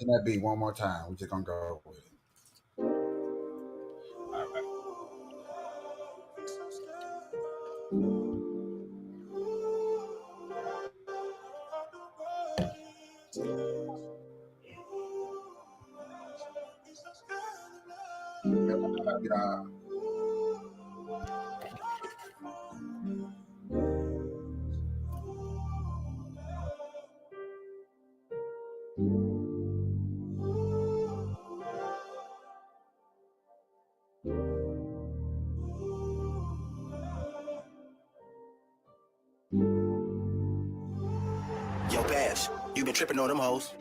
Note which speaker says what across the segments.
Speaker 1: that beat one more time. We're just gonna go with it. All right.
Speaker 2: Yo, Bash, you been tripping on them hoes.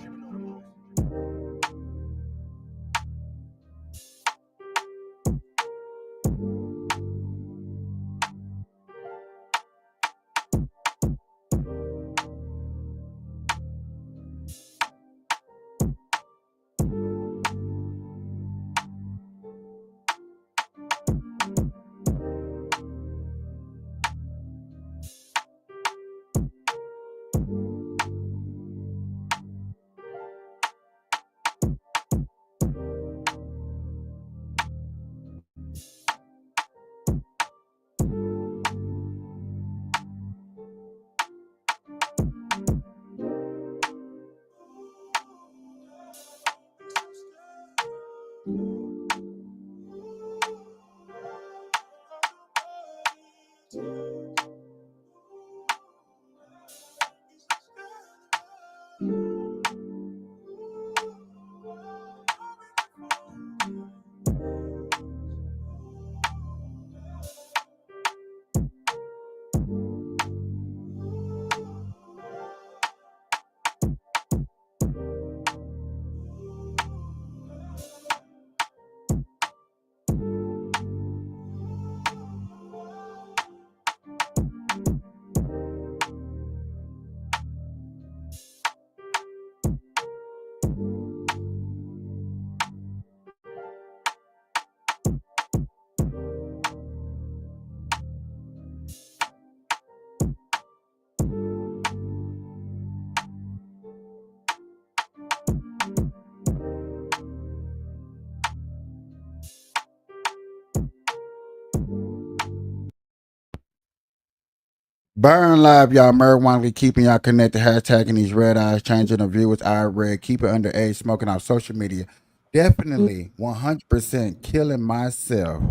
Speaker 1: Burn Live, y'all. Marijuana keeping y'all connected. Hashtagging these red eyes, changing the viewers eye red. Keep it underage, smoking off social media. Definitely 100% killing myself.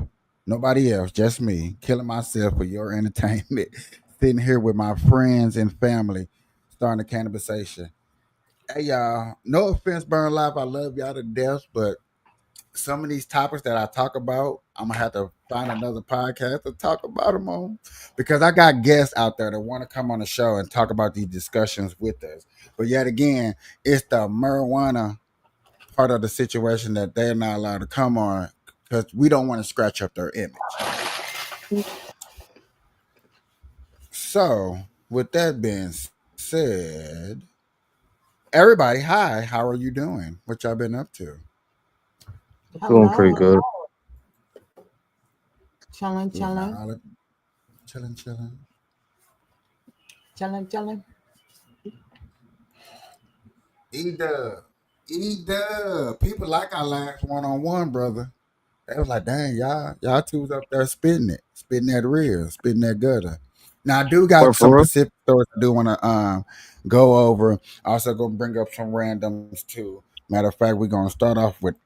Speaker 1: Nobody else, just me. Killing myself for your entertainment. Sitting here with my friends and family, starting a cannabisation. Hey, y'all. No offense, Burn Live. I love y'all to death, but some of these topics that I talk about, I'm gonna have to find another podcast to talk about them on, because I got guests out there that want to come on the show and talk about these discussions with us. But yet again, it's the marijuana part of the situation that they're not allowed to come on because we don't want to scratch up their image. So, with that being said, everybody, hi, how are you doing? What y'all been up to?
Speaker 3: Doing pretty
Speaker 4: Hello.
Speaker 3: good.
Speaker 4: Chilling,
Speaker 1: Keeping
Speaker 4: chilling,
Speaker 1: all it chilling, chilling.
Speaker 4: chilling, chilling.
Speaker 1: E-Dub. E-Dub. People like our last one-on-one, brother. They was like, dang, y'all two was up there spitting that real, spitting that gutter. Now I do got
Speaker 3: But
Speaker 1: some
Speaker 3: for real,
Speaker 1: specific stories I do want to go over. Also gonna bring up some randoms too. Matter of fact, we're gonna start off with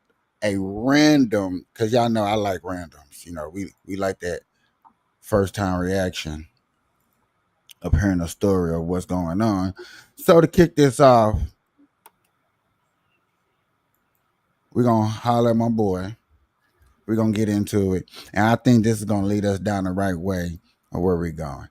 Speaker 1: a random, because y'all know I like randoms. You know, we like that first time reaction of hearing a story of what's going on. So to kick this off, we're gonna holler at my boy. We're gonna get into it, and I think this is gonna lead us down the right way of where we're going.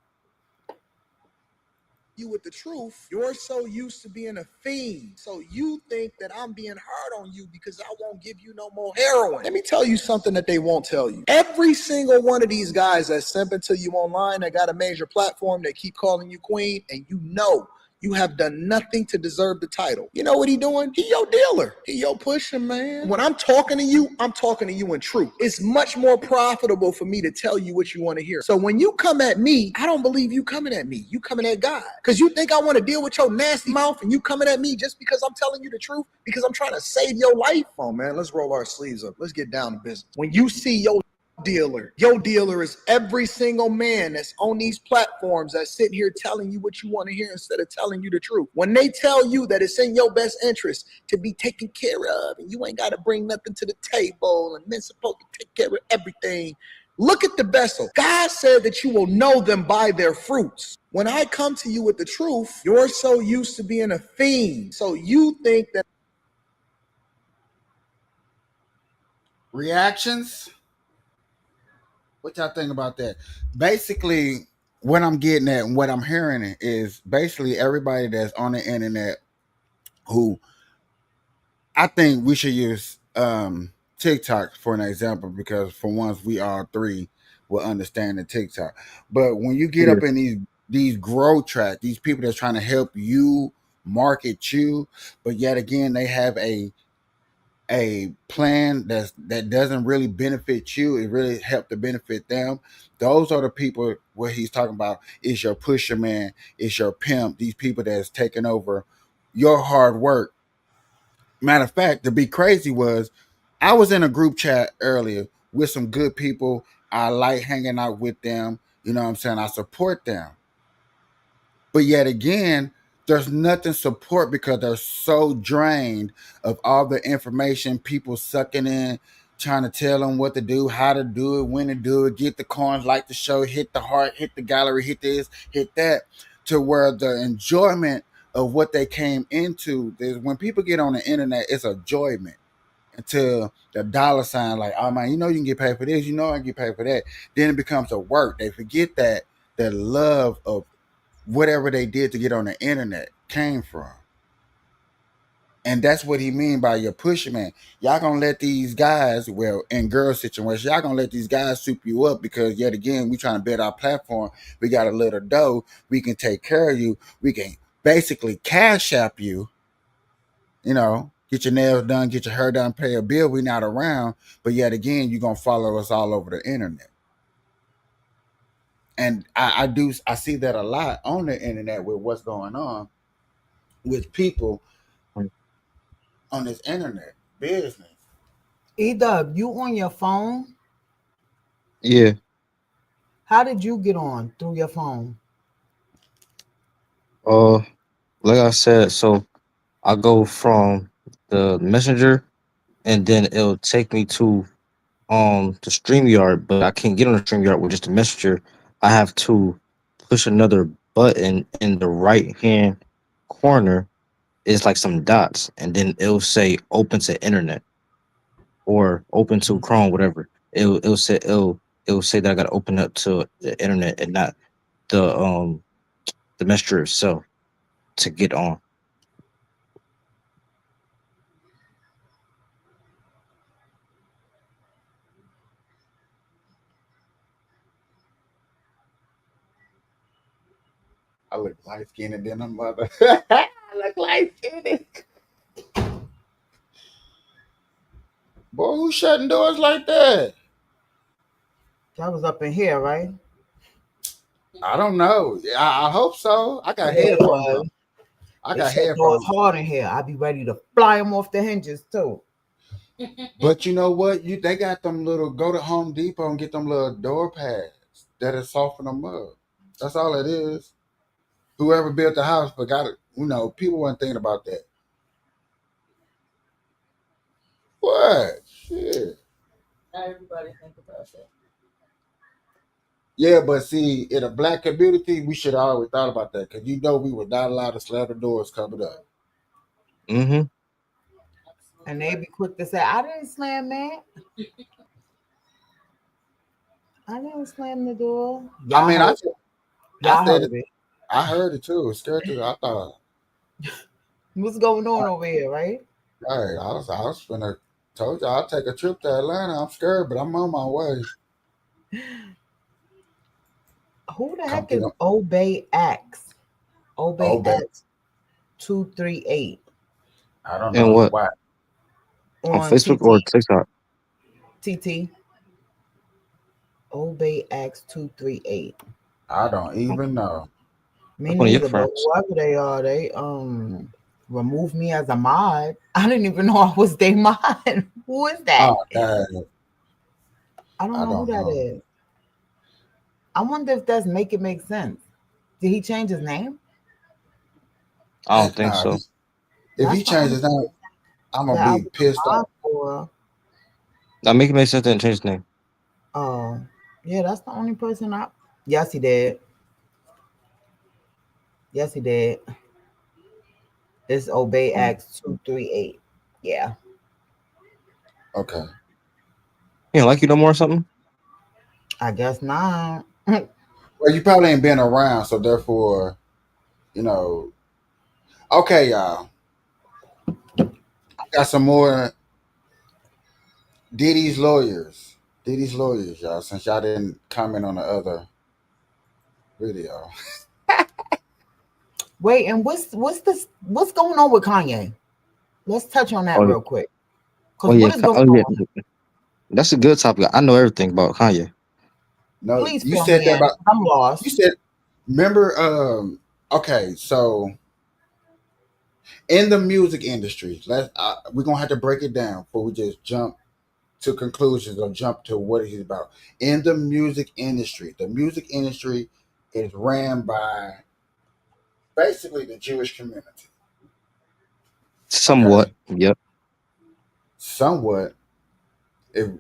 Speaker 5: You with the truth, you're so used to being a fiend. So you think that I'm being hard on you because I won't give you no more heroin. Let me tell you something that they won't tell you. Every single one of these guys that's simping to you online that got a major platform, they keep calling you queen, and you know You have done nothing to deserve the title. You know what he doing? He your dealer. He your pusher, man. When I'm talking to you, I'm talking to you in truth. It's much more profitable for me to tell you what you want to hear. So when you come at me, I don't believe you coming at me. You coming at God. Because you think I want to deal with your nasty mouth and you coming at me just because I'm telling you the truth, because I'm trying to save your life? Oh, man, let's roll our sleeves up. Let's get down to business. When you see your dealer is every single man that's on these platforms that's sitting here telling you what you want to hear instead of telling you the truth. When they tell you that it's in your best interest to be taken care of and you ain't got to bring nothing to the table and men supposed to take care of everything, look at the vessel. God said that you will know them by their fruits. When I come to you with the truth, you're so used to being a fiend. So you think that
Speaker 1: Reactions? What y'all think about that? Basically, what I'm getting at and what I'm hearing is basically everybody that's on the internet who I think we should use TikTok for an example because for once we all three will understand the TikTok. But when you get
Speaker 3: Yeah.
Speaker 1: up in these growth tracks, these people that's trying to help you market you, but yet again they have a plan that doesn't really benefit you, it really help to benefit them. Those are the people what he's talking about is your pusher man, is your pimp, these people that's taking over your hard work. Matter of fact, to be crazy was I was in a group chat earlier with some good people. I like hanging out with them. You know what I'm saying? I support them. But yet again, there's nothing support because they're so drained of all the information people sucking in, trying to tell them what to do, how to do it, when to do it, get the coins, like the show, hit the heart, hit the gallery, hit this, hit that, to where the enjoyment of what they came into is when people get on the internet, it's enjoyment until the dollar sign, like, oh man, you know you can get paid for this, you know I can get paid for that. Then it becomes a work. They forget that the love of whatever they did to get on the internet came from. And that's what he mean by your pusher man. Y'all gonna let these guys, well, in girl situations, y'all gonna let these guys soup you up because yet again, we trying to build our platform. We got a little dough. We can take care of you. We can basically cash app you, get your nails done, get your hair done, pay a bill. We not around, but yet again, you're gonna follow us all over the internet. And I see that a lot on the internet with what's going on with people on this internet business.
Speaker 4: Either you on your phone.
Speaker 3: Yeah.
Speaker 4: How did you get on through your phone?
Speaker 3: Uh, like I said, so I go from the messenger, and then it'll take me to the StreamYard, but I can't get on the StreamYard with just the messenger. I have to push another button in the right hand corner. It's like some dots, and then it'll say open to internet or open to Chrome, whatever. It'll say that I gotta open up to the internet and not the messenger itself to get on.
Speaker 1: I look light skinned than a mother. I look light skinned. Boy, who's shutting doors like that?
Speaker 4: That was up in here, right?
Speaker 1: I don't know. I hope so. I got
Speaker 4: Yeah, it
Speaker 1: headphones
Speaker 4: was.
Speaker 1: on. I
Speaker 4: They
Speaker 1: got
Speaker 4: shut doors
Speaker 1: headphones.
Speaker 4: hard in here. I'd be ready to fly them off the hinges too.
Speaker 1: But you know what? They got them little, go to Home Depot and get them little door pads that'll soften them up. That's all it is. Whoever built the house forgot it. People weren't thinking about that. What? Shit.
Speaker 4: Everybody think about that.
Speaker 1: Yeah, but see, in a black community, we should have always thought about that because we were not allowed to slam the doors coming up.
Speaker 3: Mm-hmm.
Speaker 4: And they be quick to say, I didn't slam that. I didn't slam the door.
Speaker 1: I
Speaker 4: Y'all
Speaker 1: mean,
Speaker 4: heard it.
Speaker 1: I
Speaker 4: Y'all
Speaker 1: said
Speaker 4: heard
Speaker 1: it.
Speaker 4: it.
Speaker 1: I heard it too. Scared to. I thought,
Speaker 4: What's going on over here, right?
Speaker 1: right. I was gonna told you I'll take a trip to Atlanta. I'm scared, but I'm on my way.
Speaker 4: Who the
Speaker 1: Come
Speaker 4: heck
Speaker 1: get
Speaker 4: is
Speaker 1: them.
Speaker 4: Obey X? Obey
Speaker 1: Obey.
Speaker 4: X. 238
Speaker 1: I don't
Speaker 3: And
Speaker 1: know
Speaker 3: what?
Speaker 1: why.
Speaker 3: On
Speaker 4: on
Speaker 3: Facebook or
Speaker 4: TT.
Speaker 3: TikTok?
Speaker 4: TT. Obey X 238.
Speaker 1: I don't even know.
Speaker 4: Me
Speaker 3: That's one of your
Speaker 4: neither, but
Speaker 3: friends.
Speaker 4: whoever they are, they removed me as a mod. I didn't even know I was their mod. Who is that?
Speaker 1: Oh, dang.
Speaker 4: I don't
Speaker 1: I
Speaker 4: know who
Speaker 1: don't
Speaker 4: that
Speaker 1: know.
Speaker 4: is. I wonder if that's make it make sense. Did he change his name?
Speaker 3: I don't
Speaker 1: Heck
Speaker 3: think
Speaker 1: no.
Speaker 3: so.
Speaker 1: If
Speaker 4: That's
Speaker 1: he
Speaker 4: the only
Speaker 1: changes name, I'm gonna
Speaker 4: that I
Speaker 1: be
Speaker 4: was
Speaker 1: pissed
Speaker 4: a mod
Speaker 1: off.
Speaker 4: for.
Speaker 3: Now make it make sense and change his name.
Speaker 4: Uh, yeah, that's the only person I. Yes, he did. Yes, he did. It's Obey
Speaker 3: Um,
Speaker 4: X 238. Yeah,
Speaker 3: he don't like you no more or something?
Speaker 4: I guess not.
Speaker 1: Well, you probably ain't been around, so therefore, you know. Okay, y'all. I got some more Diddy's lawyers. Diddy's lawyers, y'all. Since y'all didn't comment on the other video.
Speaker 4: Wait, and what's this? What's going on with Kanye? Let's touch on that
Speaker 3: Oh yeah.
Speaker 4: real quick.
Speaker 3: Oh
Speaker 4: Cause
Speaker 3: yeah.
Speaker 4: what is going
Speaker 3: Oh yeah.
Speaker 4: on?
Speaker 3: That's a good topic. I know everything about Kanye.
Speaker 1: No,
Speaker 4: Please
Speaker 1: you
Speaker 4: fill
Speaker 1: said
Speaker 4: me
Speaker 1: that
Speaker 4: in.
Speaker 1: about
Speaker 4: 'Cause I'm
Speaker 1: you
Speaker 4: lost.
Speaker 1: said remember okay, so in the music industry, we're gonna have to break it down before we just jump to conclusions or jump to what he's about. In the music industry is ran by basically the Jewish community. Okay,
Speaker 3: Somewhat. Yep.
Speaker 1: somewhat. If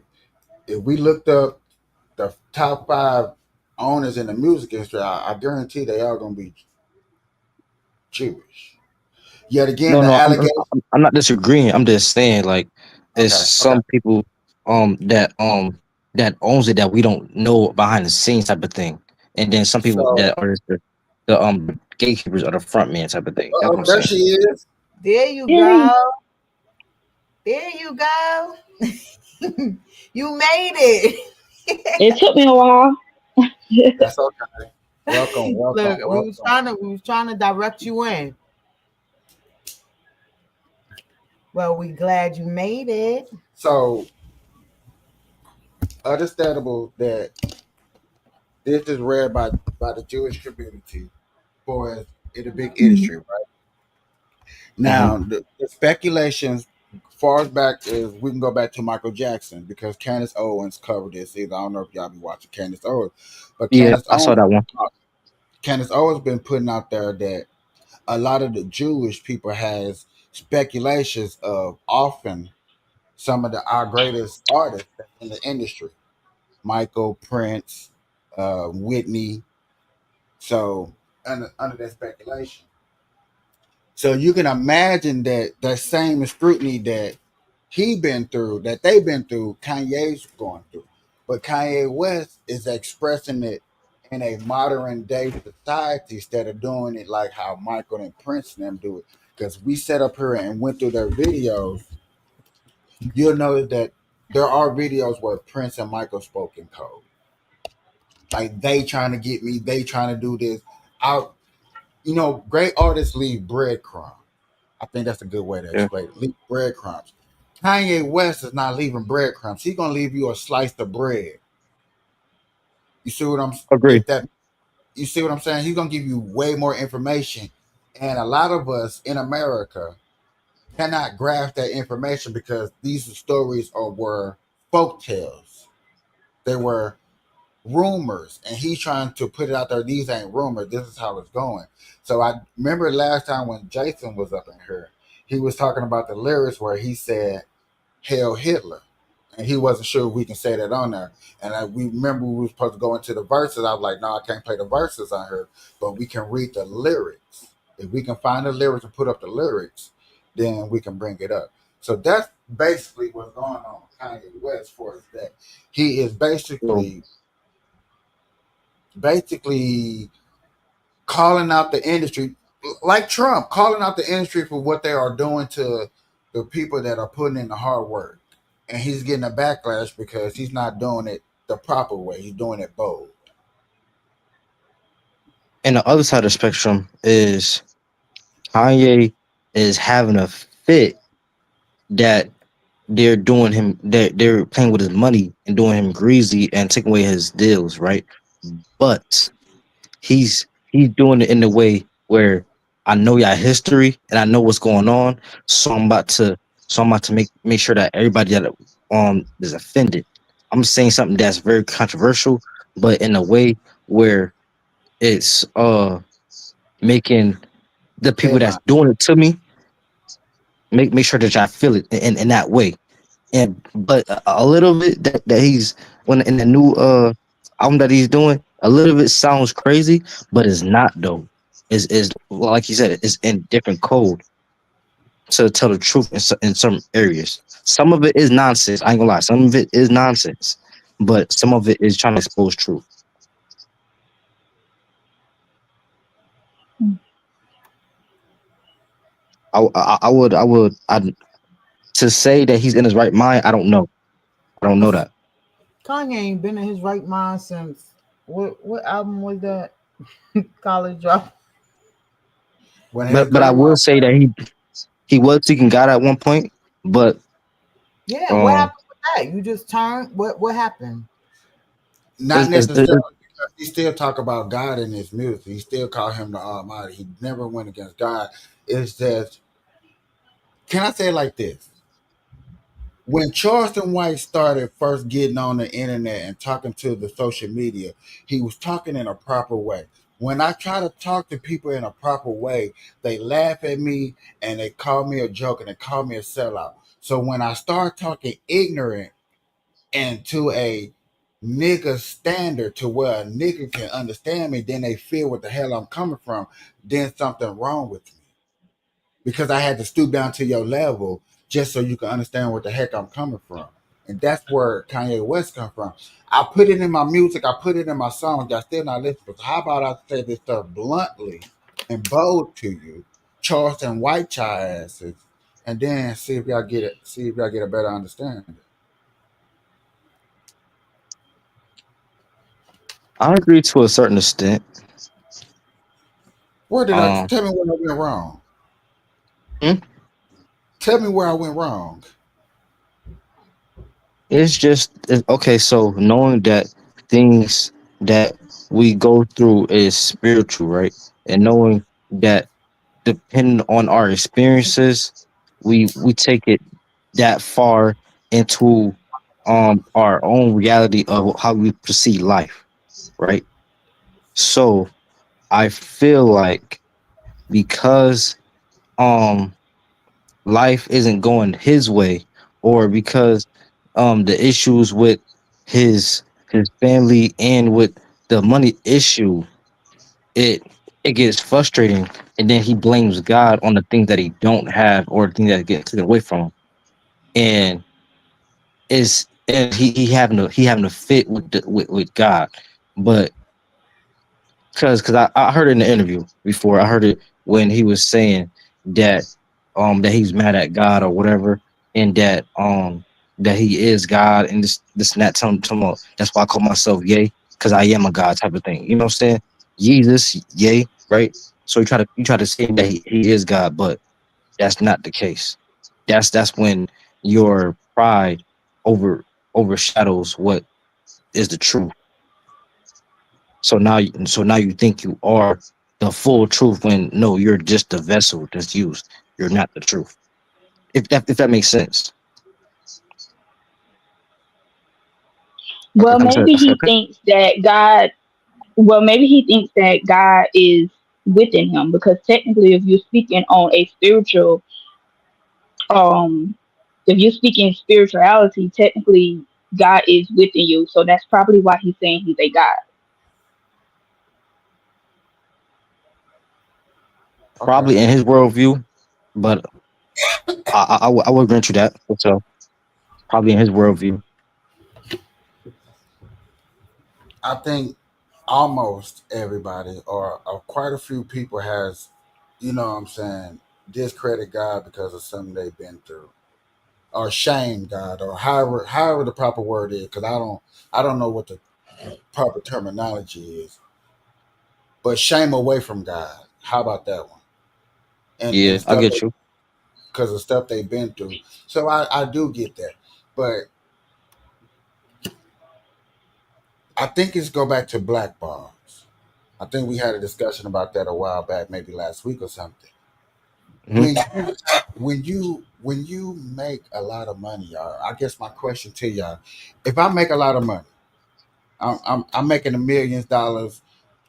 Speaker 1: if we looked up the top five owners in the music industry, I guarantee they are going to be Jewish. Yet again,
Speaker 3: No,
Speaker 1: the
Speaker 3: no,
Speaker 1: allegation.
Speaker 3: I'm not disagreeing. I'm just saying like it's
Speaker 1: Okay, okay.
Speaker 3: some people that owns it that we don't know behind the scenes type of thing. And then some people
Speaker 1: So,
Speaker 3: that are just the gatekeepers or the front man type of thing. That's what I'm
Speaker 1: there
Speaker 3: saying.
Speaker 1: she is.
Speaker 4: There you
Speaker 6: Yay.
Speaker 4: go. There you go. You made it.
Speaker 6: It took me a while.
Speaker 1: That's okay. Welcome, welcome,
Speaker 4: Look,
Speaker 1: welcome.
Speaker 4: we was trying to direct you in. Well, we glad you made it.
Speaker 1: So, understandable that this is read by the Jewish community for in a big
Speaker 6: Mhm.
Speaker 1: industry, right?
Speaker 3: Hmm.
Speaker 1: Now, the speculations far as back as we can go back to Michael Jackson because Candace Owens covered this. Either I don't know if y'all be watching Candace Owens, but
Speaker 3: Yeah, I saw that one.
Speaker 1: Candace Owens been putting out there that a lot of the Jewish people has speculations of often some of our greatest artists in the industry, Michael Prince, Whitney. So under that speculation. So you can imagine that same scrutiny that he been through, that they've been through, Kanye's going through. But Kanye West is expressing it in a modern day society instead of doing it like how Michael and Prince and them do it. Because we set up here and went through their videos, you'll notice that there are videos where Prince and Michael spoke in code. Like they trying to get me, they trying to do this. I great artists leave breadcrumbs. I think that's a good way to
Speaker 3: Yeah,
Speaker 1: explain it. Leave breadcrumbs. Kanye West is not leaving breadcrumbs. He's gonna leave you a slice of bread. You see what I'm
Speaker 3: agree.
Speaker 1: if that you see what I'm saying? He's gonna give you way more information. And a lot of us in America cannot grasp that information because these stories were folk tales. They were rumors. And he's trying to put it out there. These ain't rumors. This is how it's going. So I remember last time when Jason was up in here, he was talking about the lyrics where he said Hail Hitler. And he wasn't sure if we can say that on there. And we remember we were supposed to go into the verses. I was like, no, I can't play the verses on here, but we can read the lyrics. If we can find the lyrics and put up the lyrics, then we can bring it up. So that's basically what's going on with Kanye West for us that he is
Speaker 3: So,
Speaker 1: basically calling out the industry, like Trump, calling out the industry for what they are doing to the people that are putting in the hard work. And he's getting a backlash because he's not doing it the proper way. He's doing it bold.
Speaker 3: and the other side of the spectrum is Kanye is having a fit that they're doing him that they're playing with his money and doing him greasy and taking away his deals, right? But he's doing it in a way where I know your history and I know what's going on, so I'm about to make sure that everybody that is offended. I'm saying something that's very controversial, but in a way where it's making the people that's
Speaker 1: Headline.
Speaker 3: doing it to me make sure that I feel it in that way. And but a little bit that he's when in the new album that he's doing, a little bit sounds crazy, but it's not though. Is like you said, it's in different code to tell the truth in some areas. Some of it is nonsense. I ain't gonna lie. Some of it is nonsense, but some of it is trying to expose truth. I to say that he's in his right mind. I don't know. I don't know that.
Speaker 4: Kanye ain't been in his right mind since what album was that? College drop.
Speaker 1: When his
Speaker 3: But I
Speaker 1: grandma,
Speaker 3: will say that he was seeking God at one point, but
Speaker 4: Yeah, what
Speaker 3: um,
Speaker 4: happened with that? You just turned. What happened?
Speaker 1: not necessarily because he still talk about God in his music. He still call him the Almighty. He never went against God. It's just, can I say it like this? When Charleston White started first getting on the internet and talking to the social media, he was talking in a proper way. When I try to talk to people in a proper way, they laugh at me and they call me a joke and they call me a sellout. So when I start talking ignorant and to a nigga standard to where a nigga can understand me, then they feel what the hell I'm coming from, then something wrong with me. Because I had to stoop down to your level just so you can understand what the heck I'm coming from. And that's where Kanye West come from. I put it in my music, I put it in my songs, y'all still not listening. But how about I say this stuff bluntly and bold to you, Charleston White child asses, and then see if y'all get it, see if y'all get a better understanding.
Speaker 3: I agree to a certain extent.
Speaker 1: Where did I
Speaker 3: Um,
Speaker 1: tell me where I went wrong?
Speaker 3: hmm?
Speaker 1: Tell me where I went wrong.
Speaker 3: It's just okay. So knowing that things that we go through is spiritual, right? And knowing that depending on our experiences, we take it that far into our own reality of how we perceive life, right? So I feel like because um life isn't going his way, or because the issues with his family and with the money issue, it it gets frustrating, and then he blames God on the things that he don't have or the things that get taken away from him, and he having a fit with with God. But because I heard it in the interview before. I heard it when he was saying that that he's mad at God or whatever, and that he is God and this and that. Tell him that's why I call myself Yay, because I am a God type of thing. You know what I'm saying? Jesus, Yay, right? So you try to say that he is God, but that's not the case. That's when your pride over overshadows what is the truth. So now you think you are the full truth when no, you're just the vessel that's used. You're not the truth. If that makes sense.
Speaker 6: Well,
Speaker 3: I said,
Speaker 6: maybe he thinks that God. Well, maybe he thinks that God is within him because technically, if you're speaking on a spiritual, um, if you're speaking spirituality, technically God is within you. So that's probably why he's saying he's a God.
Speaker 1: Okay.
Speaker 3: probably in his worldview, but I would grant you that. So probably in his worldview.
Speaker 1: I think almost everybody or quite a few people has, you know what I'm saying, discredit God because of something they've been through. Or shame God or however the proper word is, because I don't know what the proper terminology is. But shame away from God. How about that one? and
Speaker 3: Yeah, I
Speaker 1: stuff
Speaker 3: get you.
Speaker 1: because of stuff they've been through. So I do get that, but I think it's go back to black bars. I think we had a discussion about that a while back, maybe last week or something.
Speaker 3: Hmm.
Speaker 1: When you make a lot of money, y'all, I guess my question to y'all: if I make a lot of money, I'm making $1 million.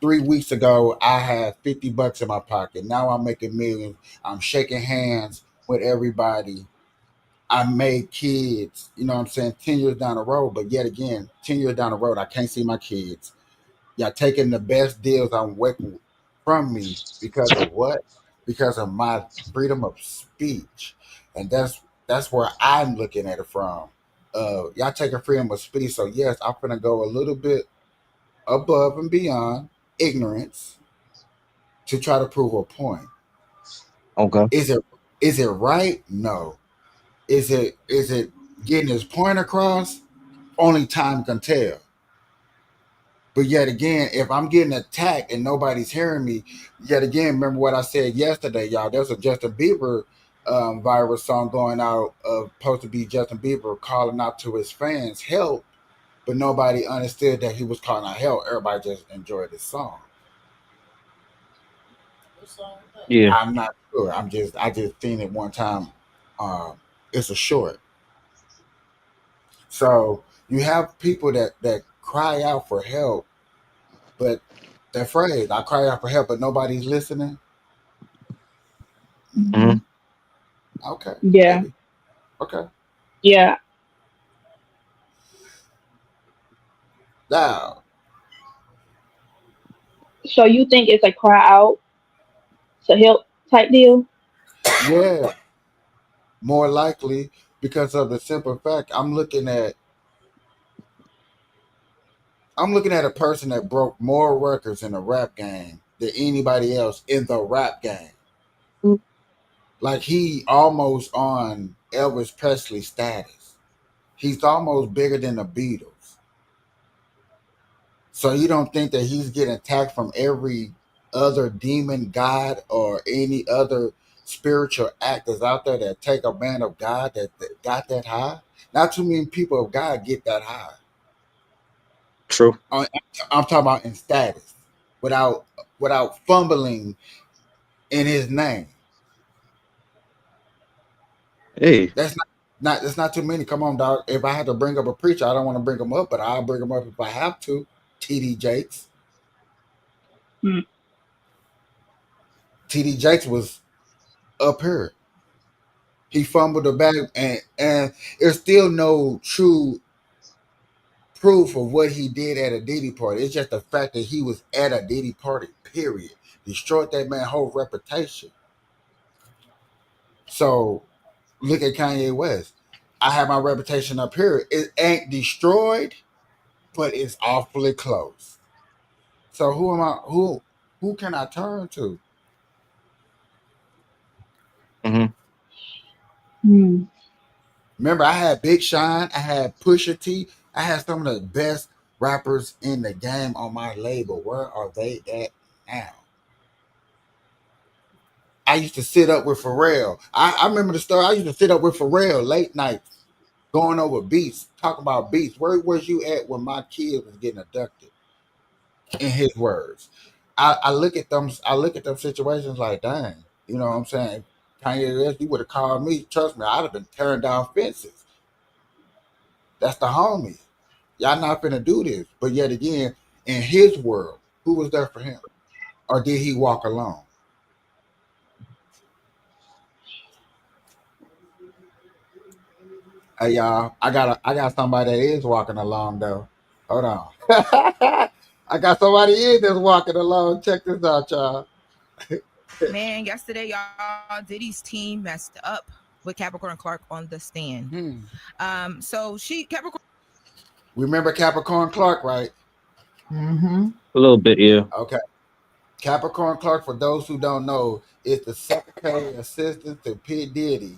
Speaker 1: 3 weeks ago, I had $50 in my pocket. Now I'm making millions. I'm shaking hands with everybody. I made kids. You know what I'm saying? 10 years down the road, but yet again, 10 years down the road, I can't see my kids. Y'all taking the best deals I'm working from me because of what? Because of my freedom of speech, and that's where I'm looking at it from. Y'all taking freedom of speech, so yes, I'm gonna go a little bit above and beyond ignorance to try to prove a point.
Speaker 3: Okay.
Speaker 1: Is it right? No. Is it getting his point across? Only time can tell. But yet again, if I'm getting attacked and nobody's hearing me, yet again, remember what I said yesterday, y'all. There's a Justin Bieber viral song going out of supposed to be Justin Bieber calling out to his fans help, but nobody understood that he was calling out help. Everybody just enjoyed the song.
Speaker 3: Yeah.
Speaker 1: I'm not sure. I just seen it one time. Um, it's a short. So you have people that cry out for help, but that phrase, I cry out for help, but nobody's listening.
Speaker 3: Hmm.
Speaker 6: Mhm.
Speaker 1: Okay,
Speaker 6: Yeah,
Speaker 1: maybe. Okay.
Speaker 6: yeah.
Speaker 1: Now,
Speaker 6: So you think it's a cry out to help type deal?
Speaker 1: yeah, more likely because of the simple fact I'm looking at a person that broke more records in the rap game than anybody else in the rap game. Like he almost on Elvis Presley status. He's almost bigger than the Beatles. So you don't think that he's getting attacked from every other demon god or any other spiritual actors out there that take a man of God that got that high? Not too many people of God get that high.
Speaker 3: True.
Speaker 1: I- I'm talking about in status, without fumbling in his name.
Speaker 3: Hey.
Speaker 1: That's not too many. Come on, dog. If I had to bring up a preacher, I don't want to bring him up, but I'll bring him up if I have to. TD Jakes.
Speaker 6: Hmm.
Speaker 1: TD Jakes was up here. He fumbled the bag, and there's still no true proof of what he did at a Diddy party. It's just the fact that he was at a Diddy party. Period. Destroyed that man's whole reputation. So look at Kanye West. I have my reputation up here. It ain't destroyed, but it's awfully close. So who am I? Who can I turn to?
Speaker 3: Hmm.
Speaker 6: Hmm.
Speaker 1: Remember, I had Big Sean, I had Pusha T, I had some of the best rappers in the game on my label. Where are they at now? I used to sit up with Pharrell. I remember the story. I used to sit up with Pharrell late nights, going over beats, talking about beats. Where was you at when my kid was getting abducted? In his words, I look at them. I look at them situations like, dang, you know what I'm saying? Kanye West, you would have called me. Trust me, I'd have been tearing down fences. That's the homie. Y'all not finna do this. But yet again, in his world, who was there for him? Or did he walk alone? Hey y'all, I got somebody that is walking along though. Hold on. I got somebody in that's walking along. Check this out, y'all.
Speaker 7: Man, yesterday, y'all, Diddy's team messed up with Capricorn Clark on the stand.
Speaker 1: Hmm.
Speaker 7: So Capricorn.
Speaker 1: Remember Capricorn Clark, right?
Speaker 4: Mm-hmm.
Speaker 3: A little bit. Yeah.
Speaker 1: Okay. Capricorn Clark, for those who don't know, is the secretary assistant to P. Diddy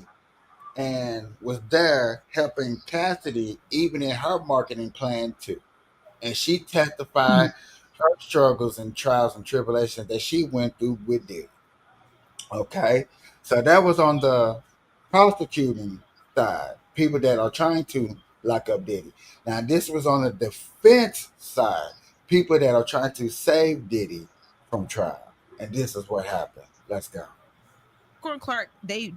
Speaker 1: and was there helping Cassidy even in her marketing plan too. And she
Speaker 6: Hmm.
Speaker 1: testified her struggles and trials and tribulations that she went through with Diddy. Okay. So that was on the prosecuting side, people that are trying to lock up Diddy. Now this was on the defense side, people that are trying to save Diddy from trial. And this is what happened. Let's go.
Speaker 7: Capricorn Clark, they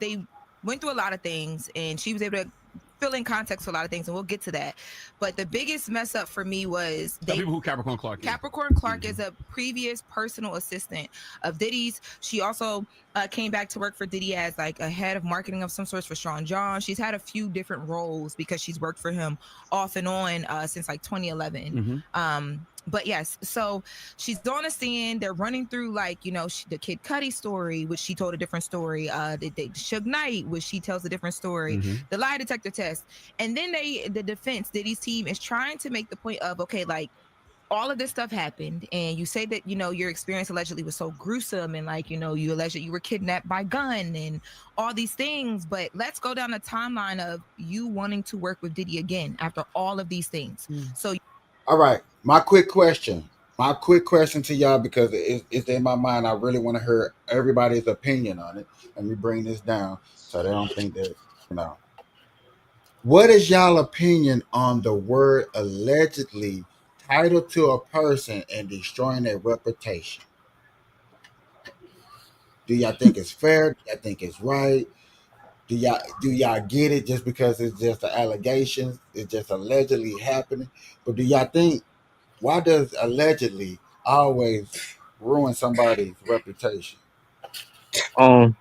Speaker 7: went through a lot of things, and she was able to fill in context for a lot of things, and we'll get to that. But the biggest mess up for me was
Speaker 8: Tell people who Capricorn Clark is.
Speaker 7: Capricorn Clark is a previous personal assistant of Diddy's. She also came back to work for Diddy as like a head of marketing of some sorts for Sean John. She's had a few different roles because she's worked for him off and on since like 2011. But yes, so she's on a stand. They're running through like the Kid Cudi story, which she told a different story. The Suge Knight, which she tells a different story. The lie detector test, and then the defense Diddy's team is trying to make the point of, okay, like all of this stuff happened, and you say that your experience allegedly was so gruesome, and like you alleged that you were kidnapped by gun and all these things. But let's go down the timeline of you wanting to work with Diddy again after all of these things. So
Speaker 1: All right. My quick question. My quick question to y'all, because it's in my mind. I really want to hear everybody's opinion on it. Let me bring this down so they don't think that, you know. What is y'all opinion on the word allegedly titled to a person and destroying their reputation? Do y'all think it's fair? Do y'all think it's right? Do y'all get it just because it's just an allegation? It's just allegedly happening. But do y'all think, why does allegedly always ruin somebody's reputation?
Speaker 3: Um,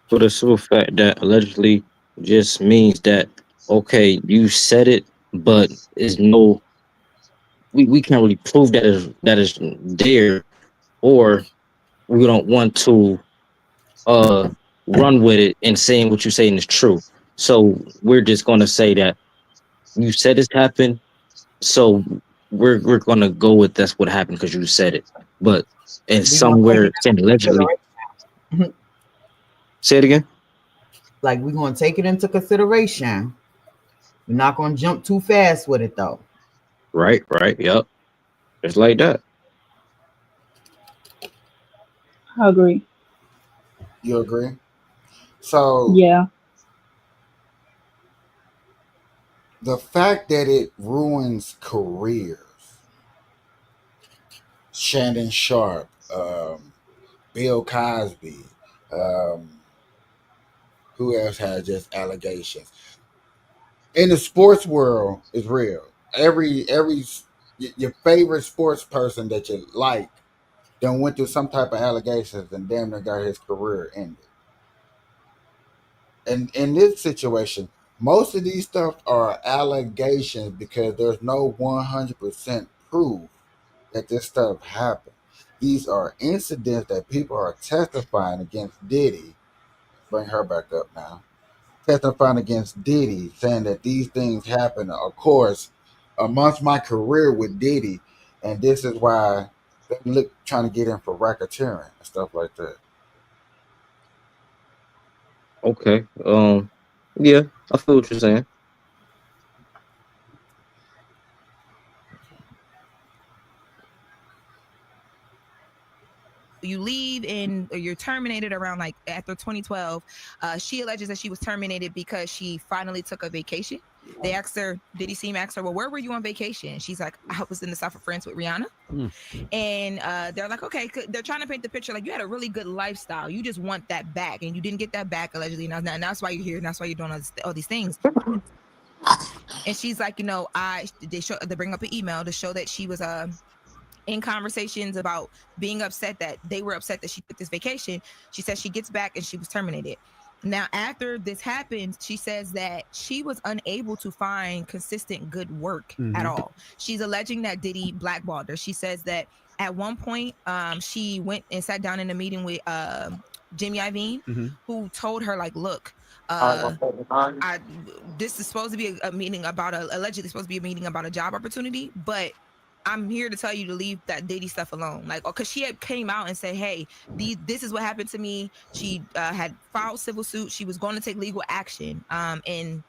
Speaker 3: for the simple fact that allegedly just means that okay, you said it, but is no, we can't really prove that is there, or we don't want to uh run with it and saying what you're saying is true. So we're just gonna say that you said this happened, so we're gonna go with that's what happened because you said it. But in
Speaker 4: We gonna take
Speaker 3: somewhere
Speaker 4: it
Speaker 3: saying
Speaker 4: into
Speaker 3: allegedly,
Speaker 4: consideration.
Speaker 3: say it again.
Speaker 4: Like we gonna take it into consideration. We're not gonna jump too fast with it though.
Speaker 3: Right, right, yep, just like that.
Speaker 6: I agree.
Speaker 1: You agree? So
Speaker 6: Yeah.
Speaker 1: the fact that it ruins careers, Shannon Sharp, Bill Cosby, um, who else had just allegations? In the sports world is real. Every your favorite sports person that you like then went through some type of allegations and damn near got his career ended. And in this situation, most of these stuff are allegations because there's no 100% proof that this stuff happened. These are incidents that people are testifying against Diddy. Bring her back up now. Testifying against Diddy, saying that these things happen, of course, amongst my career with Diddy, and this is why they look trying to get in for racketeering and stuff like that.
Speaker 3: Okay, yeah, I feel what you're saying.
Speaker 7: you leave and or you're terminated around like after 2012. She alleges that she was terminated because she finally took a vacation. They asked her, Diddy Seam asked her, well, where were you on vacation? She's like, I was in the south of France with Rihanna. And they're like, okay, they're trying to paint the picture like you had a really good lifestyle. You just want that back, and you didn't get that back allegedly. And that's why you're here, and that's why you're doing all these things. And she's like, they bring up an email to show that she was in conversations about being upset that they were upset that she took this vacation. She says she gets back and she was terminated. Now, after this happened, she says that she was unable to find consistent good work at all. She's alleging that Diddy blackballed her. She says that at one point, she went and sat down in a meeting with Jimmy Iovine, who told her, like, look, this is supposed to be a meeting about allegedly supposed to be a meeting about a job opportunity, but I'm here to tell you to leave that Diddy stuff alone. Like, because she had came out and said, hey, this is what happened to me. She had filed civil suit. She was going to take legal action. And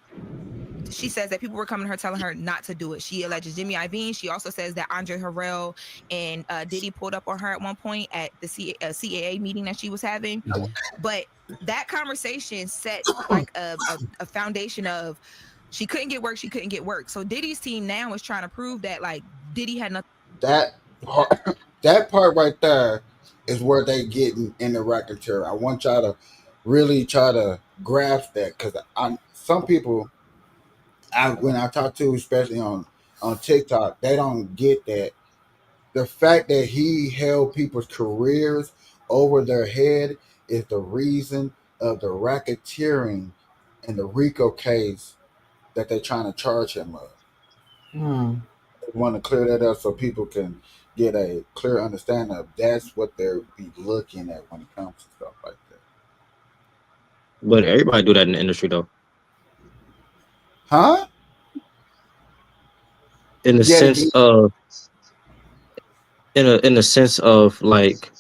Speaker 7: she says that people were coming to her telling her not to do it. She alleges Jimmy Iovine. She also says that Andre Harrell and Diddy pulled up on her at one point at the CAA meeting that she was having. But that conversation set like a foundation of she couldn't get work. She couldn't get work. So Diddy's team now is trying to prove that like Diddy had nothing.
Speaker 1: That part, that part right there is where they getting in the racketeer. I want y'all to really try to grasp that because some people when I talk to, especially on TikTok, they don't get that the fact that he held people's careers over their head is the reason of the racketeering and the RICO case that they're trying to charge him of.
Speaker 4: Mm.
Speaker 1: I want to clear that up so people can get a clear understanding of that's what they'll be looking at when it comes to stuff like that.
Speaker 3: But everybody do that in the industry though.
Speaker 1: Huh?
Speaker 3: In the
Speaker 1: Yet
Speaker 3: sense
Speaker 1: again,
Speaker 3: of in a sense of like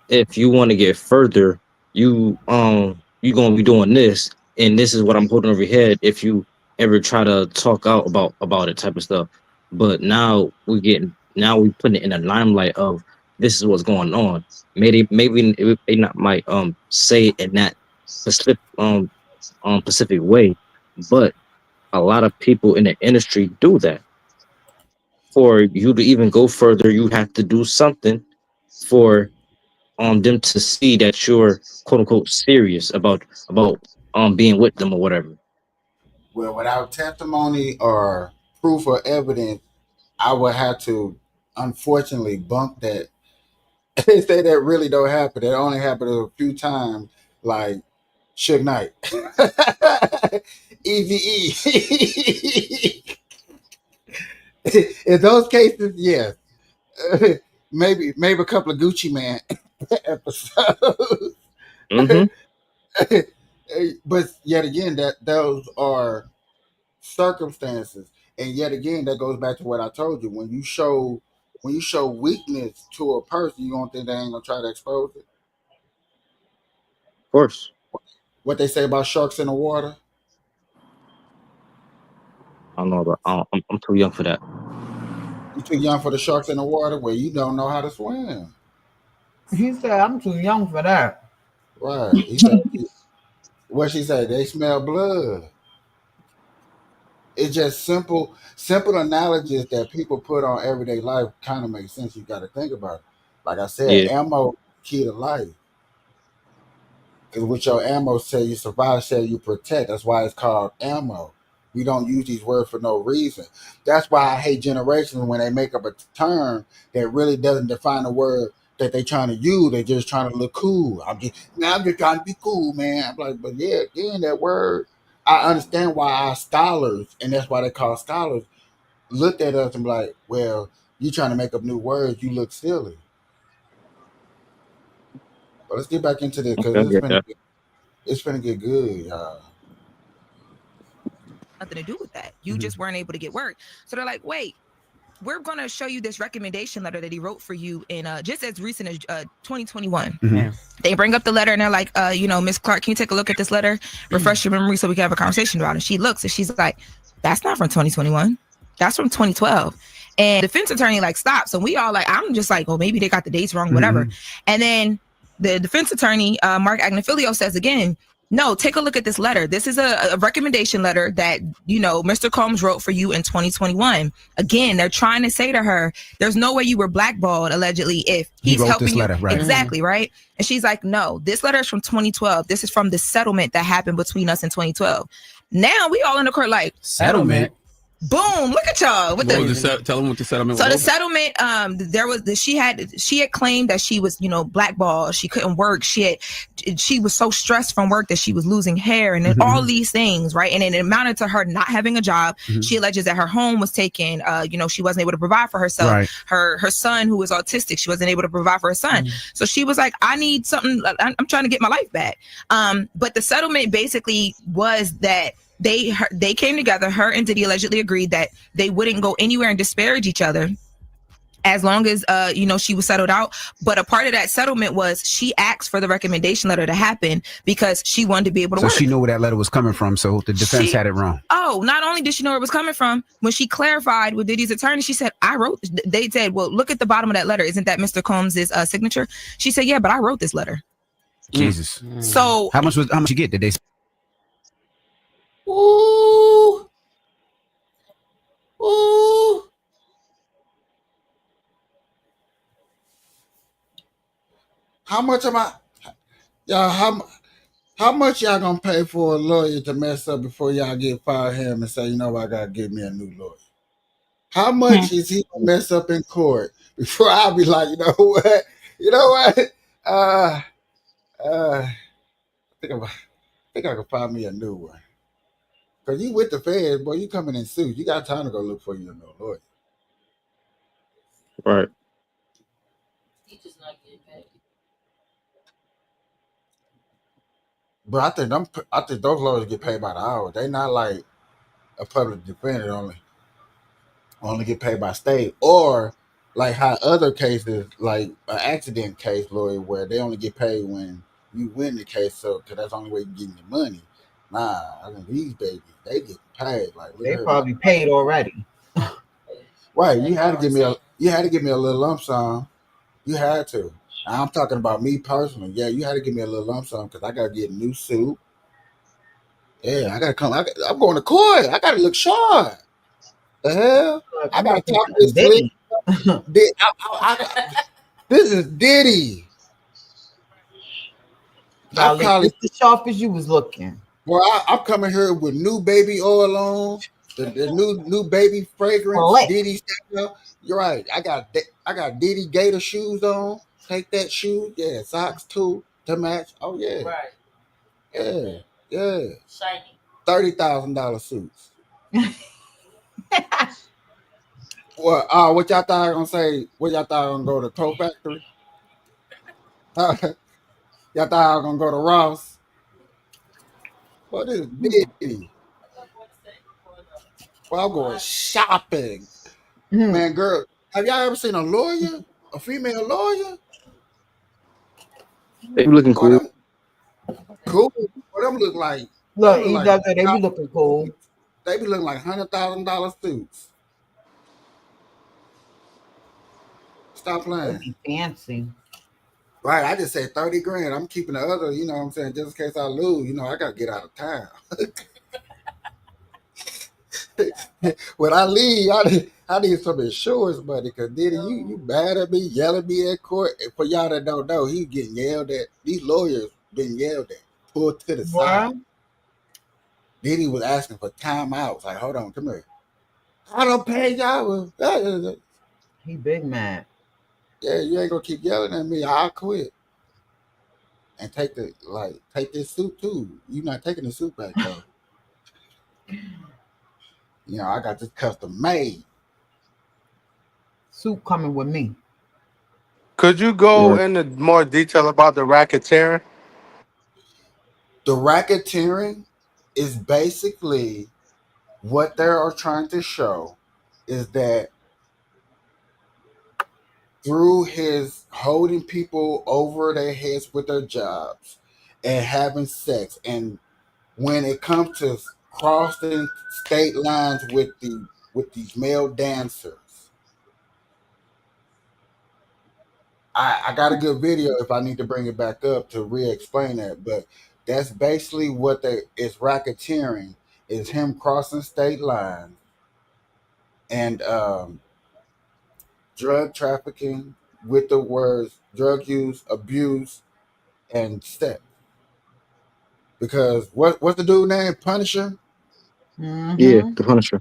Speaker 3: if you want to get further, you gonna be doing this, and this is what I'm holding over your head if you ever try to talk out about it type of stuff. But now we putting it in the limelight of this is what's going on. Maybe they not might say it in that specific specific way, but a lot of people in the industry do that. For you to even go further, you have to do something for them to see that you're quote unquote serious about being with them or whatever.
Speaker 1: well, without testimony or proof or evidence, I would have to unfortunately bump that. They say that really don't happen. It only happened a few times, like Suge Knight, Easy E. In those cases, yes. Maybe a couple of Gucci Man episodes.
Speaker 3: Mm-hmm.
Speaker 1: But yet again, that those are circumstances, and yet again, that goes back to what I told you. When you show weakness to a person, you don't think they ain't gonna try to expose it.
Speaker 3: Of course.
Speaker 1: What they say about sharks in the water?
Speaker 3: I don't know, but I'm too young for that.
Speaker 1: You too young for the sharks in the water where you don't know how to swim.
Speaker 4: He said, I'm too young for that.
Speaker 1: Right. He said what she said, they smell blood. It's just simple analogies that people put on everyday life kind of make sense. You got to think about it. Like I said,
Speaker 3: Yeah,
Speaker 1: ammo key to life. Because with your ammo say you survive, say you protect. That's why it's called ammo. We don't use these words for no reason. That's why I hate generations when they make up a term that really doesn't define the word that they trying to use. They just trying to look cool. I'm just trying to be cool, man. I'm like, but yeah, again, that word. I understand why our scholars, and that's why they call scholars, looked at us and be like, well, you trying to make up new words. You look silly. But let's get back into this because
Speaker 3: okay, I get that.
Speaker 1: it's gonna get good, y'all.
Speaker 7: Nothing to do with that. You
Speaker 8: Mhm.
Speaker 7: just weren't able to get work. So they're like, wait, we're going to show you this recommendation letter that he wrote for you in just as recent as 2021.
Speaker 8: Mhm.
Speaker 7: They bring up the letter and they're like, Miss Clark, can you take a look at this letter? Refresh your memory so we can have a conversation about it. She looks and she's like, that's not from 2021. That's from 2012. And the defense attorney like stops. And we all like, I'm just like, well, maybe they got the dates wrong, whatever.
Speaker 8: Mhm.
Speaker 7: And then the defense attorney, Mark Agnifilio, says again, no, take a look at this letter. This is a recommendation letter that, Mr. Combs wrote for you in 2021. Again, they're trying to say to her, there's no way you were blackballed, allegedly, if
Speaker 8: He
Speaker 7: he's
Speaker 8: wrote
Speaker 7: helping
Speaker 8: this
Speaker 7: you.
Speaker 8: letter, right.
Speaker 7: Exactly, right? And she's like, no, this letter is from 2012. This is from the settlement that happened between us in 2012. Now we all in the court like,
Speaker 8: Settlement.
Speaker 7: boom, look at y'all.
Speaker 9: What was tell them what the settlement
Speaker 7: So
Speaker 9: was.
Speaker 7: the settlement, she had claimed that she was, blackballed. She couldn't work. She was so stressed from work that she was losing hair and then all these things, right? And it amounted to her not having a job. She alleges that her home was taken. She wasn't able to provide for herself.
Speaker 8: Right.
Speaker 7: Her son, who was autistic, she wasn't able to provide for her son. So she was like, I need something. I'm trying to get my life back. But the settlement basically was that they came together. Her and Diddy allegedly agreed that they wouldn't go anywhere and disparage each other. as long as she was settled out. But a part of that settlement was she asked for the recommendation letter to happen because she wanted to be able to
Speaker 8: So
Speaker 7: work.
Speaker 8: she knew where that letter was coming from. So the defense had it wrong.
Speaker 7: Oh, not only did she know where it was coming from, when she clarified with Diddy's attorney, she said, I wrote. They said, well, look at the bottom of that letter. Isn't that Mr. Combs' signature? She said, yeah, but I wrote this letter.
Speaker 8: Jesus.
Speaker 7: So
Speaker 8: how much you get? Did they?
Speaker 1: Ooh. Ooh. How much am I? Y'all, how much y'all gonna pay for a lawyer to mess up before y'all get fired him and say, you know what, I gotta get me a new lawyer? How much is he gonna mess up in court before I'll be like, you know what? You know what? I think I can find me a new one. Cause you with the feds, boy, you coming in suit. You got time to go look for you a new lawyer.
Speaker 3: Right.
Speaker 1: But I think those lawyers get paid by the hour. They not like a public defender only get paid by state, or like how other cases, like an accident case lawyer, where they only get paid when you win the case, so because that's the only way you can get the money. Nah, I mean these babies, they get paid. Like, look
Speaker 4: They
Speaker 1: here, man.
Speaker 4: probably paid already.
Speaker 1: Right? You had to give me a little lump sum. You had to. I'm talking about me personally. Yeah, you had to give me a little lump sum because I gotta get a new suit. Yeah, I gotta come. I'm going to court. I gotta look sharp. The hell? I
Speaker 4: I'm
Speaker 1: gotta
Speaker 4: about to
Speaker 1: talk
Speaker 4: be
Speaker 1: this slick.
Speaker 4: Diddy.
Speaker 1: This is Diddy. I'm
Speaker 4: Y'all look
Speaker 1: calling.
Speaker 4: just as sharp as you was looking.
Speaker 1: Well, I'm coming here with new baby oil on, the new baby fragrance.
Speaker 4: Slick.
Speaker 1: Diddy style. You're right. I got Diddy Gator shoes on. Take that shoe. Yeah, socks too to match. Oh yeah. Right. Yeah. Yeah. Shiny. $30,000 suits. Well, what y'all thought I gonna say? What y'all thought I gonna go to Coat Factory? Y'all thought I was gonna go to Ross? Well, this is Diddy. Well, I'm going shopping. Man, girl, have y'all ever seen a lawyer? A female lawyer?
Speaker 3: They be looking
Speaker 1: Boy,
Speaker 3: cool.
Speaker 1: them cool. Boy, them look like
Speaker 4: Look, they be looking cool.
Speaker 1: they be looking like $100,000 suits. Stop
Speaker 4: They
Speaker 1: playing.
Speaker 4: be fancy.
Speaker 1: Right, I just said 30 grand. I'm keeping the other, you know what I'm saying, just in case I lose, I gotta get out of town. When I leave, I need some insurance money because Diddy, you mad at me, yelling at me at court. And for y'all that don't know, he getting yelled at. These lawyers been yelled at, pulled to the side.
Speaker 4: What?
Speaker 1: Diddy was asking for timeouts. Like, hold on, come here. I don't pay y'all.
Speaker 4: He big mad.
Speaker 1: Yeah, you ain't gonna keep yelling at me. I'll quit and take this suit too. You not taking the suit back though. I got this custom made.
Speaker 4: Suit coming with me.
Speaker 9: Could you go
Speaker 3: Yeah.
Speaker 9: into more detail about the racketeering?
Speaker 1: The racketeering is basically what they are trying to show is that through his holding people over their heads with their jobs and having sex, and when it comes to crossing state lines with these male dancers, I got a good video if I need to bring it back up to re-explain that, but that's basically what is racketeering is him crossing state lines and drug trafficking with the words drug use, abuse, and sex. Because what's the dude name? Punisher?
Speaker 3: Yeah,
Speaker 4: Mm-hmm.
Speaker 3: the Punisher.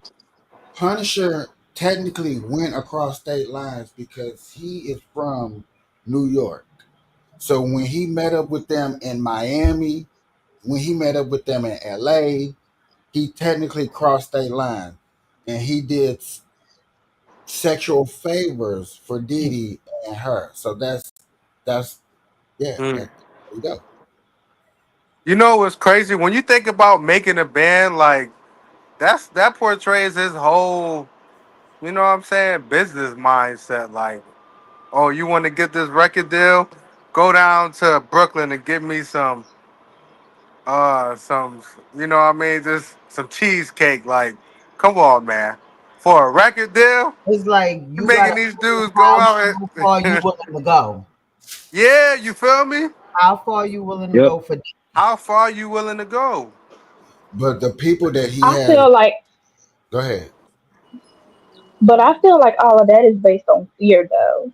Speaker 1: Punisher technically went across state lines because he is from New York. So when he met up with them in Miami, when he met up with them in LA, he technically crossed state lines. And he did sexual favors for Diddy and her. So that's yeah,
Speaker 9: Mm.
Speaker 1: there you go.
Speaker 9: You know what's crazy? When you think about making a band, like that portrays his whole you know what I'm saying, business mindset. Like, oh, you want to get this record deal? Go down to Brooklyn and get me some, you know what I mean, just some cheesecake. Like, come on, man. For a record deal,
Speaker 4: It's like
Speaker 9: you
Speaker 4: you
Speaker 9: making
Speaker 4: gotta
Speaker 9: these
Speaker 4: see
Speaker 9: dudes go out
Speaker 4: how far you
Speaker 9: and
Speaker 4: willing to go.
Speaker 9: yeah, you feel me?
Speaker 4: How far you willing to
Speaker 3: Yep.
Speaker 4: go for that?
Speaker 9: How far you willing to go?
Speaker 1: But the people that he
Speaker 6: I
Speaker 1: has,
Speaker 6: feel like,
Speaker 1: go ahead.
Speaker 6: but I feel like all of that is based on fear, though.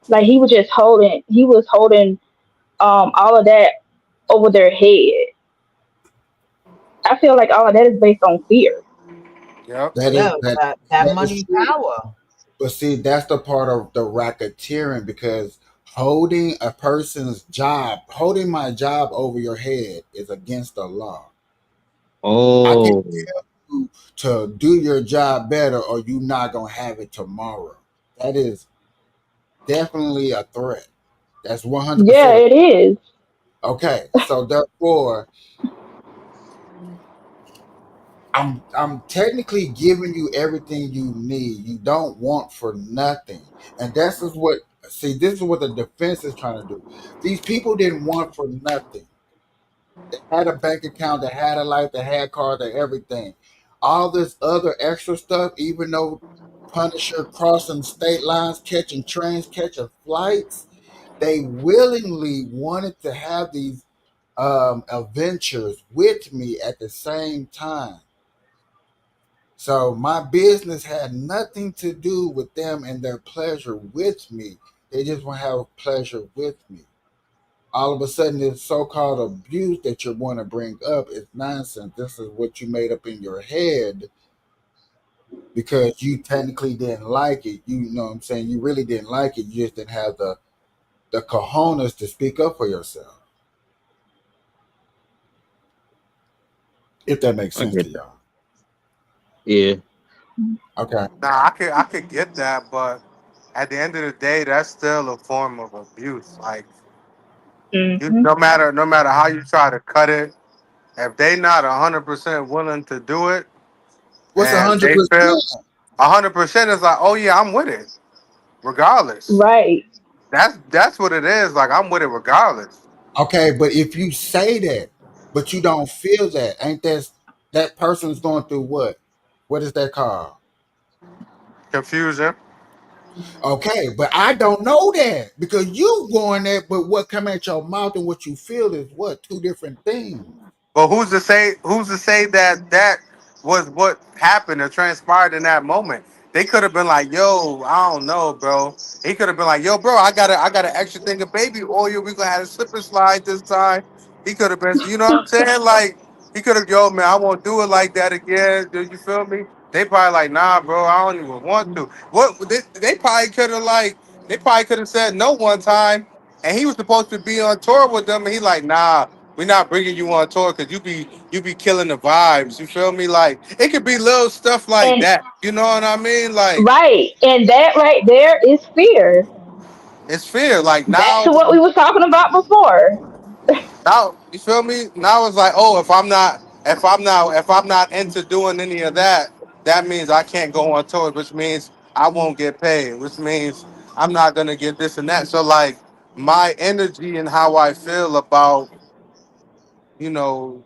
Speaker 6: Like he was holding all of that over their head. I feel like all of that is based on fear.
Speaker 9: Yep.
Speaker 1: That is
Speaker 4: Yeah,
Speaker 1: that
Speaker 4: that
Speaker 1: that is
Speaker 4: money
Speaker 1: true.
Speaker 4: power.
Speaker 1: But see, that's the part of the racketeering because holding a person's job, holding my job over your head is against the law. I can
Speaker 3: Oh,
Speaker 1: tell you to do your job better or you not gonna have it tomorrow. That is definitely a threat. That's
Speaker 6: Yeah,
Speaker 1: 100%.
Speaker 6: it is.
Speaker 1: Okay, so therefore, I'm technically giving you everything you need. You don't want for nothing. And this is what see, this is what the defense is trying to do. These people didn't want for nothing. They had a bank account, they had a life, they had cars, they everything. All this other extra stuff, even though Punisher crossing state lines, catching trains, catching flights, they willingly wanted to have these adventures with me at the same time. So my business had nothing to do with them and their pleasure with me. They just want to have pleasure with me. All of a sudden, this so-called abuse that you want to bring up is nonsense. This is what you made up in your head because you technically didn't like it. You know what I'm saying? You really didn't like it. You just didn't have the cojones to speak up for yourself. If that makes
Speaker 3: I
Speaker 1: sense to
Speaker 3: get that.
Speaker 1: y'all.
Speaker 3: Yeah.
Speaker 1: Okay.
Speaker 9: Nah, I could get that, but at the end of the day, that's still a form of abuse. Like, you,
Speaker 6: Hmm.
Speaker 9: no matter how you try to cut it, if they not 100% willing to do it,
Speaker 1: What's a
Speaker 9: and
Speaker 1: hundred
Speaker 9: they feel
Speaker 1: percent?
Speaker 9: 100% is like, oh yeah, I'm with it, regardless.
Speaker 6: Right.
Speaker 9: That's what it is. Like, I'm with it regardless.
Speaker 1: Okay, but if you say that, but you don't feel that, ain't that person's going through what? What is that called?
Speaker 9: Confusion.
Speaker 1: Okay, but I don't know that because you going there, but what come at your mouth and what you feel is what two different things.
Speaker 9: But who's to say? Who's to say that that was what happened or transpired in that moment? They could have been like, "Yo, I don't know, bro." He could have been like, "Yo, bro, I got an extra thing of baby oil. We gonna have a slip and slide this time." He could have been, you know what I'm saying? Like, he could have, yo, man, I won't do it like that again. Do you feel me? They probably like, nah, bro, I don't even want to. What they probably could have they probably could have said no one time, and he was supposed to be on tour with them, and he like, nah, we're not bringing you on tour because you be killing the vibes. You feel me? Like, it could be little stuff like
Speaker 6: And
Speaker 9: that. You know what I mean? Like,
Speaker 6: right. And that right there is fear.
Speaker 9: it's fear. Like,
Speaker 6: Back
Speaker 9: now,
Speaker 6: to what we was talking about before.
Speaker 9: now you feel me? Now it's like, oh, if I'm not into doing any of that, that means I can't go on tour, which means I won't get paid, which means I'm not gonna get this and that. So like, my energy and how I feel about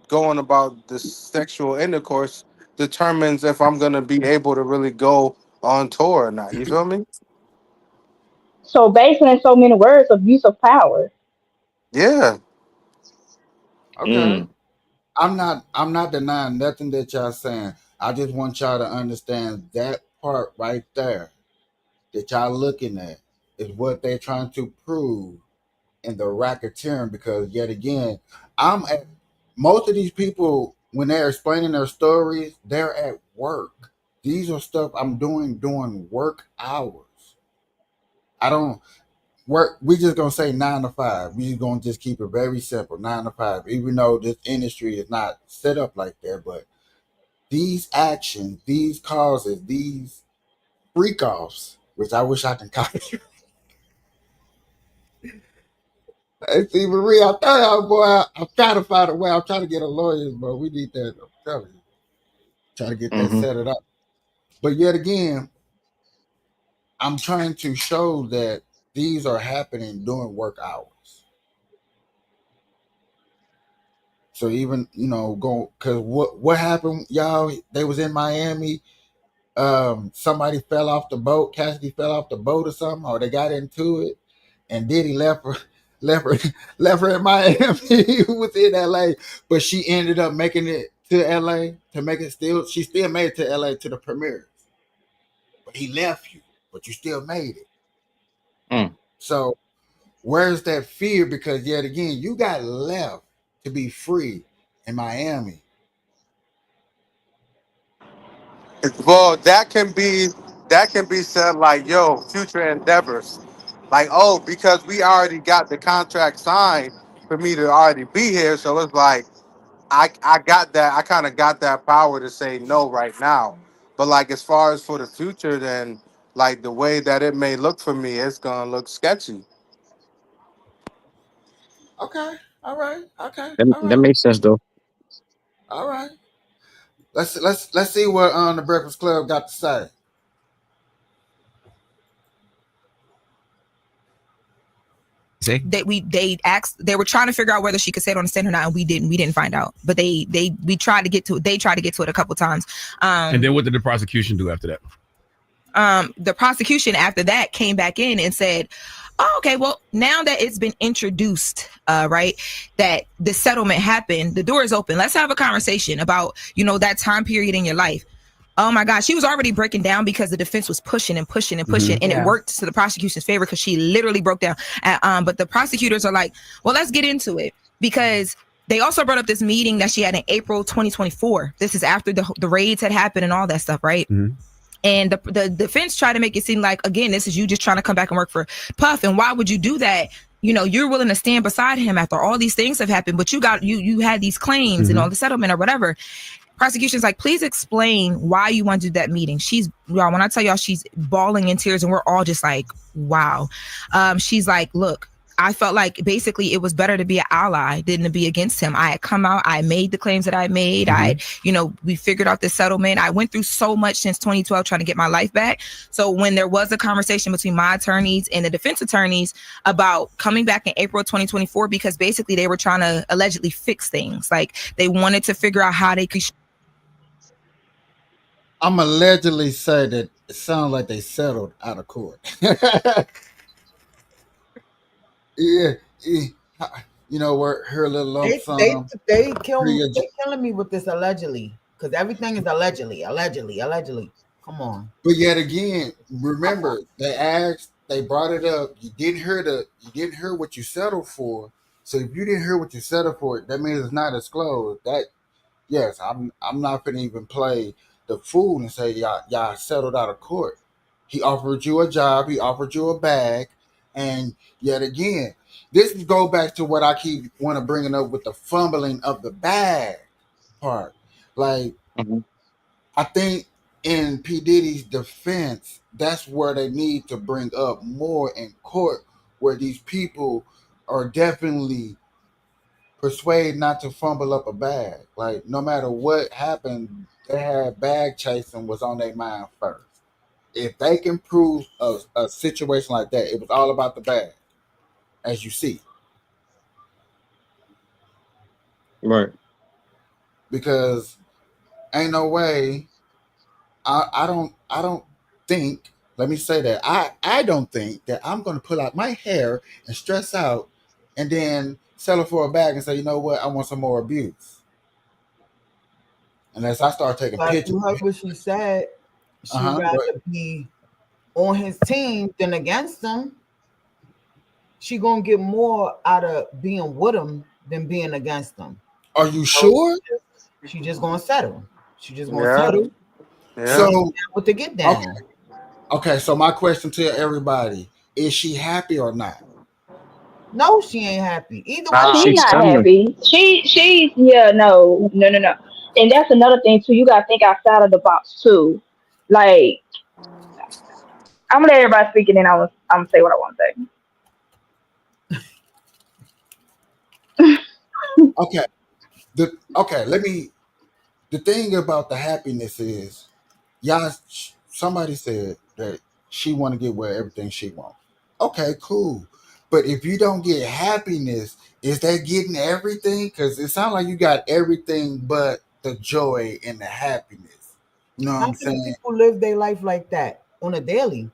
Speaker 9: going about the sexual intercourse determines if I'm gonna be able to really go on tour or not. You feel me?
Speaker 6: So basically in so many words, abuse of power.
Speaker 9: Yeah.
Speaker 1: Okay,
Speaker 3: Mm.
Speaker 1: I'm not denying nothing that y'all saying. I just want y'all to understand that part right there that y'all looking at is what they're trying to prove in the racketeering because yet again, I'm at most of these people when they're explaining their stories, they're at work. These are stuff I'm doing during work hours. I don't work. We just gonna say 9 to 5. We just gonna just keep it very simple, 9 to 5. Even though this industry is not set up like that, but these actions, these causes, these freak offs, which I wish I can call it. Hey, see, Marie, I thought, boy, I'm trying to find a way. I'm trying to get a lawyer, but we need that. I'm telling you, trying to get that
Speaker 3: Mm-hmm.
Speaker 1: set it up. But yet again, I'm trying to show that these are happening during work hours. So even go because what happened, y'all? They was in Miami. Somebody fell off the boat. Cassidy fell off the boat or something, or they got into it, and Diddy left her, left her, left her in Miami. Who was in LA, but she ended up making it to LA to make it still. She still made it to LA to the premiere, but he left you, but you still made it.
Speaker 3: Mm.
Speaker 1: So where's that fear? Because yet again, you got left to be free in Miami.
Speaker 9: Well, that can be said like, yo, future endeavors. Like, oh, because we already got the contract signed for me to already be here. So it's like I got that. I kind of got that power to say no right now. But like as far as for the future, then like the way that it may look for me, it's gonna look sketchy.
Speaker 1: Okay, all right, okay, all
Speaker 3: That
Speaker 1: right,
Speaker 3: makes sense though.
Speaker 1: all right. Let's see what the Breakfast Club got to say.
Speaker 8: Say
Speaker 7: They were trying to figure out whether she could say it on the stand or not, and we didn't find out. But we tried to get to it. They tried to get to it a couple times.
Speaker 10: And then what did the prosecution do after that?
Speaker 7: The prosecution after that came back in and said, oh, okay, well, now that it's been introduced, right, that the settlement happened, the door is open. Let's have a conversation about, that time period in your life. Oh my gosh, she was already breaking down because the defense was pushing and pushing and pushing, and it worked to the prosecution's favor because she literally broke down. But the prosecutors are like, well, let's get into it, because they also brought up this meeting that she had in April 2024. This is after the raids had happened and all that stuff, right? And the defense tried to make it seem like, again, this is you just trying to come back and work for Puff. And why would you do that? You're willing to stand beside him after all these things have happened, but you had these claims and all the settlement or whatever. Prosecution's like, please explain why you want to do that meeting. Y'all, when I tell y'all, she's bawling in tears, and we're all just like, wow. She's like, look, I felt like basically it was better to be an ally than to be against him. I had come out, I made the claims that I made. We figured out the settlement. I went through so much since 2012 trying to get my life back. So when there was a conversation between my attorneys and the defense attorneys about coming back in April 2024, because basically they were trying to allegedly fix things. Like they wanted to figure out how they could.
Speaker 1: I'm allegedly say that it sounds like they settled out of court. Yeah, yeah. Where her little lump
Speaker 4: They they
Speaker 1: sum.
Speaker 4: they kill
Speaker 1: Free
Speaker 4: me.
Speaker 1: your
Speaker 4: They killing me with this allegedly, because everything is allegedly. Come on.
Speaker 1: But yet again, remember they brought it up. You didn't hear what you settled for. So if you didn't hear what you settled for, that means it's not disclosed. That yes, I'm not gonna even play the fool and say y'all settled out of court. He offered you a job, he offered you a bag, and yet again, this go back to what I keep want to bringing up with the fumbling of the bag part. Like
Speaker 3: Mhm.
Speaker 1: I think in P. Diddy's defense, that's where they need to bring up more in court, where these people are definitely persuaded not to fumble up a bag. Like no matter what happened, they had bag chasing was on their mind first. If they can prove a situation like that, it was all about the bag, as you see.
Speaker 3: Right.
Speaker 1: Because ain't no way I don't think, let me say that I don't think that I'm gonna pull out my hair and stress out and then sell it for a bag and say, you know what, I want some more abuse. Unless I start taking
Speaker 4: Like
Speaker 1: pictures.
Speaker 4: you heard what she said. She
Speaker 1: Uh-huh.
Speaker 4: rather be on his team than against him. She gonna get more out of being with him than being against him.
Speaker 1: Are you
Speaker 4: So
Speaker 1: sure?
Speaker 4: she just gonna settle. She just gonna
Speaker 9: Yeah,
Speaker 4: settle and
Speaker 9: yeah.
Speaker 4: get
Speaker 1: So
Speaker 4: down with the get
Speaker 1: okay,
Speaker 4: down.
Speaker 1: okay, so my question to everybody, is she happy or not?
Speaker 4: No, she ain't happy. Either way,
Speaker 9: Nah,
Speaker 6: She
Speaker 3: She's
Speaker 6: not
Speaker 3: settling.
Speaker 6: happy. She's yeah, no. And that's another thing too. You gotta think outside of the box too. Like I'm gonna let everybody speak, and then I'm gonna say what I want to say.
Speaker 1: Okay. Let me the thing about the happiness is y'all somebody said that she want to get where everything she wants. Okay, cool. But if you don't get happiness, is that getting everything? Because it sounds like you got everything but the joy and the happiness. You know what
Speaker 4: How
Speaker 1: I'm
Speaker 4: many
Speaker 1: saying?
Speaker 4: people live their life like that on a daily?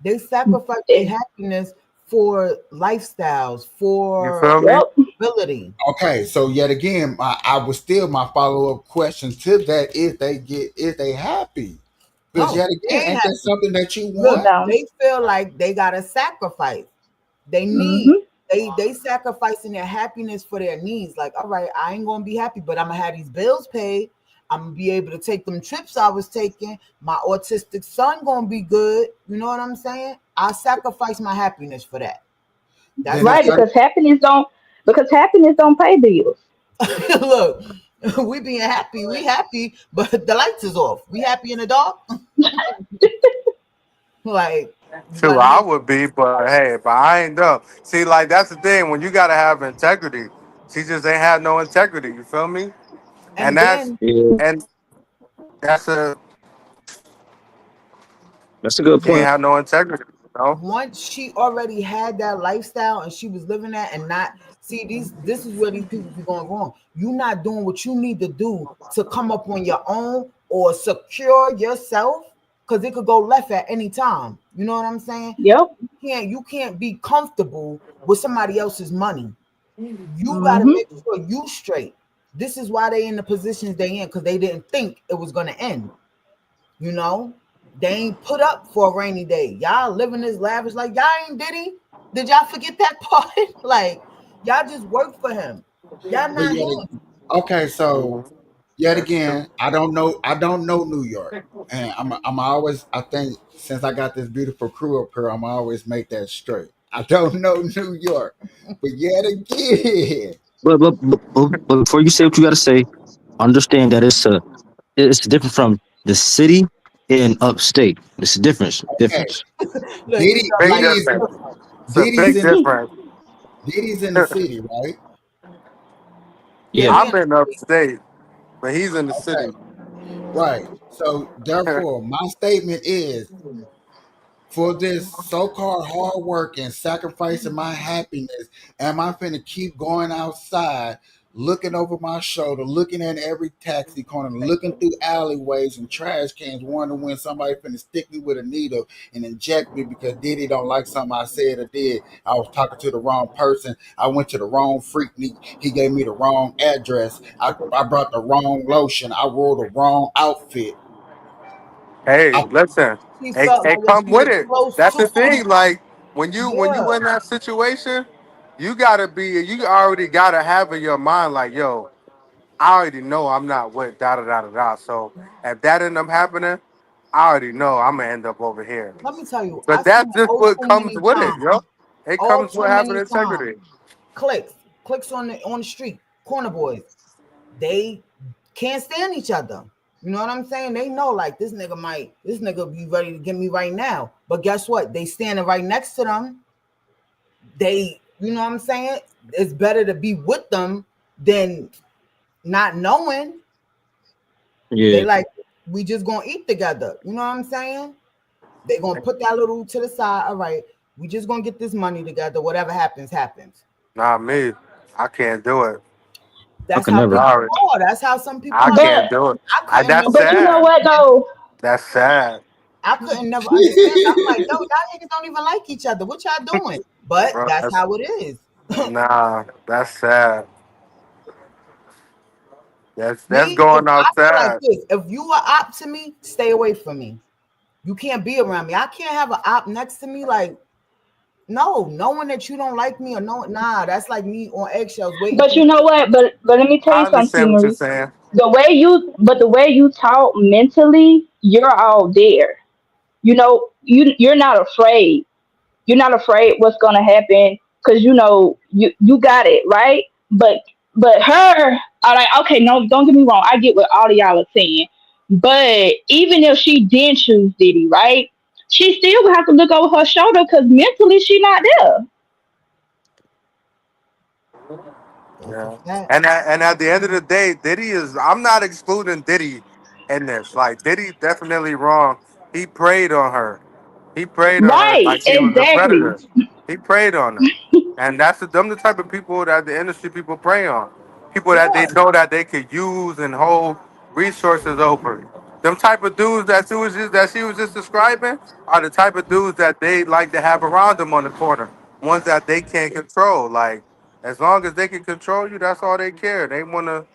Speaker 4: They sacrifice their
Speaker 6: Eh,
Speaker 4: happiness for lifestyles,
Speaker 9: You
Speaker 4: for
Speaker 9: feel me?
Speaker 6: Yep.
Speaker 4: ability.
Speaker 1: Okay, so yet again, I was still my follow up question to that: is they happy? Because
Speaker 4: No,
Speaker 1: yet
Speaker 4: they
Speaker 1: again,
Speaker 4: ain't
Speaker 1: ain't that
Speaker 4: happy.
Speaker 1: something that you
Speaker 4: Look,
Speaker 1: want?
Speaker 6: No.
Speaker 4: they feel like they gotta sacrifice. They need
Speaker 6: Mhm.
Speaker 4: they sacrificing their happiness for their needs. Like, all right, I ain't gonna be happy, but I'm gonna have these bills paid. I'm gonna be able to take them trips I was taking. My autistic son gonna be good. You know what I'm saying? I sacrifice my happiness for that. That's
Speaker 1: Then
Speaker 4: how
Speaker 1: it's
Speaker 6: Right,
Speaker 1: like,
Speaker 6: because happiness don't pay bills.
Speaker 4: they look. We being happy, we happy, but the lights is off. We happy in the dark. Like, you
Speaker 9: True,
Speaker 4: gotta
Speaker 9: I
Speaker 4: make
Speaker 9: would be, but hey, but I ain't dumb. See, like that's the thing when you gotta have integrity. She just ain't had no integrity. You feel me? And
Speaker 4: and
Speaker 9: that's
Speaker 4: then
Speaker 3: Yeah,
Speaker 9: and that's a
Speaker 3: that's a good
Speaker 9: she ain't
Speaker 3: point.
Speaker 9: have no integrity. You know?
Speaker 4: once she already had that lifestyle and she was living that and not see these this is where these people be going wrong. You're not doing what you need to do to come up on your own or secure yourself because it could go left at any time. You know what I'm saying?
Speaker 6: Yep.
Speaker 4: You can't be comfortable with somebody else's money. You got to
Speaker 6: Mhm.
Speaker 4: make sure you straight. This is why they in the positions they in because they didn't think it was gonna end. You know, they ain't put up for a rainy day. Y'all living this lavish like y'all ain't Diddy. Did y'all forget that part? Like y'all just work for him. Y'all
Speaker 1: but
Speaker 4: not him.
Speaker 1: okay, so
Speaker 9: Mhm.
Speaker 1: yet
Speaker 9: That's true.
Speaker 1: again, I don't know New York, and I'm always, I think since I got this beautiful crew up here, I'm always make that straight. I don't know New York, but yet again,
Speaker 3: But before you say what you got to say, understand that it's different from the city and upstate. It's a difference.
Speaker 1: okay,
Speaker 3: Difference.
Speaker 4: Look, he
Speaker 1: Diddy
Speaker 4: felt
Speaker 9: Big
Speaker 4: like
Speaker 1: Diddy's
Speaker 9: difference. It's a
Speaker 1: Diddy's
Speaker 9: big
Speaker 1: in the
Speaker 9: difference.
Speaker 1: Diddy's in the city, right?
Speaker 4: yeah,
Speaker 3: Yeah.
Speaker 4: he
Speaker 9: I'm
Speaker 4: in
Speaker 9: in upstate, but he's in the
Speaker 1: Okay,
Speaker 9: city.
Speaker 1: right. So therefore, my statement is, for this so-called hard work and sacrificing my happiness, am I finna keep going outside, looking over my shoulder, looking at every taxi corner, looking through alleyways and trash cans, wondering when somebody finna stick me with a needle and inject me because Diddy don't like something I said or did. I was talking to the wrong person. I went to the wrong freak. He gave me the wrong address. I brought the wrong lotion. I wore the wrong outfit.
Speaker 9: Hey,
Speaker 1: I,
Speaker 9: listen,
Speaker 4: she
Speaker 9: hey,
Speaker 4: felt
Speaker 9: hey,
Speaker 4: like if
Speaker 9: come
Speaker 4: she
Speaker 9: with
Speaker 4: was
Speaker 9: it.
Speaker 4: close
Speaker 9: That's
Speaker 4: to
Speaker 9: the
Speaker 4: him,
Speaker 9: thing. Like when you
Speaker 4: yeah.
Speaker 9: in that situation, you gotta be. You already gotta have in your mind, like, yo, I already know I'm not with da da da da da. So if that end up happening, I already know I'm gonna end up over here.
Speaker 4: Let me tell you, I
Speaker 9: But
Speaker 4: seen
Speaker 9: that's
Speaker 4: it
Speaker 9: just
Speaker 4: all
Speaker 9: what
Speaker 4: too
Speaker 9: comes
Speaker 4: many
Speaker 9: with it,
Speaker 4: times.
Speaker 9: yo. It
Speaker 4: All
Speaker 9: comes
Speaker 4: too
Speaker 9: with having
Speaker 4: many times.
Speaker 9: integrity.
Speaker 4: Clicks on the street, corner boys. They can't stand each other. You know what I'm saying? They know like this nigga be ready to get me right now. But guess what? They standing right next to them. They, you know what I'm saying? It's better to be with them than not knowing. They
Speaker 3: Yeah.
Speaker 4: like we just gonna eat together. You know what I'm saying? They gonna put that little to the side. All right, we just gonna get this money together. Whatever happens, happens.
Speaker 9: Not me. I can't do it.
Speaker 3: I
Speaker 4: That's
Speaker 3: can
Speaker 4: how
Speaker 3: never.
Speaker 4: people
Speaker 9: Sorry,
Speaker 4: are. That's how some people
Speaker 9: I
Speaker 4: are.
Speaker 9: can't
Speaker 6: But
Speaker 9: do it.
Speaker 4: I couldn't
Speaker 9: That's
Speaker 4: never
Speaker 6: but you know
Speaker 9: sad.
Speaker 6: what
Speaker 4: understand.
Speaker 6: though?
Speaker 9: That's sad,
Speaker 4: I couldn't never understand. I'm like, yo, y'all niggas don't even like each other. What y'all doing? But
Speaker 9: bro.
Speaker 4: that's
Speaker 9: That's
Speaker 4: how it is.
Speaker 9: nah. That's sad. That's
Speaker 4: Me, if
Speaker 9: going
Speaker 4: I feel like
Speaker 9: outside.
Speaker 4: this, if you are op to me, stay away from me. You can't be around me. I can't have an op next to me. Like, no, knowing that you don't like me or no, nah, that's like me on eggshells waiting
Speaker 6: But
Speaker 4: for you.
Speaker 6: you know what? But let me tell
Speaker 9: I
Speaker 6: you something, T
Speaker 9: understand what you're
Speaker 6: Marie.
Speaker 9: saying.
Speaker 6: The way you talk mentally, you're all there. You know, you're not afraid. You're not afraid what's gonna happen because you know you got it right. But her, I like okay. No, don't get me wrong. I get what all of y'all are saying. But even if she didn't choose Diddy, right? She still would have to look over her shoulder because mentally she not there.
Speaker 4: That's a
Speaker 9: Yeah.
Speaker 4: fact.
Speaker 9: And at the end of the day, Diddy is. I'm not excluding Diddy in this. Like Diddy definitely wrong. He preyed on her. He preyed on her
Speaker 6: Right,
Speaker 9: like she was a
Speaker 6: exactly.
Speaker 9: predator. He preyed on her, and them the type of people that the industry people prey on. People that they
Speaker 4: Yeah,
Speaker 9: know that they could use and hold resources over. Them type of dudes that she was just describing are the type of dudes that they like to have around them on the corner. Ones that they can't control. Like as long as they can control you, that's all they care. They wanna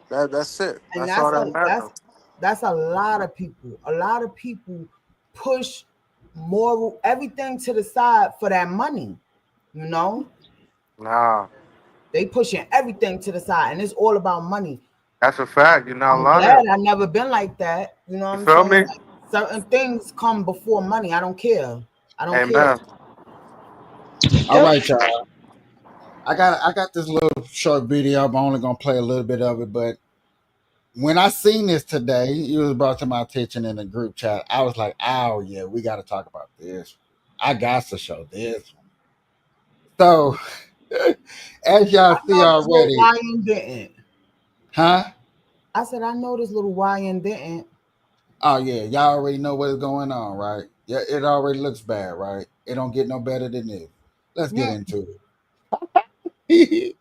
Speaker 9: that's it.
Speaker 4: and
Speaker 9: That's all that matters.
Speaker 4: that's a lot of people. A lot of people push moral everything to the side for that money. You know,
Speaker 9: Nah,
Speaker 4: they pushing everything to the side, and it's all about money.
Speaker 9: that's a fact. You're not
Speaker 4: I'm glad
Speaker 9: lying.
Speaker 4: I never been like that. You know what
Speaker 9: You
Speaker 4: I'm
Speaker 9: feel
Speaker 4: saying?
Speaker 9: me?
Speaker 4: Like, certain things come before money. I don't care. I don't care.
Speaker 9: Amen.
Speaker 1: All
Speaker 6: Yep.
Speaker 1: right, y'all. I got this little short video. I'm only gonna play a little bit of it, but when I seen this today, it was brought to my attention in the group chat. I was like, "Oh yeah, we got to talk about this. I got to show this one." So, as
Speaker 4: I
Speaker 1: y'all see
Speaker 4: know this little
Speaker 1: already,
Speaker 4: YN didn't.
Speaker 1: huh?
Speaker 4: I said I know this little YN didn't.
Speaker 1: Oh yeah, y'all already know what is going on, right? Yeah, it already looks bad, right? It don't get no better than this. Let's get
Speaker 4: Hmm.
Speaker 1: into it.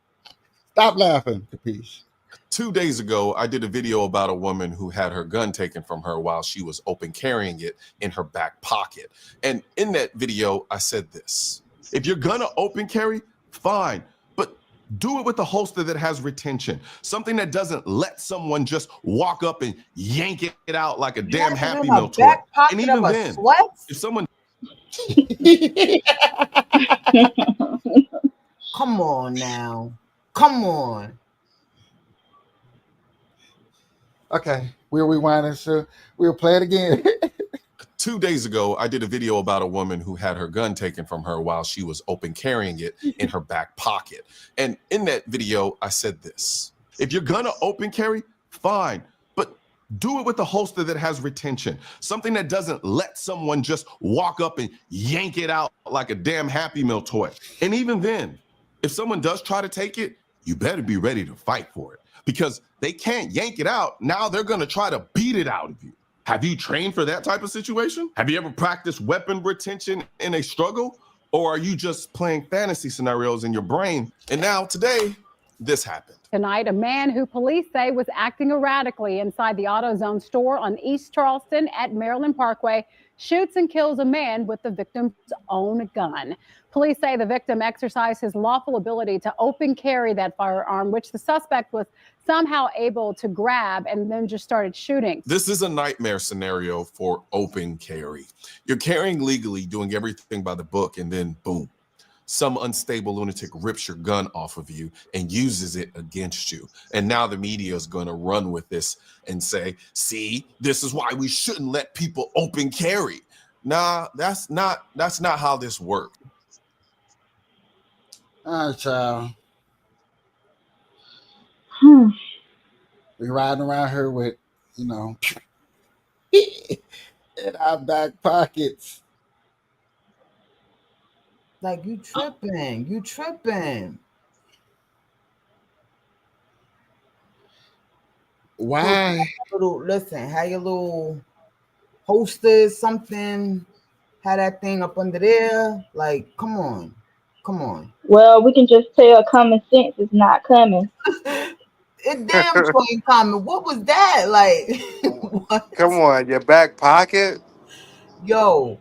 Speaker 1: Stop laughing, Capiche.
Speaker 11: 2 days ago, I did a video about a woman who had her gun taken from her while she was open carrying it in her back pocket. And in that video, I said this: if you're gonna open carry, fine, but do it with a holster that has retention, something that doesn't let someone just walk up and yank it out like a
Speaker 4: You
Speaker 11: damn
Speaker 4: had it
Speaker 11: Happy
Speaker 4: in a
Speaker 11: Meal toy.
Speaker 4: back
Speaker 11: And
Speaker 4: pocket of
Speaker 11: even
Speaker 4: a
Speaker 11: then,
Speaker 4: sweat.
Speaker 11: if someone
Speaker 4: Come on now. Come on.
Speaker 1: Okay, we'll rewind and so we'll play it again.
Speaker 11: 2 days ago, I did a video about a woman who had her gun taken from her while she was open carrying it in her back pocket. And in that video, I said this: if you're gonna open carry, fine, but do it with a holster that has retention, something that doesn't let someone just walk up and yank it out like a damn Happy Meal toy. And even then, if someone does try to take it, you better be ready to fight for it, because they can't yank it out. Now they're gonna try to beat it out of you. Have you trained for that type of situation? Have you ever practiced weapon retention in a struggle? Or are you just playing fantasy scenarios in your brain? And now today, this happened.
Speaker 12: Tonight, a man who police say was acting erratically inside the AutoZone store on East Charleston at Maryland Parkway shoots and kills a man with the victim's own gun. Police say the victim exercised his lawful ability to open carry that firearm, which the suspect was somehow able to grab and then just started shooting.
Speaker 11: This is a nightmare scenario for open carry. You're carrying legally, doing everything by the book, and then boom, some unstable lunatic rips your gun off of you and uses it against you. And now the media is going to run with this and say, see, this is why we shouldn't let people open carry. Nah, that's not how this works.
Speaker 1: All right, child.
Speaker 6: Hmm.
Speaker 1: We riding around here with, in our back pockets.
Speaker 4: Like you tripping. You tripping.
Speaker 1: Why?
Speaker 4: Listen, have your little holsters, something, have that thing up under there. Like, come on. Come on.
Speaker 6: Well, we can just tell common sense is not coming.
Speaker 4: It damn sure ain't coming. What was that? Like, what?
Speaker 9: Come on, your back pocket.
Speaker 4: Yo.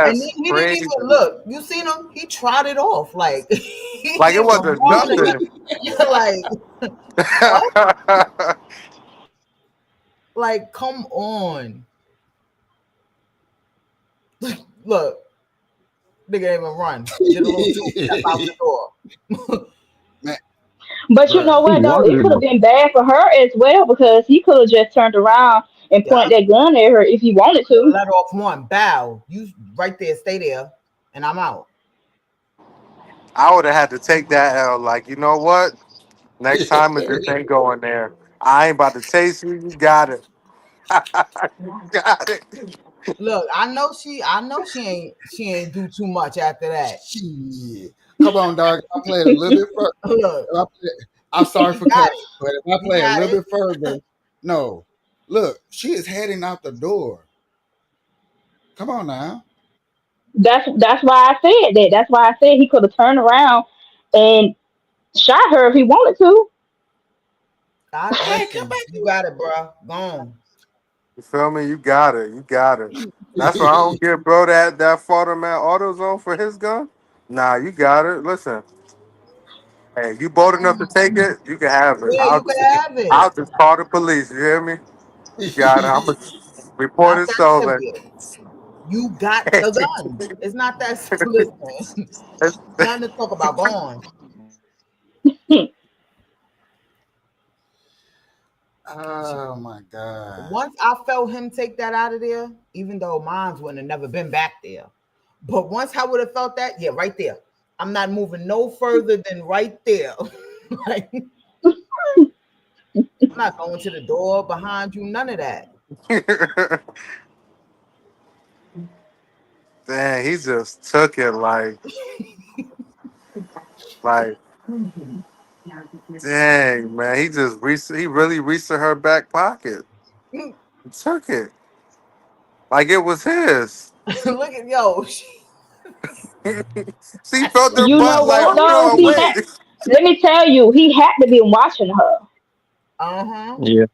Speaker 4: And then
Speaker 9: That's
Speaker 4: he didn't
Speaker 9: crazy.
Speaker 4: even look. You seen him? He trotted off. Like, he
Speaker 9: Like it
Speaker 4: didn't even
Speaker 9: wasn't
Speaker 4: run.
Speaker 9: nothing.
Speaker 4: You're like, what? Like, come on. Look, nigga ain't even run. Did a little two-step out the door.
Speaker 6: But you know
Speaker 1: Bruh.
Speaker 6: what though? It could have been bad for her as well, because he could have just turned around and
Speaker 4: Yeah.
Speaker 6: pointed that gun at her if he wanted to.
Speaker 4: Let off one. Bow. You right there. Stay there. And I'm out.
Speaker 9: I would have had to take that L. Like, you know what? Next time it just ain't going there. I ain't about to taste you. You got it. You got it.
Speaker 4: Look, I know she ain't do too much after that.
Speaker 1: Shit. Come on, dog. If I played a little bit further,
Speaker 4: Look,
Speaker 1: I'm sorry for
Speaker 4: got
Speaker 1: cursing,
Speaker 4: it.
Speaker 1: but if I
Speaker 4: You
Speaker 1: play a
Speaker 4: got
Speaker 1: little
Speaker 4: it.
Speaker 1: bit further, no. Look, she is heading out the door. Come on now.
Speaker 6: That's why I said that. That's why I said he could have turned around and shot her if he wanted to.
Speaker 4: I
Speaker 8: Hey, come
Speaker 4: listen.
Speaker 8: back
Speaker 4: You got it, bro. Go on.
Speaker 9: You feel me? You got it. You got it. That's why I don't give bro that photo man AutoZone for his gun. Nah, you got it. Listen, hey, you bold enough to take it, you can have it.
Speaker 4: Yeah, you can have
Speaker 9: I'll
Speaker 4: it.
Speaker 9: just call the police. You hear me? You got it. I'm gonna report
Speaker 4: Not
Speaker 9: it
Speaker 4: that
Speaker 9: stolen.
Speaker 4: serious. You got the gun. It's not that. Listen, nothing to talk about. Go on.
Speaker 1: Oh my god.
Speaker 4: Once I felt him take that out of there, even though mine wouldn't have never been back there. But once I would have felt that, yeah, right there. I'm not moving no further than right there. Like, I'm not going to the door behind you, none of that.
Speaker 9: Dang, he just took it like, dang, man. He really reached in her back pocket. He took it like it was his.
Speaker 4: Look at yo.
Speaker 9: She felt her
Speaker 6: You
Speaker 9: butt
Speaker 6: know
Speaker 9: like,
Speaker 6: what
Speaker 9: hold
Speaker 6: though?
Speaker 9: on,
Speaker 6: He had.
Speaker 9: wait.
Speaker 6: Let me tell you, he had to be watching her.
Speaker 4: Uh-huh.
Speaker 3: Yeah.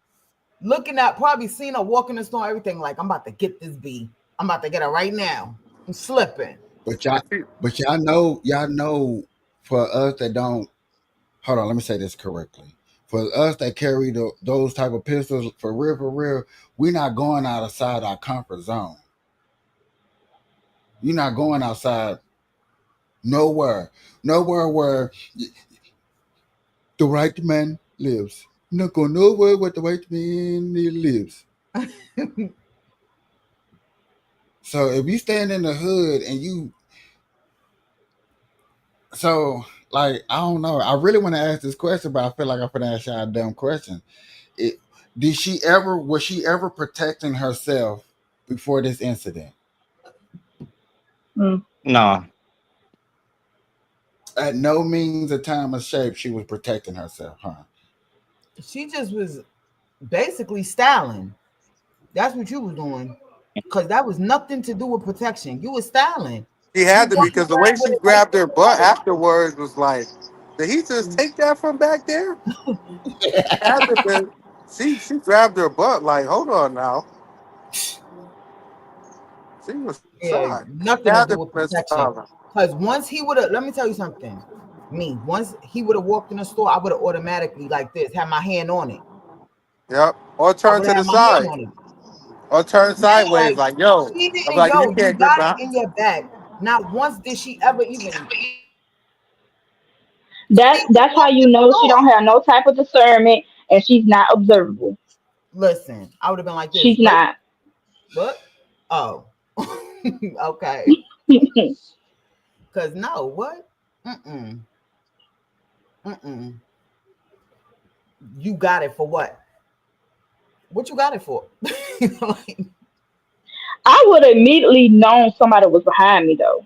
Speaker 4: Looking at probably seen her walking the store, everything like I'm about to get this B. I'm about to get her right now. I'm slipping.
Speaker 1: But y'all know, for us that don't, hold on, let me say this correctly. For us that carry those type of pistols, for real, we're not going outside our comfort zone. You're not going outside nowhere where the right man lives. You're not going nowhere where the right man lives. So if you stand in the hood and so like I don't know, I really want to ask this question, but I feel like I'm gonna ask y'all a dumb question. It, was she ever protecting herself before this incident?
Speaker 6: Mm.
Speaker 3: Nah.
Speaker 1: At no means of time or shape she was protecting herself, huh?
Speaker 4: She just was basically styling. That's what you was doing. Cause that was nothing to do with protection. You was styling.
Speaker 9: She
Speaker 4: You
Speaker 9: had to
Speaker 4: walking
Speaker 9: because the way
Speaker 4: around with
Speaker 9: she
Speaker 4: it like
Speaker 9: grabbed her butt
Speaker 4: this.
Speaker 9: afterwards was like, did he just take that from back there? Had to been. She grabbed her butt like, hold on now. She was
Speaker 4: Yeah,
Speaker 9: shot.
Speaker 4: nothing to
Speaker 9: Had
Speaker 4: do
Speaker 9: to
Speaker 4: with
Speaker 9: been
Speaker 4: protection.
Speaker 9: smiling.
Speaker 4: Because once he would have, let me tell you something. Me, once he would have walked in the store, I would have automatically like this, had my hand on it.
Speaker 9: Yep. Or
Speaker 4: I
Speaker 9: turn
Speaker 4: would
Speaker 9: to
Speaker 4: have
Speaker 9: the
Speaker 4: had my hand
Speaker 9: side.
Speaker 4: on it.
Speaker 9: Or turn
Speaker 4: Yeah,
Speaker 9: sideways
Speaker 4: like
Speaker 9: like, yo.
Speaker 4: she
Speaker 9: I'm
Speaker 4: didn't,
Speaker 9: like, you
Speaker 4: yo, you
Speaker 9: can't get
Speaker 4: got it
Speaker 9: behind.
Speaker 4: in your back. Not once did she ever even see who
Speaker 6: That's how
Speaker 4: walked
Speaker 6: you
Speaker 4: in the
Speaker 6: know she
Speaker 4: store.
Speaker 6: don't have no type of discernment and she's not observable.
Speaker 4: Listen, I would have been like this.
Speaker 6: She's
Speaker 4: Wait,
Speaker 6: not.
Speaker 4: what? Oh, okay. Cause no, what? Mm-mm. Mm-mm. You got it for what? What you got it for? Like,
Speaker 6: I would have immediately known somebody was behind me though.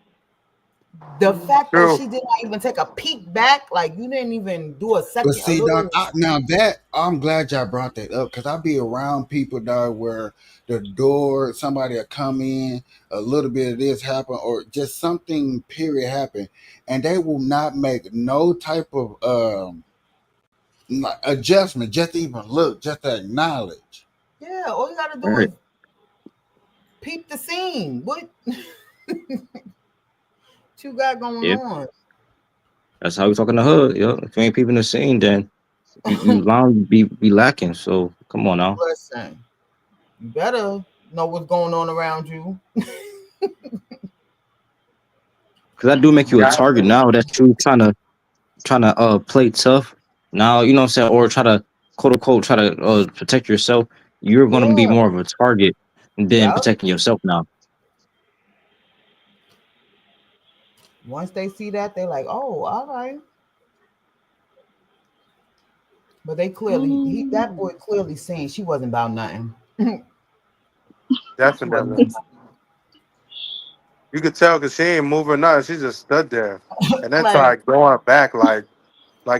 Speaker 4: the fact that
Speaker 9: True.
Speaker 4: she did not even take a peek back, like you didn't even do a
Speaker 1: But
Speaker 4: second, a
Speaker 1: see, dog,
Speaker 4: little.
Speaker 1: now that I'm glad y'all brought that up because I be around people, dog, where the door somebody will come in, a little bit of this happen, or just something period happen, and they will not make no type of like adjustment, just to even look, just to acknowledge.
Speaker 4: Yeah, all you gotta do
Speaker 3: Right.
Speaker 4: is peep the scene. What you got going
Speaker 3: Yeah.
Speaker 4: on?
Speaker 3: That's how we talking the hood. Yo. If you ain't peeping the scene, then you bound to be lacking. So come on now.
Speaker 4: Listen, you better know what's going on around you.
Speaker 3: Because that do make you a
Speaker 9: Yeah.
Speaker 3: target now that you trying to play tough. Now, you know what I'm saying, or try to quote unquote try to protect yourself. You're gonna be
Speaker 4: Yeah,
Speaker 3: more of a target than
Speaker 4: yep.
Speaker 3: protecting yourself now.
Speaker 4: Once they see that, they're like, "Oh, all right." But they clearly, that boy clearly saying she wasn't about nothing. She wasn't.
Speaker 9: Definitely. You could tell because she ain't moving nothing. She just stood there. And then
Speaker 4: Like,
Speaker 9: started going back like,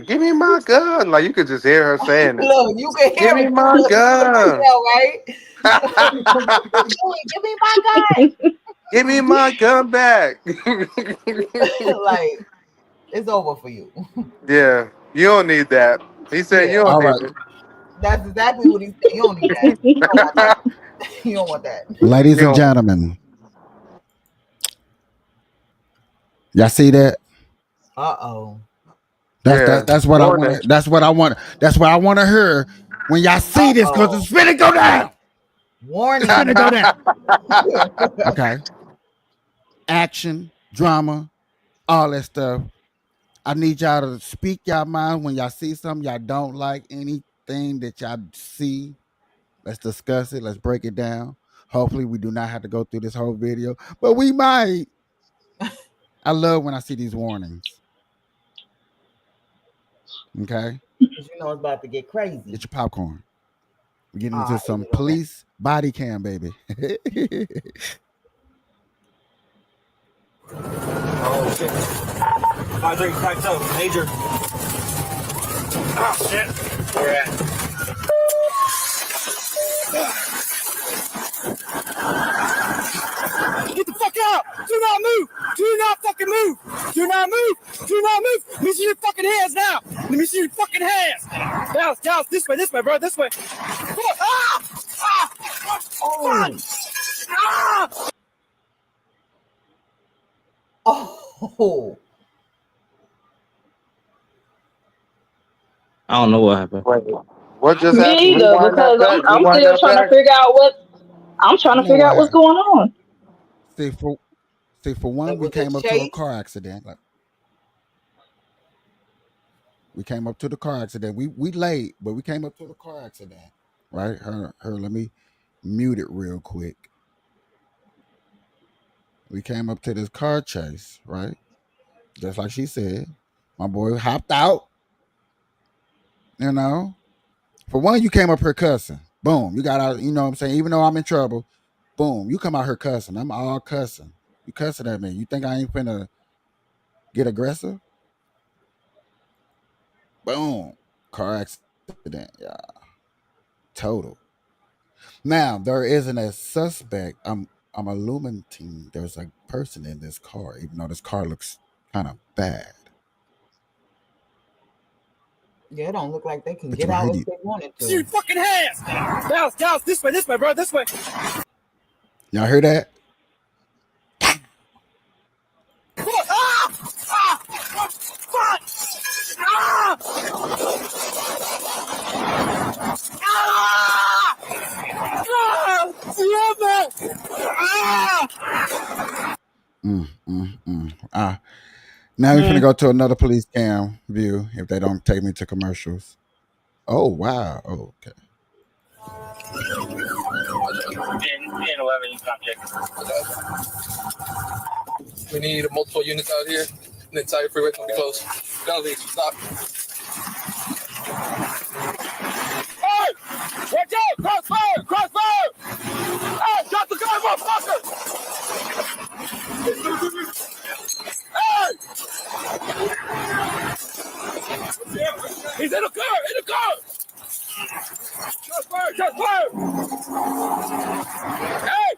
Speaker 9: give me my gun. Like you could just hear her saying it.
Speaker 4: look, you can
Speaker 9: Give
Speaker 4: hear
Speaker 9: me
Speaker 4: it through
Speaker 9: my
Speaker 4: the
Speaker 9: gun.
Speaker 4: video, right? What you doing? Give me my gun.
Speaker 9: Give me my gun back.
Speaker 4: Like, it's over for you.
Speaker 9: Yeah, you don't need that. He said you
Speaker 4: Yeah,
Speaker 9: don't
Speaker 1: All
Speaker 9: need
Speaker 1: right,
Speaker 9: it.
Speaker 4: that's exactly what he said. You don't need that. You don't want that. You don't want that.
Speaker 1: ladies
Speaker 9: You
Speaker 1: and
Speaker 9: don't.
Speaker 1: gentlemen, y'all see that?
Speaker 4: Uh-oh.
Speaker 1: That's
Speaker 9: Yeah,
Speaker 1: that. That's what I want
Speaker 9: warning.
Speaker 1: to. That's what I want. That's what I want to hear when y'all see this, because
Speaker 4: Uh-oh.
Speaker 1: it's finna go down. It's finna
Speaker 4: Warning.
Speaker 1: go down. Okay, action, drama, all that stuff. I need y'all to speak y'all mind when y'all see something y'all don't like, anything that y'all see. Let's discuss it. Let's break it down. Hopefully, we do not have to go through this whole video, but we might. I love when I see these warnings. Okay,
Speaker 4: Because you know it's about to get crazy.
Speaker 1: get your popcorn. We're getting into
Speaker 4: Is
Speaker 1: some
Speaker 4: it okay?
Speaker 1: police body cam, baby.
Speaker 2: Oh shit. 5 drinks packed up. Major. Oh shit. Where at? Get the fuck out! Do not move! Do not fucking move! Do not move! Do not move! Let me see your fucking hands now! Let me see your fucking hands! Dallas, this way, bro, this way! Come on! Ah! Ah!
Speaker 4: Oh.
Speaker 2: Ah!
Speaker 4: Oh.
Speaker 3: I don't know what happened.
Speaker 9: Wait, what just
Speaker 6: Me
Speaker 9: happened?
Speaker 6: either,
Speaker 9: Rewind that
Speaker 6: because
Speaker 9: back.
Speaker 6: I'm
Speaker 9: Rewind
Speaker 6: still
Speaker 9: that
Speaker 6: trying to
Speaker 9: back.
Speaker 6: figure out what I'm trying
Speaker 1: I
Speaker 6: to
Speaker 1: know
Speaker 6: figure
Speaker 1: what
Speaker 6: out what's
Speaker 1: happened.
Speaker 6: going on.
Speaker 1: See for see for one,
Speaker 4: It
Speaker 1: we
Speaker 4: was a
Speaker 1: came up to a
Speaker 4: chase.
Speaker 1: car accident. Like, we came up to the car accident. We late, but we came up to the car accident. Right? Her. Let me mute it real quick. We came up to this car chase. Right? Just like she said. My boy hopped out. You know. For one, you came up here cussing. Boom. You got out. You know what I'm saying? Even though I'm in trouble, boom. You come out here cussing. I'm all cussing. You cussing at me. You think I ain't finna get aggressive? Boom. Car accident. Yeah. Total. Now there isn't a suspect. I'm illuminating. There's a person in this car, even though this car looks kind of bad.
Speaker 4: Yeah, it don't look like they can
Speaker 1: But you
Speaker 4: get
Speaker 1: gonna
Speaker 4: out
Speaker 1: hear
Speaker 4: if
Speaker 1: the
Speaker 4: they wanted
Speaker 2: See your
Speaker 4: to.
Speaker 2: fucking hands! Dallas, this way, bro, this way!
Speaker 1: y'all hear that?
Speaker 2: Come on! Ah! Ah! Fuck! Ah! Ah! Ah! Love it! Ah!
Speaker 1: Now we're gonna
Speaker 6: Mm.
Speaker 1: go to another police cam view if they don't take me to commercials. Oh wow. Oh, okay.
Speaker 2: 11, contact. We need multiple units out here. The entire freeway's gonna be closed. Don't leave. Stop. Hey! Watch out! Crossfire! Crossfire! Hey! Drop the gun, motherfucker! Hey! He's in the car! In the car! Crossfire! Crossfire! Hey!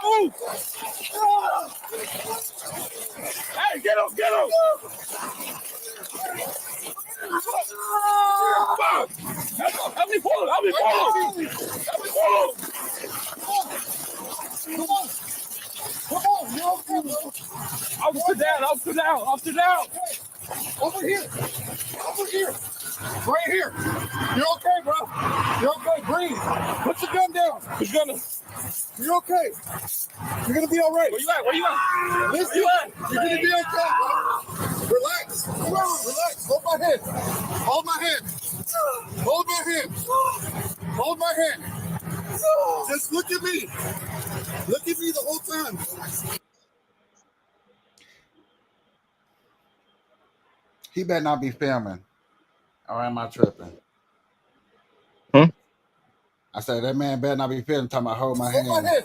Speaker 2: Move! Hey, get him! Get him! Help me pull him! Help me pull him! Help me pull him! Come on, you're okay, bro. Officer down, officer down, officer down. Over here, over here, right here. You're okay, bro. You're okay, breathe. Put your gun down. Put your gun down. You're okay. You're gonna be all right. Where you at? Where you at? Listen, you at? You're gonna be okay, bro. Relax. Come on, relax. Hold my hand. Hold my hand. Hold my hand. Hold my hand. Just look at me. Look at me the whole time.
Speaker 1: He better not be filming. Or am I tripping?
Speaker 3: Hmm?
Speaker 1: I said that man better not be filming. Talking about hold my hand.
Speaker 2: Hold my hand.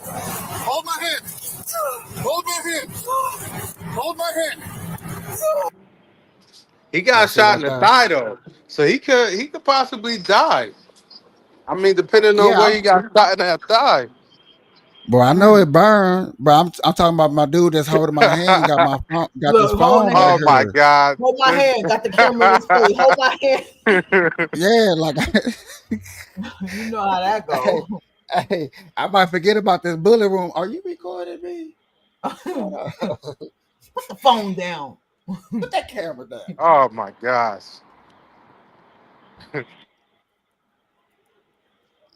Speaker 2: Hold my hand. Hold my hand. Hold my hand.
Speaker 9: He
Speaker 1: Y'all
Speaker 9: got
Speaker 1: see
Speaker 9: shot in
Speaker 1: that
Speaker 9: the
Speaker 1: though?
Speaker 9: thigh though, so he could possibly die. I mean, depending on
Speaker 1: Yeah,
Speaker 9: where you got shot in that thigh.
Speaker 1: boy, I know it burned, but I'm talking about my dude that's holding my hand, got my phone, got this
Speaker 4: Look, holding
Speaker 1: phone
Speaker 4: the
Speaker 1: right
Speaker 9: Oh
Speaker 4: hand.
Speaker 9: my
Speaker 1: here.
Speaker 9: God.
Speaker 4: Hold my hand. Got the camera in his face. Hold my hand.
Speaker 1: Yeah, like
Speaker 4: You know how that
Speaker 1: hey,
Speaker 4: go.
Speaker 1: hey, I might forget about this bullet room. Are you recording me? Hold
Speaker 4: Put
Speaker 1: on.
Speaker 4: the phone down.
Speaker 1: Put that camera down.
Speaker 9: Oh my gosh.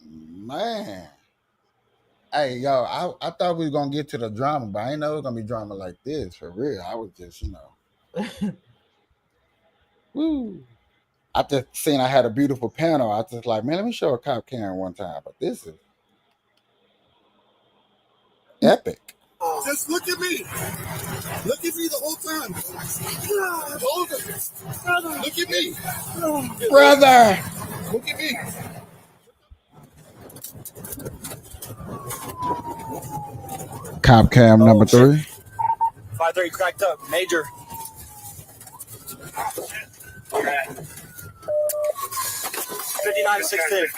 Speaker 1: Man. Hey, yo, I thought we was gonna get to the drama, but I didn't know it was gonna be drama like this for real. I was just, woo. I just seen I had a beautiful panel. I just like, man, let me show a cop Karen one time. But this is epic.
Speaker 2: Just look at me. Look at me the whole time. Hold it. Look at me.
Speaker 1: Brother.
Speaker 2: Look at me.
Speaker 1: Cop cam number 3.
Speaker 2: 5-3 cracked up. Major. Okay. 59-16.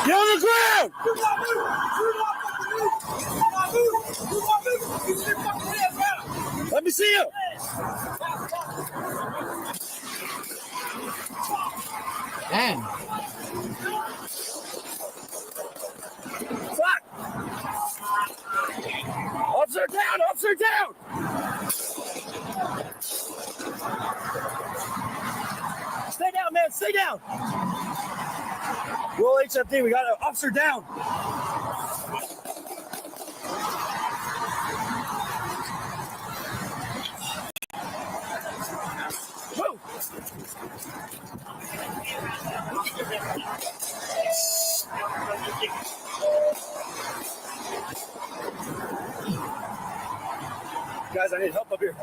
Speaker 2: Get on the ground! Let me see you.
Speaker 4: Damn.
Speaker 2: Fuck! Officer down! Officer down! Stay down, man! Stay down! Roll HFD, we got an officer down! Whoa! Guys, I need help up here.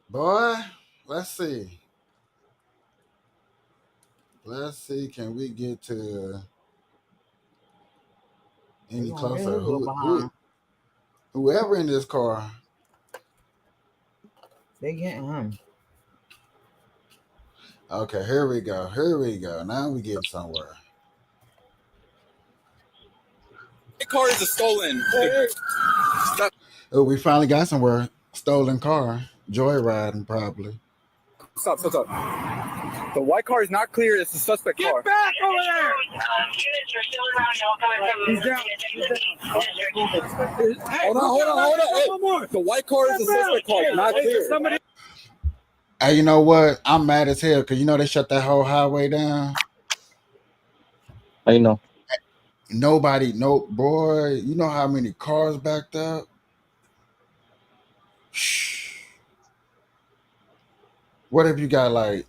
Speaker 1: Boy, let's see. Let's see. Can we get to any closer? Whoever in this car.
Speaker 4: They getting him.
Speaker 1: Okay, here we go. Here we go. Now we getting somewhere.
Speaker 2: The car is a stolen.
Speaker 1: Oh, we finally got somewhere. Stolen car. Joyriding, probably.
Speaker 2: Stop. The white car is not clear. It's a suspect car. Get back over there! He's down. Hold on. Hey, the white car is a suspect car. Not clear.
Speaker 1: Hey, you know what? I'm mad as hell because they shut that whole highway down.
Speaker 3: How you know?
Speaker 1: Nobody, no boy. You know how many cars backed up? What if you got like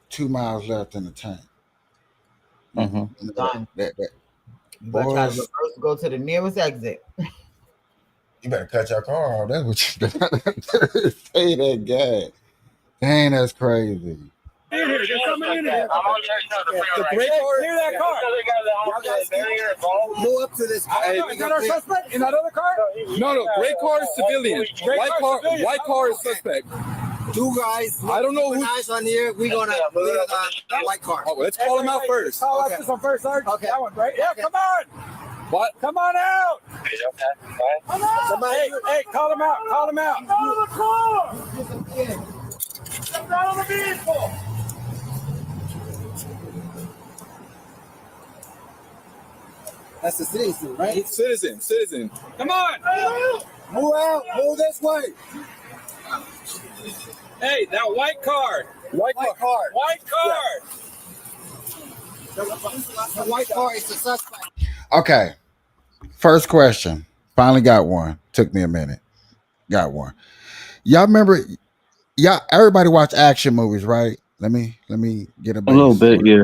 Speaker 1: 2 miles left in the tank?
Speaker 3: Mm-hmm.
Speaker 4: Done.
Speaker 1: That
Speaker 4: You better try to reverse, go to the nearest exit.
Speaker 1: you better cut your car off. That's what you better say that guy. Dang, that's crazy.
Speaker 2: There's somebody in here. The brake car. Hear that car. Go up to this car. Is that our suspect in that other car? No. Brake car is civilian. White car is suspect.
Speaker 13: Two guys.
Speaker 2: I don't know who.
Speaker 13: Eyes on here. We're gonna clear the white car.
Speaker 2: Oh, let's call him out first. Call us this one first, Sergeant. Okay. That one, right? Yeah, come on. What? Come on out. Come on. Somebody, hey, call him out. Call him out. Get out of the car. Get out of the vehicle.
Speaker 13: That's the citizen, right?
Speaker 2: Citizen. Come on.
Speaker 13: Move out. Move this way.
Speaker 2: Hey, that white car. White car.
Speaker 13: The white car is the suspect.
Speaker 1: Okay. First question. Finally got one. Took me a minute. Got one. Y'all remember? Y'all, everybody watch action movies, right? Let me get a base.
Speaker 3: A little bit, yeah.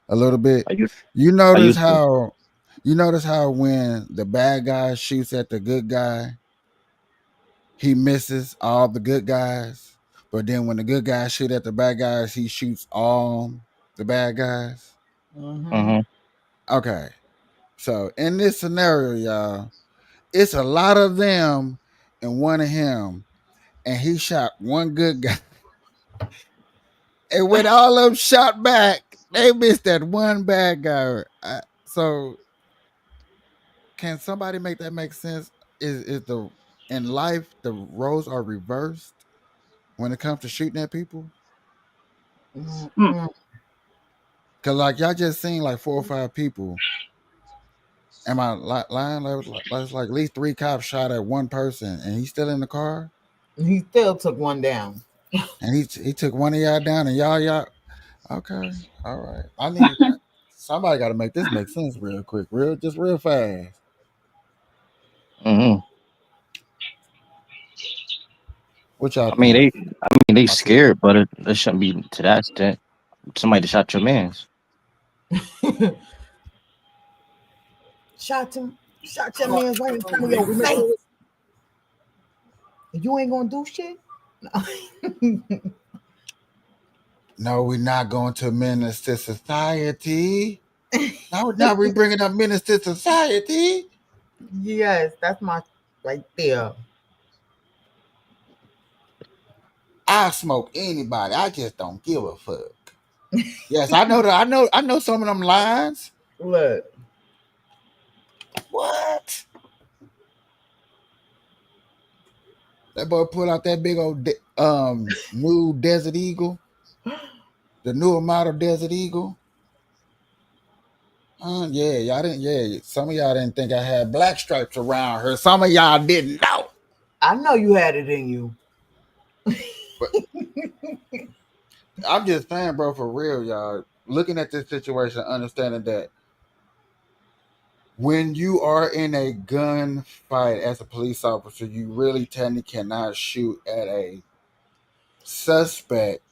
Speaker 1: A little bit.
Speaker 3: I used
Speaker 1: You notice
Speaker 3: to.
Speaker 1: how? You notice how when the bad guy shoots at the good guy, he misses all the good guys. But then when the good guys shoot at the bad guys, he shoots all the bad guys.
Speaker 3: Mm-hmm.
Speaker 1: Okay. So in this scenario, y'all, it's a lot of them and one of him, and he shot one good guy. And when all of them shot back, they missed that one bad guy. So can somebody make that make sense? Is the in life the roles are reversed when it comes to shooting at people?
Speaker 4: Mm-hmm.
Speaker 1: Cause like y'all just seen like 4 or 5 people. Am I lying? There's like at least 3 cops shot at one person, and he's still in the car.
Speaker 4: He still took one down.
Speaker 1: And he took one of y'all down, and y'all. Okay, all right. I need somebody got to make this make sense real quick, real fast.
Speaker 3: Mm-hmm.
Speaker 1: What y'all
Speaker 3: I mean,
Speaker 1: think?
Speaker 3: they
Speaker 1: My two.
Speaker 3: scared, but it shouldn't be to that extent. Somebody shot your man's.
Speaker 4: Shot your man right in front of your face. You ain't gonna do shit.
Speaker 1: No, we're not going to minister society. Now we bringing up minister society.
Speaker 4: Yes, that's my right there.
Speaker 1: I smoke anybody. I just don't give a fuck. Yes, I know that. I know some of them lines.
Speaker 4: Look,
Speaker 1: What? That boy pulled out that big old new Desert Eagle, the newer model Desert Eagle. Yeah, y'all didn't. Yeah, some of y'all didn't think I had black stripes around her. Some of y'all didn't know.
Speaker 4: I know you had it in you.
Speaker 1: But I'm just saying, bro, for real, y'all. Looking at this situation, understanding that when you are in a gunfight as a police officer, you really technically cannot shoot at a suspect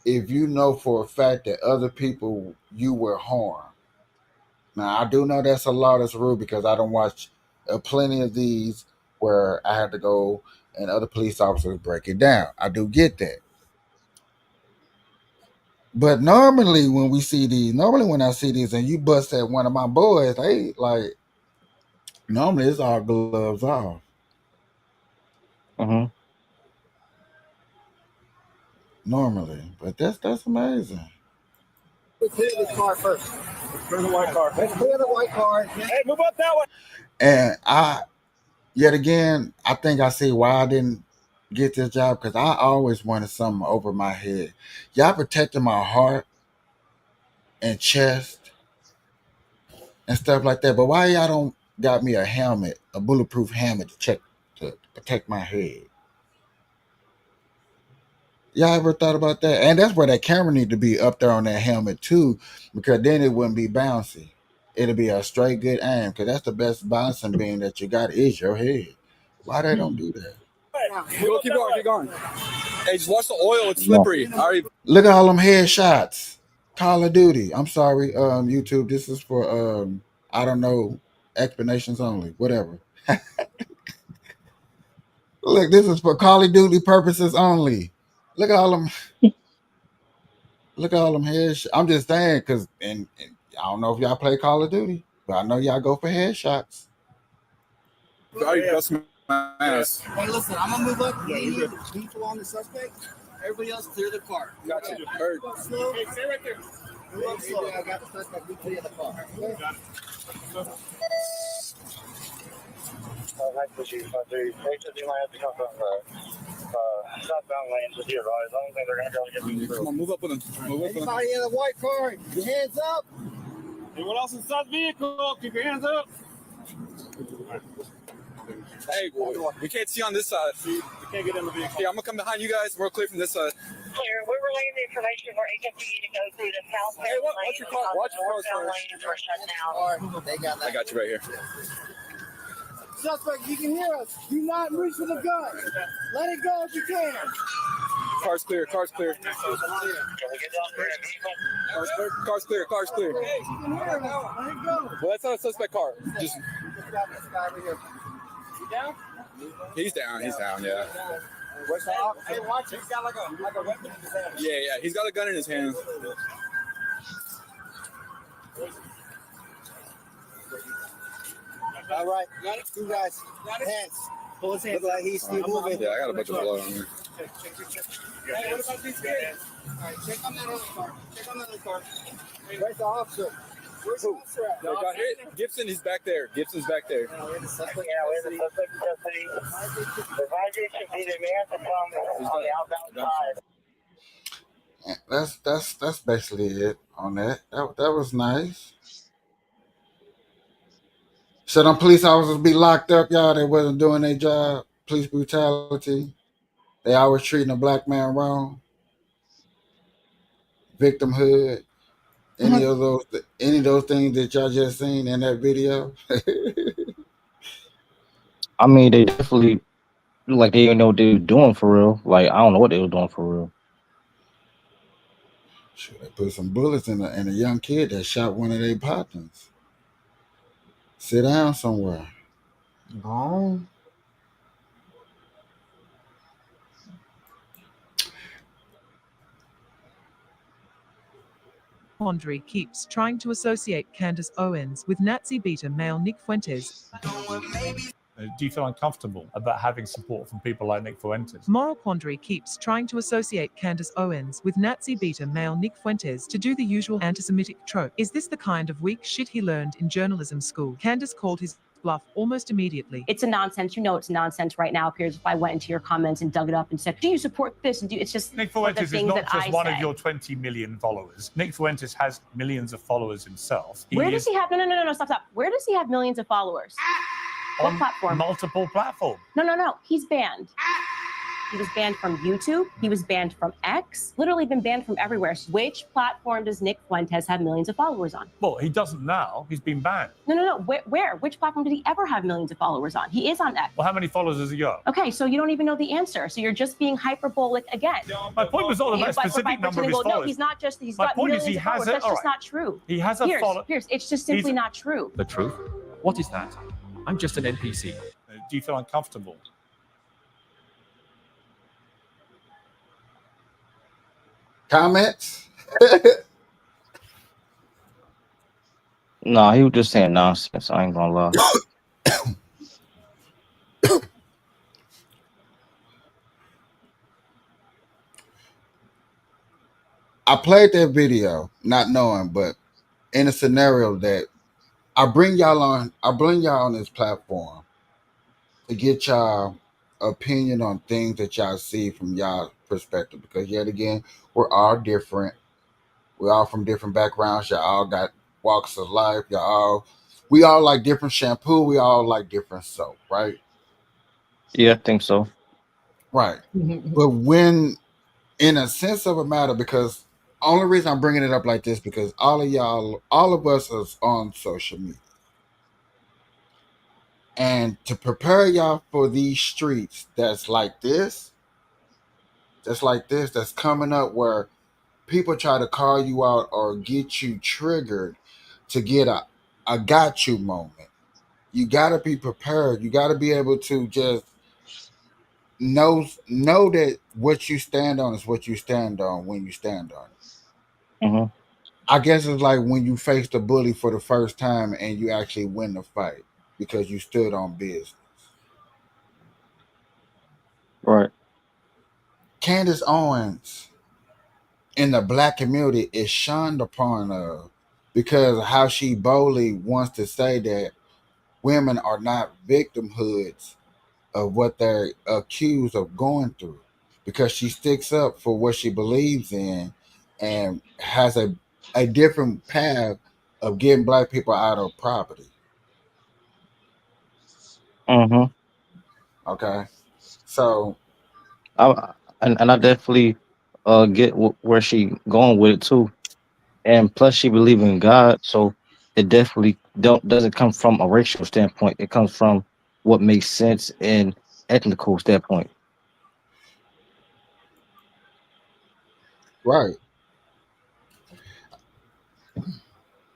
Speaker 1: if you know for a fact that other people you will harm. Now, I do know that's a law that's rule because I don't watch plenty of these where I had to go and other police officers break it down. I do get that. But normally when I see these and you bust at one of my boys, they like normally it's all gloves off.
Speaker 3: Mm-hmm.
Speaker 1: Normally. But that's amazing.
Speaker 13: Clear the car first.
Speaker 2: Clear the white car.
Speaker 13: Let's clear the white car.
Speaker 2: Hey, move up that way.
Speaker 1: And yet again, I think I see why I didn't get this job because I always wanted something over my head. Y'all protecting my heart and chest and stuff like that. But why y'all don't got me a helmet, a bulletproof helmet to protect my head? Y'all ever thought about that? And that's where that camera need to be up there on that helmet too, because then it wouldn't be bouncy. It'll be a straight good aim, because that's the best bouncing beam that you got is your head. Why they don't do that?
Speaker 2: Keep going, keep going. Hey, just watch the oil. It's slippery. I already.
Speaker 1: Look at all them headshots. Call of Duty. I'm sorry, YouTube. This is for I don't know, explanations only. Whatever. Look, this is for Call of Duty purposes only. Look at all them. Look at all them headshots. I'm just saying, because and I don't know if y'all play Call of Duty, but I know y'all go for headshots.
Speaker 2: I already bust my ass.
Speaker 13: Hey, listen, I'm gonna move up. Yeah, you beat along the suspect. Everybody else clear the car.
Speaker 2: Gotcha.
Speaker 13: Move up slow.
Speaker 2: Hey, stay right there.
Speaker 13: Move up slow. I got the suspect. We clear the car. Okay?
Speaker 2: Southbound lanes with your eyes. I don't think they're going to be able to get me through. Come on, move up with them. Move up with them.
Speaker 13: Anybody in the white car? Your hands up.
Speaker 2: Anyone else inside the vehicle? Keep your hands up. Hey, we can't see on this side. See, we can't get in the vehicle. Yeah, I'm going to come behind you guys. We're clear from this side.
Speaker 14: Clear. We're relaying the information for agency to go through the south.
Speaker 2: Hey, watch your car. Watch your car first. I got you right here.
Speaker 13: Suspect, you can hear us. Do not reach for the gun. Let it go if you can.
Speaker 2: Car's clear. Car's clear. Car's clear. Car's clear.
Speaker 13: Hey, you can hear us. Let it go.
Speaker 2: Well, that's not a suspect car. Just.
Speaker 13: This guy over here. You down?
Speaker 2: He's down. He's down. Yeah.
Speaker 13: Where's the officer? Hey, watch it. He's got like a weapon in his hand.
Speaker 2: Yeah. He's got a gun in his hand.
Speaker 13: All right, you guys, hands. Pull his hands. Look like he's still moving.
Speaker 2: Yeah, I got a bunch of blood on here.
Speaker 13: Hey, what about these kids? All right, check on that other car. Check on that other car. Where's the officer? Where's the officer at?
Speaker 2: They got hit. Gibson, he's back there. Gibson's back there.
Speaker 14: We're the suspect in custody. The advisory should be the man to come on the outbound side.
Speaker 1: That's basically it on that. That was nice. So them police officers be locked up, y'all. They wasn't doing their job. Police brutality. They always treating a black man wrong. Victimhood. Any of those things that y'all just seen in that video.
Speaker 3: I mean, they definitely look like they didn't know what they were doing for real. Like I don't know what they were doing for real.
Speaker 1: Sure, they put some bullets in a young kid that shot one of their partners. Sit down somewhere.
Speaker 4: Gone.
Speaker 15: Andre keeps trying to associate Candace Owens with Nazi beta male Nick Fuentes.
Speaker 16: Do you feel uncomfortable about having support from people like Nick Fuentes?
Speaker 15: Moral Quandary keeps trying to associate Candace Owens with Nazi beta male Nick Fuentes to do the usual anti-Semitic trope. Is this the kind of weak shit he learned in journalism school? Candace called his bluff almost immediately.
Speaker 17: It's a nonsense. You know it's nonsense right now. Appears if I went into your comments and dug it up and said, do you support this? And do it's just
Speaker 16: Nick Fuentes is not just one
Speaker 17: say.
Speaker 16: of your 20 million followers. Nick Fuentes has millions of followers himself.
Speaker 17: Where does he have no, stop. Where does he have millions of followers? What platform?
Speaker 16: Multiple platforms.
Speaker 17: No. He's banned. He was banned from YouTube. He was banned from X. Literally been banned from everywhere. Which platform does Nick Fuentes have millions of followers on?
Speaker 16: Well, he doesn't now. He's been banned.
Speaker 17: No. Where? Which platform did he ever have millions of followers on? He is on X.
Speaker 16: Well, how many followers has he got?
Speaker 17: Okay, so you don't even know the answer. So you're just being hyperbolic again.
Speaker 16: My point was not about a specific number of his followers.
Speaker 17: No, he's not just. He's
Speaker 16: My
Speaker 17: got
Speaker 16: point
Speaker 17: millions
Speaker 16: is he
Speaker 17: of
Speaker 16: has
Speaker 17: followers.
Speaker 16: a,
Speaker 17: That's just
Speaker 16: right.
Speaker 17: not true.
Speaker 16: He has a follower.
Speaker 17: Pierce, it's just simply not true.
Speaker 8: The truth? What is that? I'm just an NPC.
Speaker 16: Do you feel uncomfortable?
Speaker 1: Comments?
Speaker 3: Nah, he was just saying nonsense. I ain't gonna lie.
Speaker 1: I played that video not knowing, but in a scenario that I bring y'all on this platform to get y'all opinion on things that y'all see from y'all perspective, because yet again, we're all different. We're all from different backgrounds. Y'all all got walks of life. We all like different shampoo. We all like different soap, right?
Speaker 3: Yeah, I think so.
Speaker 1: Right. But when, in a sense of a matter, because only reason I'm bringing it up like this, because all of us is on social media. And to prepare y'all for these streets that's coming up where people try to call you out or get you triggered to get a got you moment. You got to be prepared. You got to be able to just know that what you stand on is what you stand on when you stand on it.
Speaker 3: Mm-hmm.
Speaker 1: I guess it's like when you face the bully for the first time and you actually win the fight because you stood on business.
Speaker 3: Right.
Speaker 1: Candace Owens in the black community is shunned upon because of how she boldly wants to say that women are not victimhoods of what they're accused of going through, because she sticks up for what she believes in and has a different path of getting black people out of property.
Speaker 3: Mm-hmm.
Speaker 1: Okay, so
Speaker 3: I definitely get where she going with it too, and plus she believe in God, so it definitely doesn't come from a racial standpoint. It comes from what makes sense in ethnical standpoint.
Speaker 1: right,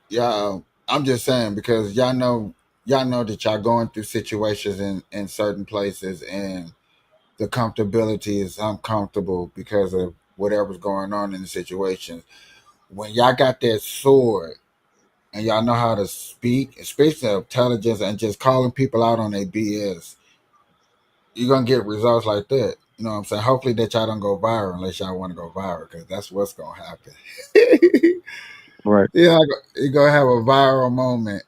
Speaker 1: yeah. I'm just saying because y'all know that y'all going through situations in certain places and the comfortability is uncomfortable because of whatever's going on in the situation. When y'all got that sword and y'all know how to speak, especially intelligence and just calling people out on their BS, you're gonna get results like that. You know what I'm saying? Hopefully that y'all don't go viral unless y'all want to go viral, because that's what's gonna happen.
Speaker 3: Right.
Speaker 1: Yeah, you're gonna have a viral moment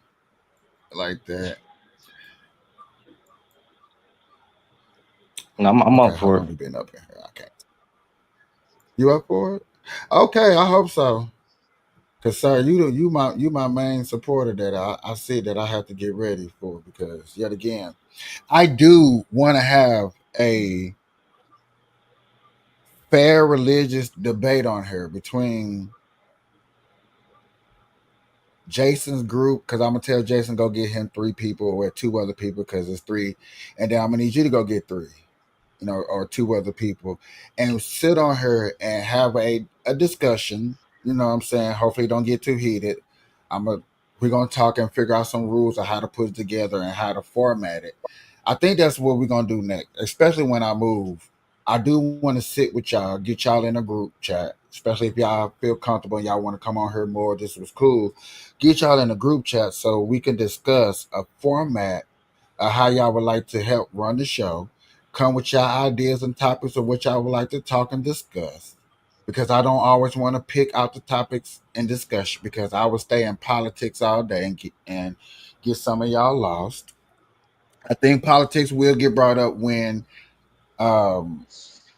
Speaker 1: like that.
Speaker 3: No, I'm
Speaker 1: Okay,
Speaker 3: up
Speaker 1: how
Speaker 3: for it.
Speaker 1: long you been up in here? I can't. You up for it? Okay, I hope so. Cause sir, you my main supporter that I see that I have to get ready for, because yet again, I do want to have a fair religious debate on here between Jason's group, because I'm gonna tell Jason go get him 3 people or 2 other people, because it's 3, and then I'm gonna need you to go get 3, or 2 other people, and sit on her and have a discussion. You know what I'm saying? Hopefully, don't get too heated. I'm a We're gonna talk and figure out some rules of how to put it together and how to format it. I think that's what we're gonna do next, especially when I move. I do want to sit with y'all, get y'all in a group chat, especially if y'all feel comfortable and y'all want to come on here more. This was cool. Get y'all in a group chat so we can discuss a format of how y'all would like to help run the show. Come with y'all ideas and topics of what y'all would like to talk and discuss. Because I don't always want to pick out the topics and discussion, because I will stay in politics all day and get some of y'all lost. I think politics will get brought up when um,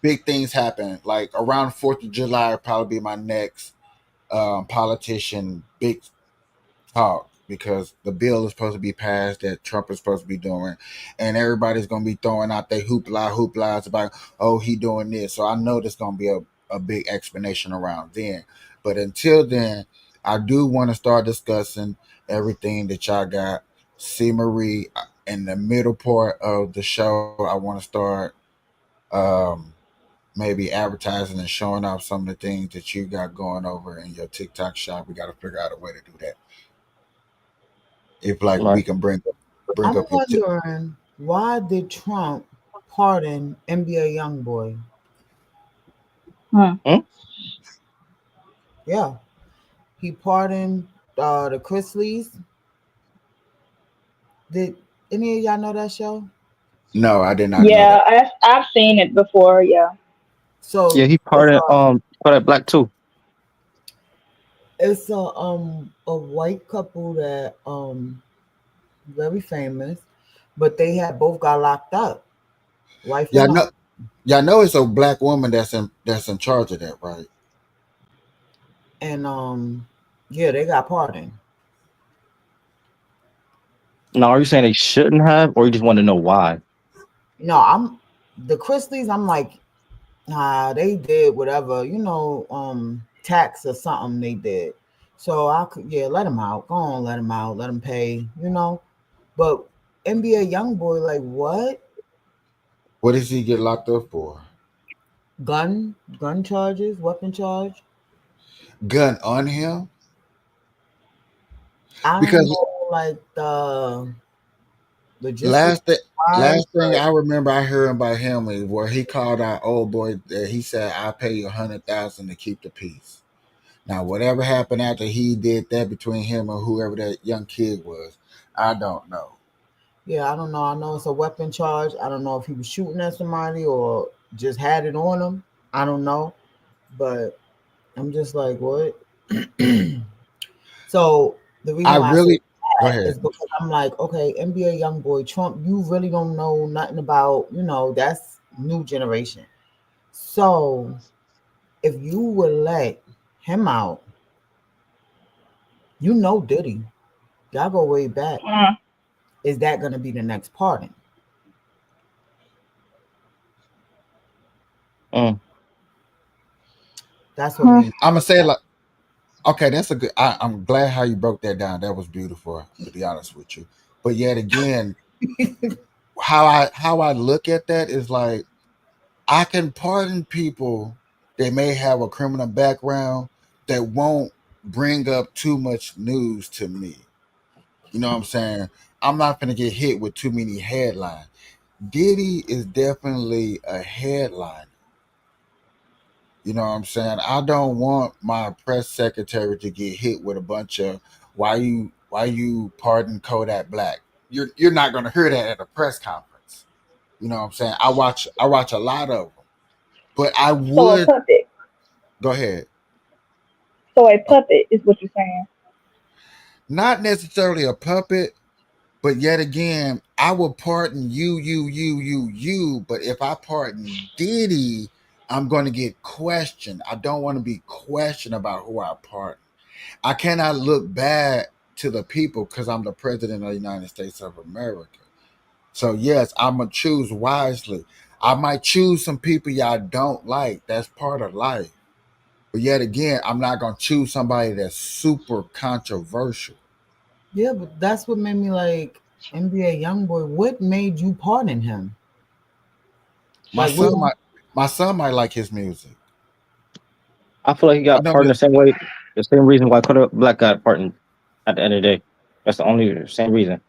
Speaker 1: big things happen. Like around 4th of July will probably be my next politician big talk, because the bill is supposed to be passed that Trump is supposed to be doing, and everybody's gonna be throwing out their hooplas about, oh, he doing this. So I know there's gonna be a big explanation around then. But until then, I do want to start discussing everything that y'all got. See Marie, in the middle part of the show, I want to start um maybe advertising and showing off some of the things that you got going over in your TikTok shop. We got to figure out a way to do that. If like
Speaker 3: Right.
Speaker 1: we can bring
Speaker 4: I'm
Speaker 1: up your
Speaker 4: wondering, why did Trump pardon NBA YoungBoy?
Speaker 6: Hmm.
Speaker 3: Hmm?
Speaker 4: Yeah, he pardoned the Chrisleys. Did any of y'all know that show?
Speaker 1: No, I did not know
Speaker 6: Yeah,
Speaker 1: that.
Speaker 6: I've seen it before. Yeah.
Speaker 3: Yeah,
Speaker 4: So
Speaker 3: he pardoned Kodak Black too.
Speaker 4: it's a white couple that very famous, but they had both got locked up, wife and
Speaker 1: Y'all
Speaker 4: husband.
Speaker 1: know y'all know it's a black woman that's in charge of that, right?
Speaker 4: And yeah, they got pardoned.
Speaker 3: Now, are you saying they shouldn't have, or you just want to know why?
Speaker 4: No, I'm the Chrisleys. I'm like, nah, they did whatever, tax or something they did. So I could, yeah, let them out. Go on, let them out. Let them pay. But NBA YoungBoy, like what?
Speaker 1: What does he get locked up for?
Speaker 4: Gun charges, weapon charge.
Speaker 1: Gun on him?
Speaker 4: I don't
Speaker 1: Because
Speaker 4: know, like the logistics
Speaker 1: last th-
Speaker 4: wise,
Speaker 1: last thing
Speaker 4: but
Speaker 1: I remember I heard about him is where he called out old boy that he said, "I'll pay you 100,000 to keep the peace." Now, whatever happened after he did that between him and whoever that young kid was, I don't know.
Speaker 4: yeah, I don't know. I know it's a weapon charge. I don't know if he was shooting at somebody or just had it on him. I don't know, but I'm just like, what? So the reason
Speaker 1: I
Speaker 4: why I say
Speaker 1: really Go
Speaker 4: that
Speaker 1: ahead.
Speaker 4: is because I'm like, okay, NBA young boy Trump, you really don't know nothing about, that's new generation. So if you would let him out, Diddy, y'all go way back.
Speaker 6: Hmm.
Speaker 4: Is that gonna be the next pardon?
Speaker 3: Mm.
Speaker 4: That's what
Speaker 6: Hmm.
Speaker 4: made
Speaker 1: I'm gonna say, like, okay, that's a good. I'm glad how you broke that down. That was beautiful, to be honest with you. But yet again, how I look at that is like, I can pardon people that may have a criminal background that won't bring up too much news to me. You know what I'm saying? I'm not gonna get hit with too many headlines. Diddy is definitely a headline. You know what I'm saying? I don't want my press secretary to get hit with a bunch of, why you pardon Kodak Black? You're not gonna hear that at a press conference. You know what I'm saying? I watch a lot of them, but I
Speaker 6: So a
Speaker 1: would
Speaker 6: puppet.
Speaker 1: go ahead.
Speaker 6: So a puppet is what you're saying.
Speaker 1: Not necessarily a puppet, but yet again, I will pardon you. But if I pardon Diddy, I'm going to get questioned. I don't want to be questioned about who I pardon. I cannot look bad to the people because I'm the president of the United States of America. So yes, I'm gonna choose wisely. I might choose some people y'all don't like. That's part of life. But yet again, I'm not gonna choose somebody that's super controversial.
Speaker 4: Yeah, but that's what made me like NBA YoungBoy. What made you pardon him?
Speaker 1: My
Speaker 4: Like, what?
Speaker 1: son might my son might like his music.
Speaker 3: I feel like he
Speaker 1: I
Speaker 3: got
Speaker 1: know
Speaker 3: pardoned the same way, the same reason why Kodak Black got pardoned at the end of the day. That's the only same reason.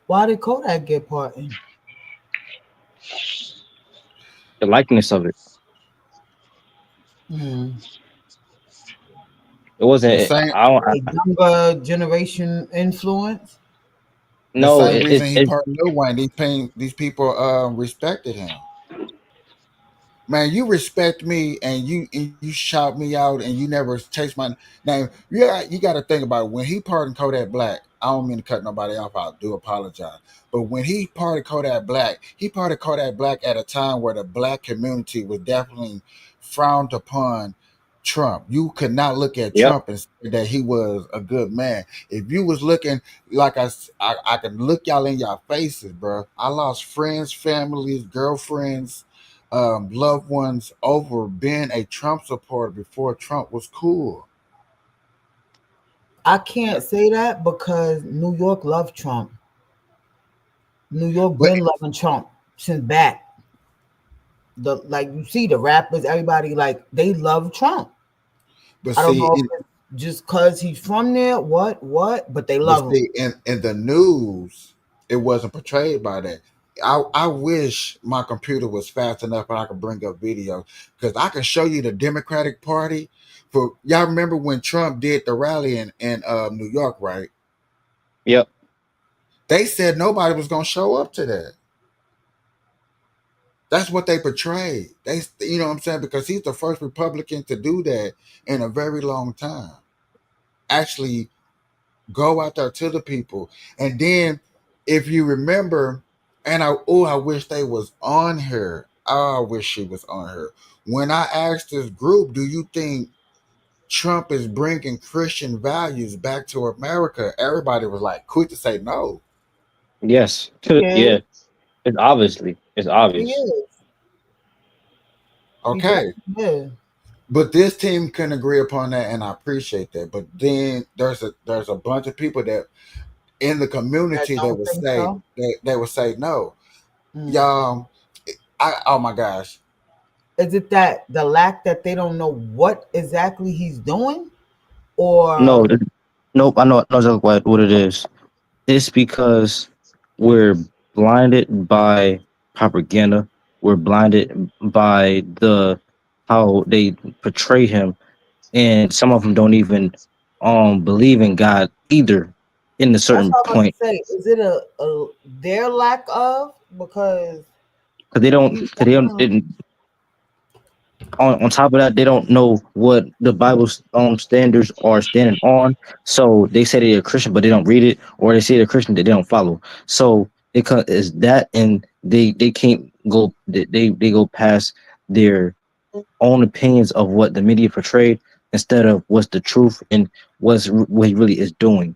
Speaker 4: Why did Kodak get pardoned?
Speaker 3: The likeness of it.
Speaker 4: Hmm.
Speaker 3: It wasn't.
Speaker 1: the same
Speaker 3: I don't.
Speaker 4: Like younger generation influence.
Speaker 1: the
Speaker 3: No,
Speaker 1: same reason he
Speaker 3: it.
Speaker 1: pardoned Lil Wayne. These people respected him. Man, you respect me and you shout me out and you never chase my name. Yeah, you got to think about it. When he pardoned Kodak Black, I don't mean to cut nobody off. I do apologize. But when he pardoned Kodak Black, he pardoned Kodak Black at a time where the black community was definitely frowned upon Trump. You could not look at
Speaker 3: Yep.
Speaker 1: Trump and say that he was a good man. If you was looking like I could look y'all in your faces, bro. I lost friends, families, girlfriends, loved ones over being a Trump supporter before Trump was cool.
Speaker 4: I can't say that because New York loved Trump. New York
Speaker 1: But
Speaker 4: been loving Trump since back. The like you see the rappers, everybody like they love Trump.
Speaker 1: but
Speaker 4: I don't
Speaker 1: see,
Speaker 4: know if it's just cause he's from there, what, but they
Speaker 1: but
Speaker 4: love him.
Speaker 1: see, in the news, it wasn't portrayed by that. I wish my computer was fast enough and I could bring up video because I can show you the Democratic Party. For y'all remember when Trump did the rally in New York, right?
Speaker 3: Yep.
Speaker 1: They said nobody was gonna show up to that. That's what they portrayed. You know what I'm saying? Because he's the first Republican to do that in a very long time. Actually, go out there to the people, and then if you remember, and I wish they was on here. Oh, I wish she was on her. When I asked this group, do you think Trump is bringing Christian values back to America? Everybody was like quick to say no.
Speaker 3: Yes.
Speaker 4: He
Speaker 3: Yeah.
Speaker 4: is.
Speaker 3: It's obviously. It's
Speaker 4: He
Speaker 3: obvious.
Speaker 4: is. He
Speaker 1: Okay,
Speaker 4: definitely is.
Speaker 1: but this team can agree upon that, and I appreciate that. But then there's a bunch of people that in the
Speaker 4: I
Speaker 1: community that
Speaker 4: don't
Speaker 1: would
Speaker 4: think
Speaker 1: say
Speaker 4: so.
Speaker 1: they would say no.
Speaker 4: Mm.
Speaker 1: Y'all, oh my gosh.
Speaker 4: Is it that the lack that they don't know what exactly he's doing, or
Speaker 3: No. Nope. I know exactly what it is. It's because we're blinded by propaganda. We're blinded by the how they portray him, and some of them don't even believe in God either. In a
Speaker 4: that's
Speaker 3: certain
Speaker 4: what I'm about to
Speaker 3: point,
Speaker 4: say? Is it a their lack of because
Speaker 3: because they don't,
Speaker 4: he
Speaker 3: because they don't.
Speaker 4: definitely
Speaker 3: On top of that, they don't know what the Bible's standards are standing on. So they say they're a Christian, but they don't read it, or they say they're Christian that they don't follow. So is that, and they can't go. They go past their own opinions of what the media portrayed instead of what's the truth and what he really is doing.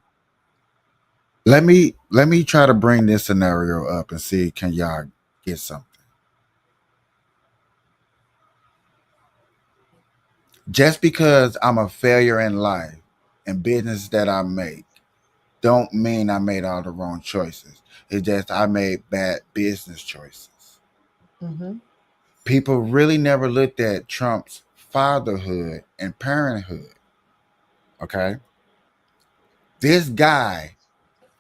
Speaker 1: Let me try to bring this scenario up and see can y'all get something. Just because I'm a failure in life and business that I make, don't mean I made all the wrong choices. It's just I made bad business choices.
Speaker 4: hmm
Speaker 1: People really never looked at Trump's fatherhood and parenthood. Okay. This guy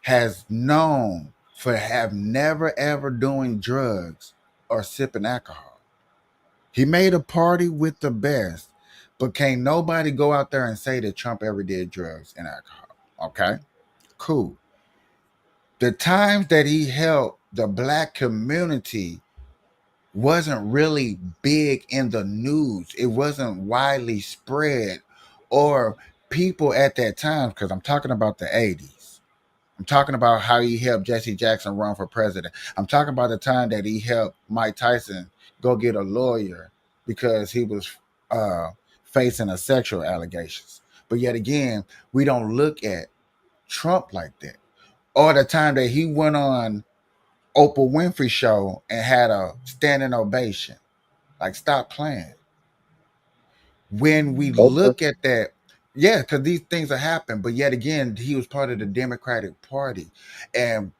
Speaker 1: has known for have never ever doing drugs or sipping alcohol. He made a party with the best, but can't nobody go out there and say that Trump ever did drugs and alcohol. Okay. Cool. The times that he helped the black community wasn't really big in the news. It wasn't widely spread, or people at that time, because I'm talking about the 80s. I'm talking about how he helped Jesse Jackson run for president. I'm talking about the time that he helped Mike Tyson go get a lawyer because he was uh, facing a sexual allegations. But yet again, we don't look at Trump like that. Or the time that he went on Oprah Winfrey show and had a standing ovation. Like, stop playing. When we
Speaker 3: Okay.
Speaker 1: look at that, yeah, because these things are happening. But yet again, he was part of the Democratic Party, and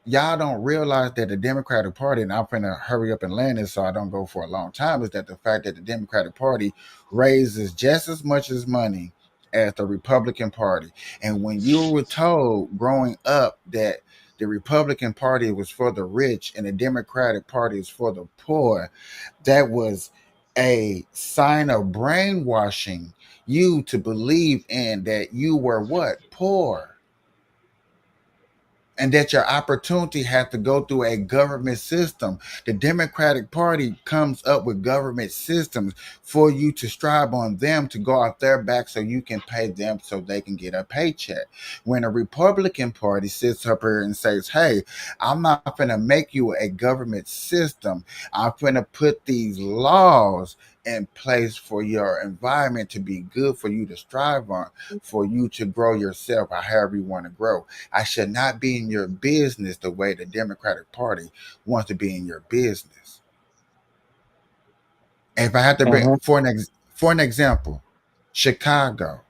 Speaker 1: y'all don't realize that the Democratic Party, and I'm gonna hurry up and land this so I don't go for a long time, is that the fact that the Democratic Party raises just as much as money as the Republican Party. And when you were told growing up that the Republican Party was for the rich and the Democratic Party is for the poor, that was a sign of brainwashing you to believe in that you were what? Poor, and that your opportunity has to go through a government system. The Democratic Party comes up with government systems for you to strive on them to go off their back so you can pay them so they can get a paycheck. When a Republican Party sits up here and says, hey, I'm not going to make you a government system. I'm going to put these laws in place for your environment to be good for you to strive on, for you to grow yourself or however you want to grow. I should not be in your business the way the Democratic Party wants to be in your business. If I have to bring
Speaker 3: Uh-huh.
Speaker 1: for an example, Chicago.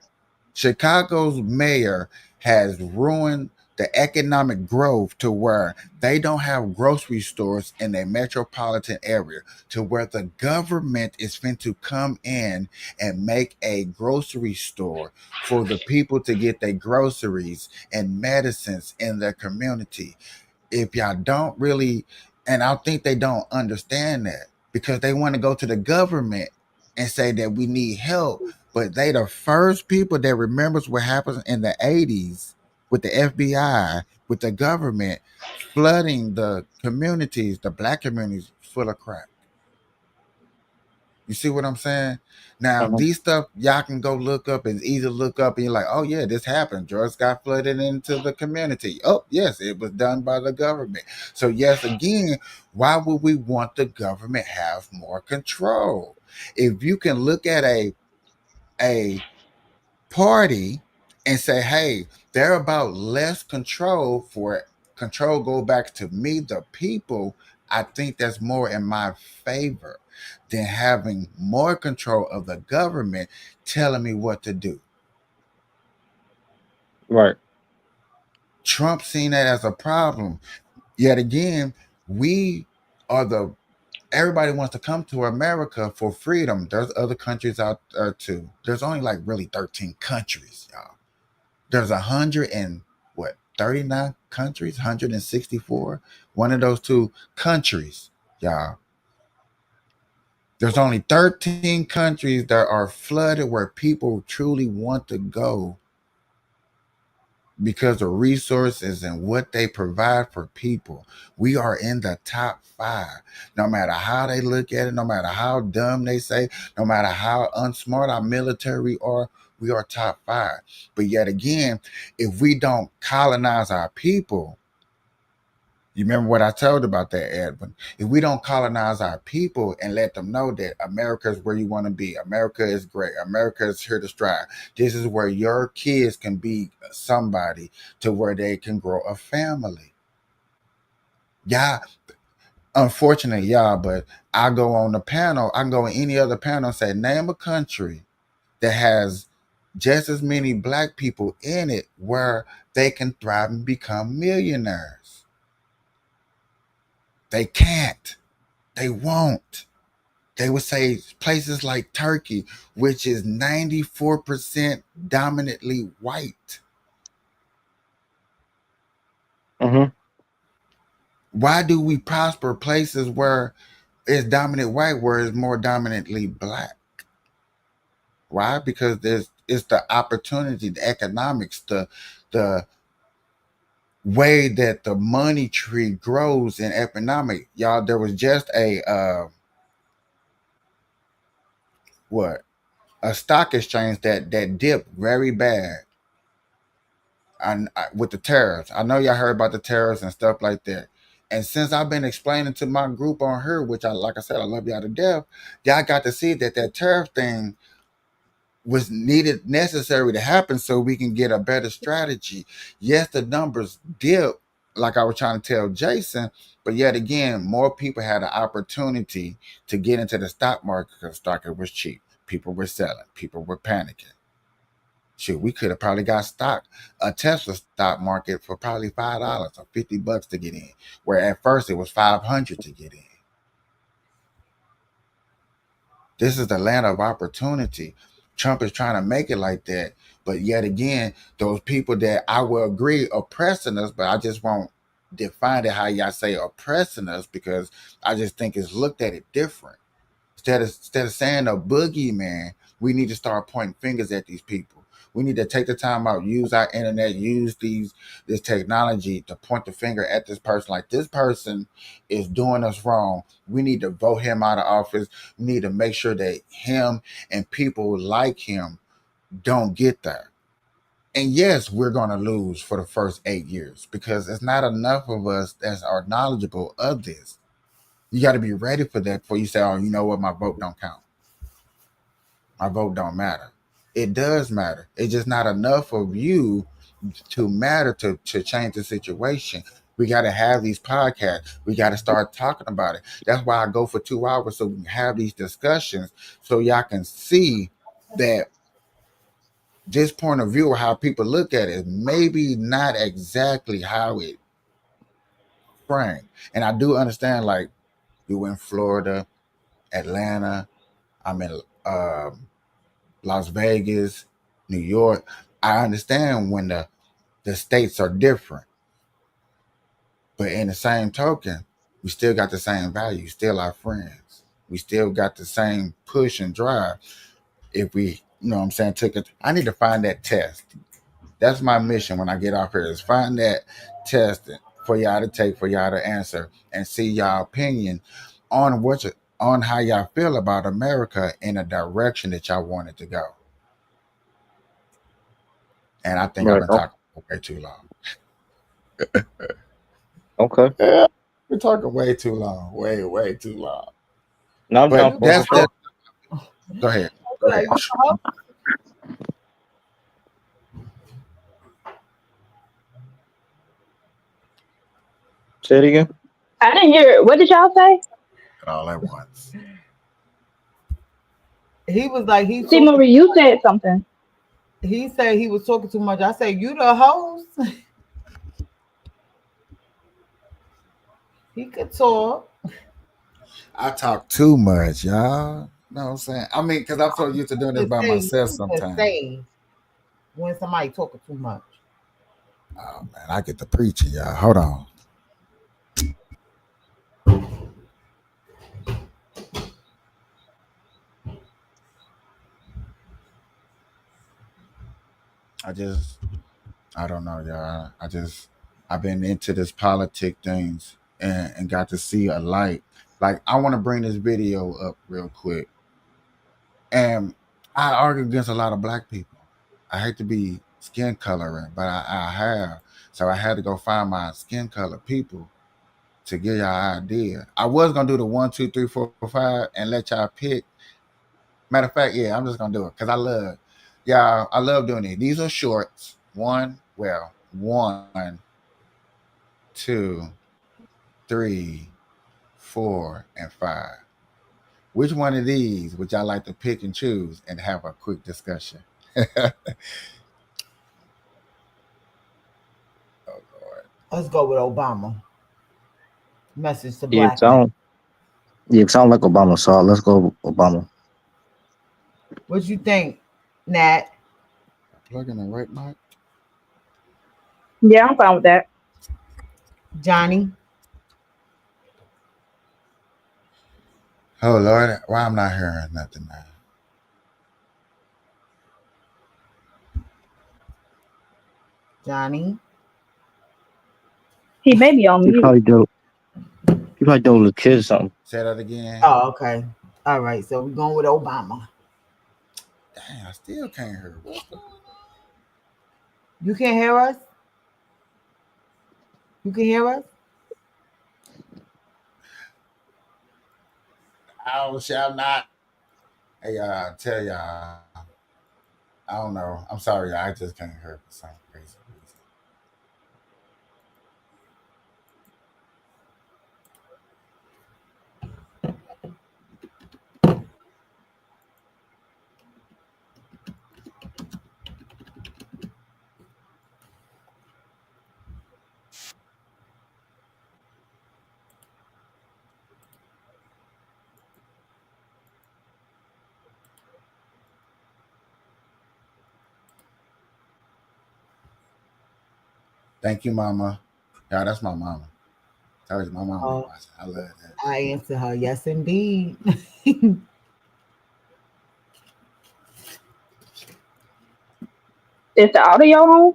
Speaker 1: Chicago's mayor has ruined the economic growth to where they don't have grocery stores in a metropolitan area, to where the government is going to come in and make a grocery store for the people to get their groceries and medicines in their community. If y'all don't really, and I think they don't understand that because they want to go to the government and say that we need help, but they the first people that remembers what happened in the 80s with the FBI, with the government flooding the communities, the black communities full of crap. You see what I'm saying? Now,
Speaker 3: Uh-huh.
Speaker 1: these stuff y'all can go look up. It's easy to look up, and you're like, oh yeah, this happened. Drugs got flooded into the community. Oh yes, it was done by the government. So yes, again, why would we want the government have more control? If you can look at a party and say, hey, they're about less control for control go back to me, the people, I think that's more in my favor than having more control of the government telling me what to do.
Speaker 3: Right.
Speaker 1: Trump seen that as a problem. Yet again, we are the everybody wants to come to America for freedom. There's other countries out there too. There's only like really 13 countries, y'all. There's 100 and what 39 countries, 164. One of those two countries, y'all. There's only 13 countries that are flooded where people truly want to go because of resources and what they provide for people. We are in the top 5. No matter how they look at it, no matter how dumb they say, no matter how unsmart our military are, we are top 5. But yet again, if we don't colonize our people, you remember what I told about that, Edwin? If we don't colonize our people and let them know that America is where you want to be, America is great, America is here to strive. This is where your kids can be somebody to where they can grow a family. Yeah, unfortunately, yeah, but I go on the panel, I can go on any other panel and say, name a country that has just as many black people in it where they can thrive and become millionaires. They can't. They won't. They would say places like Turkey, which is 94% dominantly white.
Speaker 3: Uh-huh.
Speaker 1: Why do we prosper places where it's dominant white, where it's more dominantly black? Why? Because it's the opportunity, the economics, the the way that the money tree grows in economic. Y'all, there was just what a stock exchange that dipped very bad, and with the tariffs. I know y'all heard about the tariffs and stuff like that. And since I've been explaining to my group on here, which I like I said, I love y'all to death, y'all got to see that tariff thing was needed, necessary to happen so we can get a better strategy. Yes, the numbers dip, like I was trying to tell Jason, but yet again, more people had an opportunity to get into the stock market because the stock market was cheap. People were selling, people were panicking. Shoot, we could have probably got a Tesla stock market for probably $5 or $50 to get in, where at first it was 500 to get in. This is the land of opportunity. Trump is trying to make it like that. But yet again, those people that I will agree oppressing us, but I just won't define it how y'all say oppressing us because I just think it's looked at it different. Instead of saying a boogeyman, we need to start pointing fingers at these people. We need to take the time out, use our internet, use this technology to point the finger at this person. Like, this person is doing us wrong. We need to vote him out of office. We need to make sure that him and people like him don't get there. And yes, we're going to lose for the first 8 years because it's not enough of us that are knowledgeable of this. You got to be ready for that before you say, oh, you know what, my vote don't count. My vote don't matter. It does matter. It's just not enough of you to matter to change the situation. We got to have these podcasts. We got to start talking about it. That's why I go for 2 hours so we can have these discussions so y'all can see that this point of view or how people look at it maybe not exactly how it framed. And I do understand, like, you in Florida, Atlanta, I'm in Las Vegas, New York. I understand when the states are different, but in the same token, we still got the same value. Still our friends. We still got the same push and drive. If we, you know what I'm saying, took it. I need to find that test. That's my mission when I get off here is find that test for y'all to take, for y'all to answer, and see y'all opinion on on how y'all feel about America in a direction that y'all want it to go. And I think I've
Speaker 3: Right.
Speaker 1: been talking way too long.
Speaker 3: Okay.
Speaker 1: Yeah, we're talking way too long. Way too long.
Speaker 3: Now I'm down
Speaker 1: But
Speaker 3: for it for
Speaker 1: that's
Speaker 3: sure.
Speaker 1: that. Go ahead. Go
Speaker 4: Like,
Speaker 1: ahead.
Speaker 4: you know,
Speaker 3: Say it again.
Speaker 6: I didn't hear it. What did y'all say?
Speaker 1: All at once.
Speaker 4: he was like he
Speaker 6: See,
Speaker 4: talking.
Speaker 6: Marie, you said something.
Speaker 4: He said he was talking too much. I said, you the host. He could talk.
Speaker 1: I talk too much, y'all. Know what I'm saying? I mean, because I'm so used to doing this
Speaker 4: To
Speaker 1: by
Speaker 4: say,
Speaker 1: myself
Speaker 4: to
Speaker 1: sometimes.
Speaker 4: say when somebody talking too much.
Speaker 1: Oh man, I get to preaching, y'all. Hold on. I just I don't know, y'all. I've been into this politic things and got to see a light. Like, I want to bring this video up real quick. And I argue against a lot of black people. I hate to be skin coloring, but I have. So I had to go find my skin color people to give y'all an idea. I was gonna do the 1, 2, 3, 4, 5 and let y'all pick. Matter of fact, yeah, I'm just gonna do it because I love doing it. These are shorts. One, two, three, 4, and 5. Which one of these would y'all like to pick and choose and have a quick discussion? Oh Lord.
Speaker 4: Let's go with Obama. Message to
Speaker 3: Yeah,
Speaker 4: black men.
Speaker 3: sound like Obama. So let's go Obama.
Speaker 4: What you think, Nat?
Speaker 1: Plug in the right mic.
Speaker 6: Yeah, I'm fine with that.
Speaker 4: Johnny?
Speaker 1: Oh Lord, why I'm not hearing nothing now?
Speaker 4: Johnny.
Speaker 6: He may be on
Speaker 3: He
Speaker 6: mute.
Speaker 3: probably do. He probably do with kids or something.
Speaker 1: Say that again.
Speaker 4: Oh, okay. All right. So we're going with Obama.
Speaker 1: Dang, I still can't hear. What's going on?
Speaker 4: You can hear us? You can hear us?
Speaker 1: I shall not. Hey, tell y'all. I don't know. I'm sorry, y'all. I just can't hear for some crazy reason. Thank you, Mama. Yeah, that's my mama. That was my mama
Speaker 4: Oh,
Speaker 1: watching. I love that.
Speaker 4: I answer her. Yes, indeed.
Speaker 6: Is the audio on?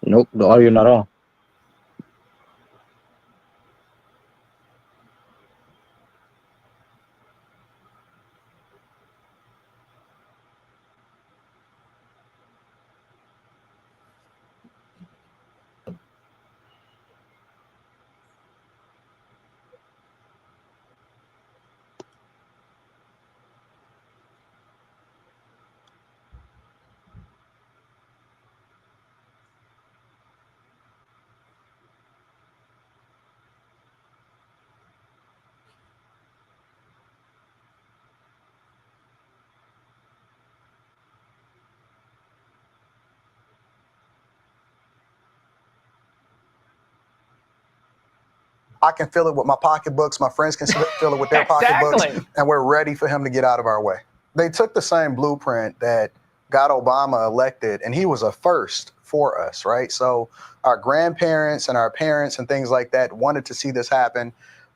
Speaker 3: Nope, the audio not on.
Speaker 5: I can feel it with my pocketbooks. My friends can feel it with their pocketbooks. And we're ready for him to get out of our way. They took the same blueprint that got Obama elected, and he was a first for us, right? So our grandparents and our parents and things like that wanted to see this happen,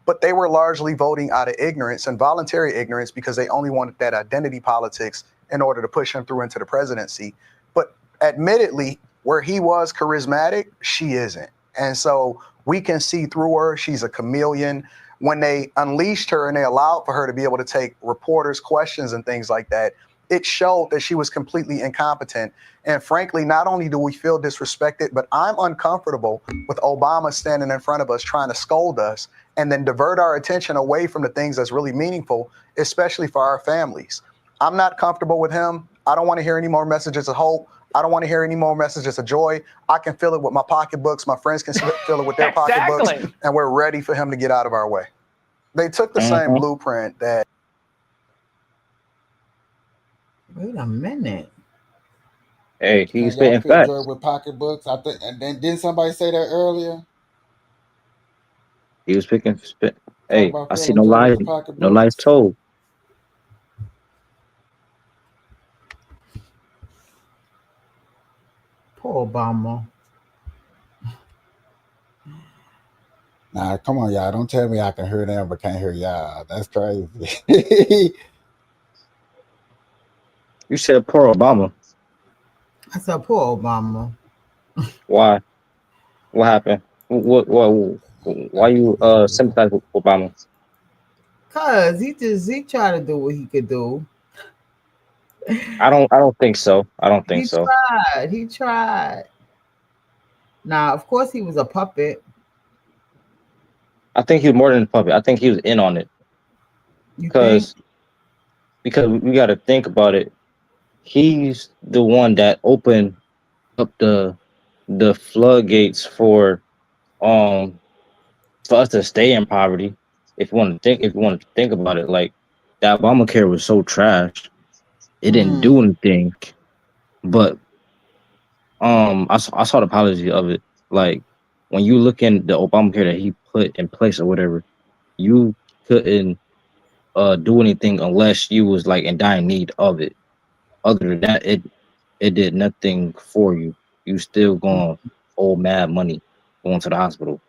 Speaker 5: but they were largely voting out of ignorance and voluntary ignorance because they only wanted that identity politics in order to push him through into the presidency. But admittedly, where he was charismatic, she isn't. And so we can see through her. She's a chameleon. When they unleashed her and they allowed for her to be able to take reporters' questions and things like that, it showed that she was completely incompetent. And frankly, not only do we feel disrespected, but I'm uncomfortable with Obama standing in front of us trying to scold us and then divert our attention away from the things that's really meaningful, especially for our families. I'm not comfortable with him. I don't want to hear any more messages of hope. I don't want to hear any more messages of joy. I can feel it with my pocketbooks. My friends can feel it with their pocketbooks. And we're ready for him to get out of our way. They took the same blueprint that.
Speaker 4: Wait a minute.
Speaker 3: Hey,
Speaker 1: Can
Speaker 3: he's
Speaker 1: y'all
Speaker 3: spitting
Speaker 1: feel joy
Speaker 3: facts.
Speaker 1: with pocketbooks? I think, and then didn't somebody say that earlier?
Speaker 3: He was picking spit.
Speaker 1: Talk
Speaker 3: Hey,
Speaker 1: about
Speaker 3: I see
Speaker 1: feeling
Speaker 3: no
Speaker 1: joy with
Speaker 3: lies.
Speaker 1: his
Speaker 3: No lies
Speaker 1: pocketbooks.
Speaker 3: told.
Speaker 4: Poor Obama.
Speaker 1: Nah, come on, y'all. Don't tell me I can hear them but can't hear y'all. That's crazy.
Speaker 3: You said poor Obama.
Speaker 4: I said, poor Obama.
Speaker 3: Why? What happened? Why you sympathize with Obama?
Speaker 4: Cause he tried to do what he could do.
Speaker 3: I don't think so. I don't think
Speaker 4: He
Speaker 3: so.
Speaker 4: tried. He tried. Now, of course, he was a puppet.
Speaker 3: I think he was more than a puppet. I think he was in on it.
Speaker 4: You think?
Speaker 3: Because we got to think about it. He's the one that opened up the floodgates um for us to stay in poverty. If you want to think about it, like that Obamacare was so trash, it didn't do anything. But I saw the policy of it. Like when you look in the Obamacare that he put in place or whatever, you couldn't do anything unless you was like in dire need of it. Other than that, it did nothing for you. You still going owe mad money going to the hospital.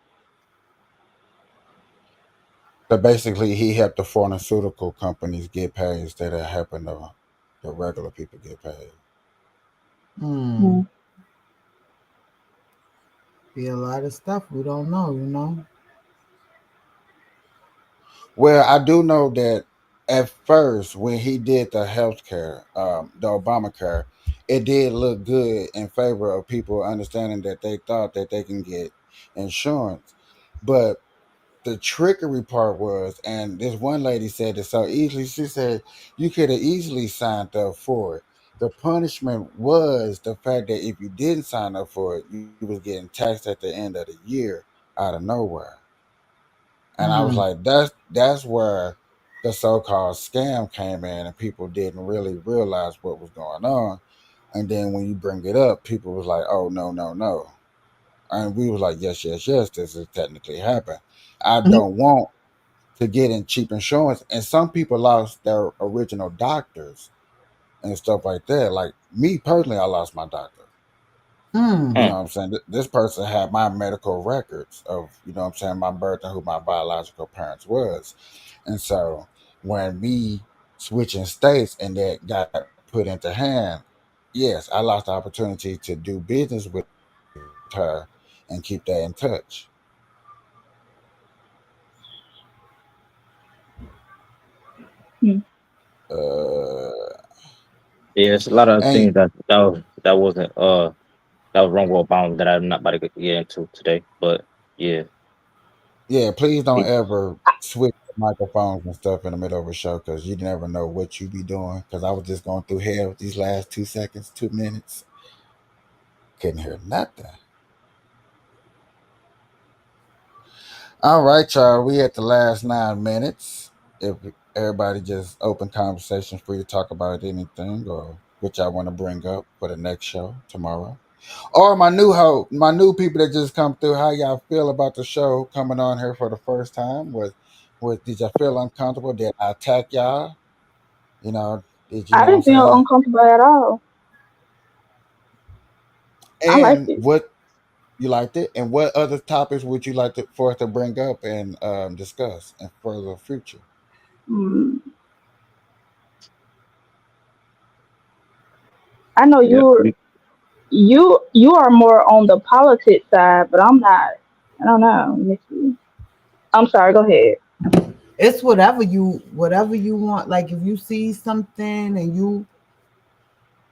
Speaker 1: So basically, he helped the pharmaceutical companies get paid instead of helping the regular people get paid.
Speaker 4: Hmm. Be a lot of stuff we don't know, you know.
Speaker 1: Well, I do know that at first when he did the health care, the Obamacare, it did look good in favor of people understanding that they thought that they can get insurance. But the trickery part was, and this one lady said it so easily, she said, you could have easily signed up for it. The punishment was the fact that if you didn't sign up for it, you was getting taxed at the end of the year out of nowhere. And I was
Speaker 4: Hmm.
Speaker 1: like, that's where the so-called scam came in, and people didn't really realize what was going on. And then when you bring it up, people was like, "Oh no, no, no," and we was like, "Yes, yes, yes, this is technically happened." I don't want to get in cheap insurance, and some people lost their original doctors and stuff like that. Like me personally, I lost my doctor.
Speaker 4: Hmm.
Speaker 1: You know what I'm saying? This person had my medical records of, you know what I'm saying, my birth and who my biological parents was. And so when me switching states and that got put into hand, yes, I lost the opportunity to do business with her and keep that in touch.
Speaker 6: Hmm.
Speaker 3: Yeah, it's a lot of
Speaker 1: And
Speaker 3: things that wasn't that was wrong with Obama that I'm not about to get into today. But yeah,
Speaker 1: yeah, please don't
Speaker 3: he-
Speaker 1: ever switch microphones and stuff in the middle of a show because you never know what you be doing. Because I was just going through hell these last 2 seconds, 2 minutes. Couldn't hear nothing. All right, y'all. We at the last 9 minutes. If everybody just open conversation for you to talk about anything or what y'all want to bring up for the next show tomorrow. Or my new people that just come through, how y'all feel about the show coming on here for the first time? Was did y'all feel uncomfortable? Did I attack y'all? You know, did you
Speaker 6: I
Speaker 1: know what I'm
Speaker 6: didn't feel
Speaker 1: saying?
Speaker 6: uncomfortable at all. I liked
Speaker 1: And
Speaker 6: it.
Speaker 1: what you liked it? And what other topics would you like for us to bring up and discuss in further future?
Speaker 6: Mm. I know
Speaker 3: yeah,
Speaker 6: you are more on the politics side, but I'm not. I don't know. Let me see. I'm sorry. Go ahead.
Speaker 4: It's whatever you want. Like if you see something and you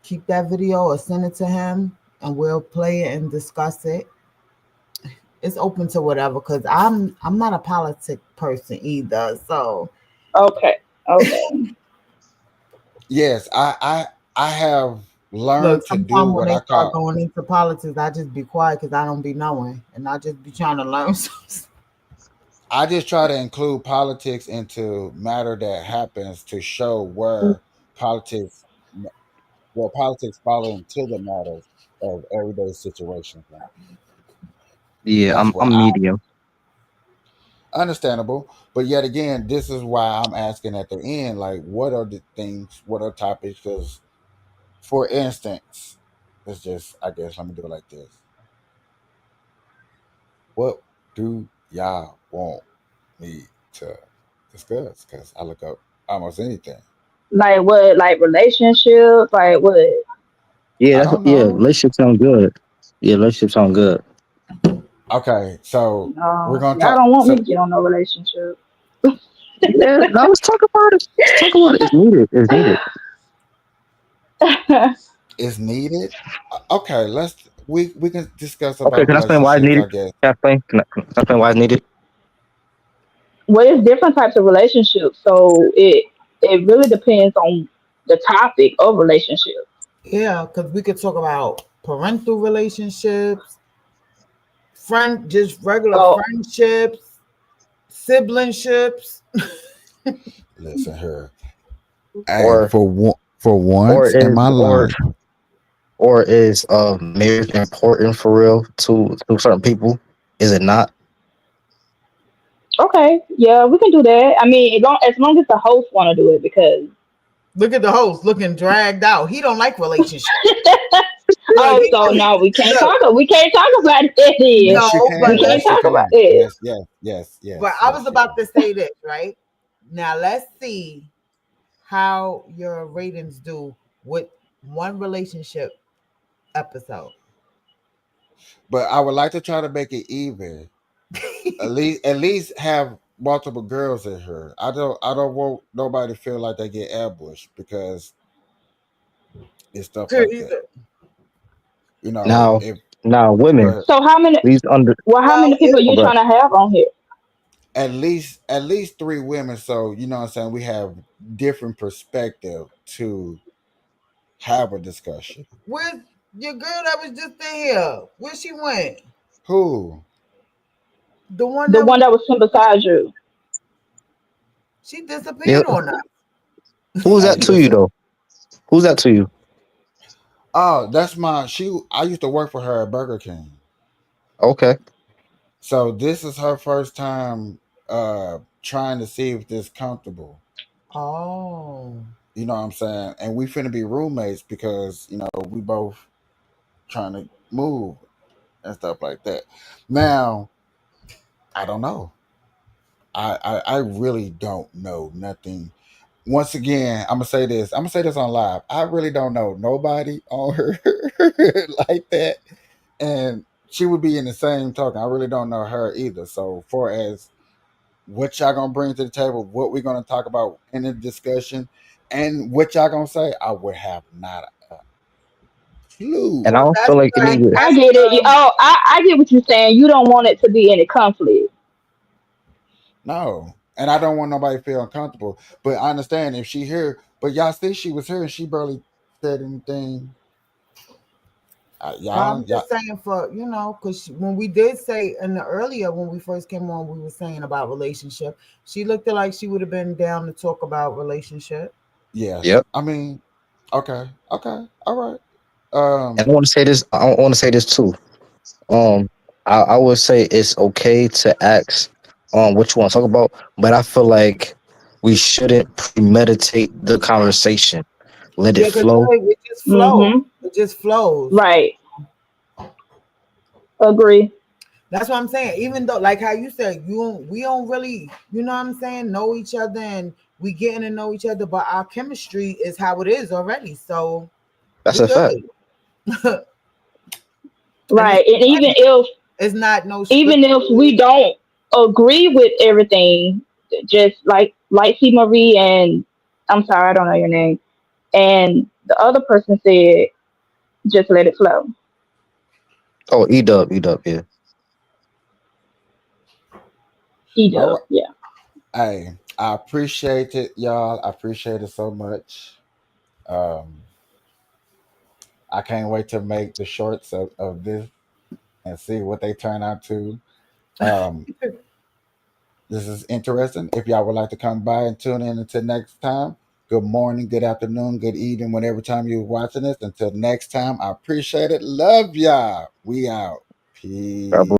Speaker 4: keep that video or send it to him and we'll play it and discuss it. It's open to whatever because I'm not a politic person either. So
Speaker 6: Okay. Okay.
Speaker 1: Yes, I have
Speaker 4: look,
Speaker 1: learned to do
Speaker 4: sometimes when
Speaker 1: what
Speaker 4: they
Speaker 1: I
Speaker 4: start
Speaker 1: call.
Speaker 4: going into politics, I just be quiet because I don't be knowing, and I just be trying to learn.
Speaker 1: I just try to include politics into matter that happens to show politics where politics fall into the matters of everyday situations. And
Speaker 3: yeah,
Speaker 1: that's where
Speaker 3: I'm
Speaker 1: I
Speaker 3: medium.
Speaker 1: understandable. But yet again, this is why I'm asking at the end, like, what are the things, what are topics? Because, for instance, let's just, I guess, let me do it like this. What do y'all want me to discuss? Because I look up almost anything.
Speaker 6: Like what? Like relationships? Like what?
Speaker 3: Yeah,
Speaker 1: I
Speaker 3: that's what,
Speaker 1: don't
Speaker 3: yeah.
Speaker 1: know.
Speaker 3: Relationships sound good. Yeah, relationships sound good.
Speaker 1: Okay, so we're
Speaker 6: No,
Speaker 1: gonna
Speaker 6: y'all
Speaker 1: talk.
Speaker 6: don't want me
Speaker 1: So
Speaker 6: to get on no relationship.
Speaker 3: Yeah, now let's talk about it. Let's talk about it. It's needed. It's needed.
Speaker 1: it's needed. Okay, we can discuss
Speaker 3: Okay,
Speaker 1: about
Speaker 3: can I explain why it's
Speaker 1: relationships.
Speaker 3: needed?
Speaker 1: I guess.
Speaker 3: Can I explain why it's needed?
Speaker 6: Well, it's different types of relationships, so it really depends on the topic of relationship.
Speaker 4: Yeah, because we could talk about parental relationships, just regular
Speaker 6: Oh,
Speaker 4: friendships, siblingships.
Speaker 1: Listen here. Hey,
Speaker 3: Or
Speaker 1: for
Speaker 3: or
Speaker 1: once in
Speaker 3: is
Speaker 1: my
Speaker 3: or
Speaker 1: life,
Speaker 3: or is marriage important for real to certain people? Is it not?
Speaker 6: okay, yeah, we can do that. I mean, as long as the host want to do it, because
Speaker 4: Look at the host looking dragged out. He don't like relationships. Look,
Speaker 6: oh,
Speaker 4: he
Speaker 6: so
Speaker 4: know he
Speaker 6: no,
Speaker 4: look.
Speaker 6: we can't talk about that. Then
Speaker 1: yes, you
Speaker 4: No,
Speaker 6: we
Speaker 1: can.
Speaker 6: can't
Speaker 1: Yes, you
Speaker 6: talk about
Speaker 1: can.
Speaker 6: it.
Speaker 1: Yes, yes, yes,
Speaker 4: but
Speaker 1: yes,
Speaker 4: I was
Speaker 1: yes, you
Speaker 4: about
Speaker 1: can.
Speaker 4: to say this, right? Now let's see how your ratings do with one relationship episode.
Speaker 1: But I would like to try to make it even. At least have multiple girls in her. I don't want nobody to feel like they get ambushed because it's stuff like that. You know,
Speaker 3: Now,
Speaker 1: if
Speaker 3: now, women,
Speaker 1: but
Speaker 6: So how many?
Speaker 3: please under.
Speaker 6: Well, how
Speaker 4: Well,
Speaker 6: many people
Speaker 3: Oh,
Speaker 6: you
Speaker 3: God.
Speaker 6: trying to have on here?
Speaker 1: at least 3 women, so you know what I'm saying, we have different perspective to have a discussion.
Speaker 4: where's your girl that was just in here? Where she went?
Speaker 1: Who?
Speaker 4: The one
Speaker 6: The
Speaker 4: that was
Speaker 6: one that was sitting beside you.
Speaker 4: she
Speaker 3: Yeah,
Speaker 4: disappeared on us.
Speaker 3: who's
Speaker 1: Hey,
Speaker 3: that to you
Speaker 1: listen.
Speaker 3: though? Who's that to you?
Speaker 1: Oh, that's my she I used to work for her at Burger King.
Speaker 3: Okay.
Speaker 1: So this is her first time trying to see if this comfortable.
Speaker 4: Oh.
Speaker 1: You know what I'm saying? And we finna be roommates because, we both trying to move and stuff like that. Now, I don't know. I really don't know nothing. Once again, I'm gonna say this. I'm gonna say this on live. I really don't know nobody on her like that, and she would be in the same token. I really don't know her either. So, far as what y'all gonna bring to the table, what we're gonna talk about in the discussion, and what y'all gonna say, I would have not a
Speaker 3: And
Speaker 1: clue.
Speaker 3: I don't feel like it needed.
Speaker 6: I
Speaker 4: That's
Speaker 6: get it. Oh, I get what you're saying. You don't want it to be any conflict.
Speaker 1: No. And I don't want nobody to feel uncomfortable. But I understand if she here, but y'all see she was here and she barely said anything.
Speaker 4: well, I'm
Speaker 1: Y'all,
Speaker 4: just saying for because when we did say in the earlier when we first came on, we were saying about relationship. She looked like she would have been down to talk about relationship.
Speaker 1: yes.
Speaker 3: Yep.
Speaker 1: I mean, okay, all right.
Speaker 3: And I want to say this. I want to say this too. Um, I would say it's okay to ask what you want to talk about, but I feel like we shouldn't premeditate the conversation. Let it
Speaker 4: Yeah, because
Speaker 3: flow.
Speaker 4: it just flows.
Speaker 6: Mm-hmm.
Speaker 4: It just flows.
Speaker 6: Right. Agree.
Speaker 4: That's what I'm saying. Even though, like how you said, we don't really, what I'm saying, know each other, and we getting to know each other, but our chemistry is how it is already. So
Speaker 3: That's
Speaker 4: we
Speaker 3: a fact.
Speaker 4: good. And it's
Speaker 6: Right. And even
Speaker 4: funny.
Speaker 6: if
Speaker 4: It's not no
Speaker 6: even
Speaker 4: script.
Speaker 6: if we don't agree with everything, just like C Marie and I'm sorry, I don't know your name. And the other person said, just let it flow.
Speaker 3: Oh, E Dub, yeah.
Speaker 6: He
Speaker 1: All
Speaker 6: does,
Speaker 1: right.
Speaker 6: yeah.
Speaker 1: Hey, I appreciate it, y'all. I appreciate it so much. Um, I can't wait to make the shorts of this and see what they turn out to. Um, this is interesting. If y'all would like to come by and tune in until next time, good morning, good afternoon, good evening, whatever time you're watching this. Until next time, I appreciate it. Love y'all. We out. Peace.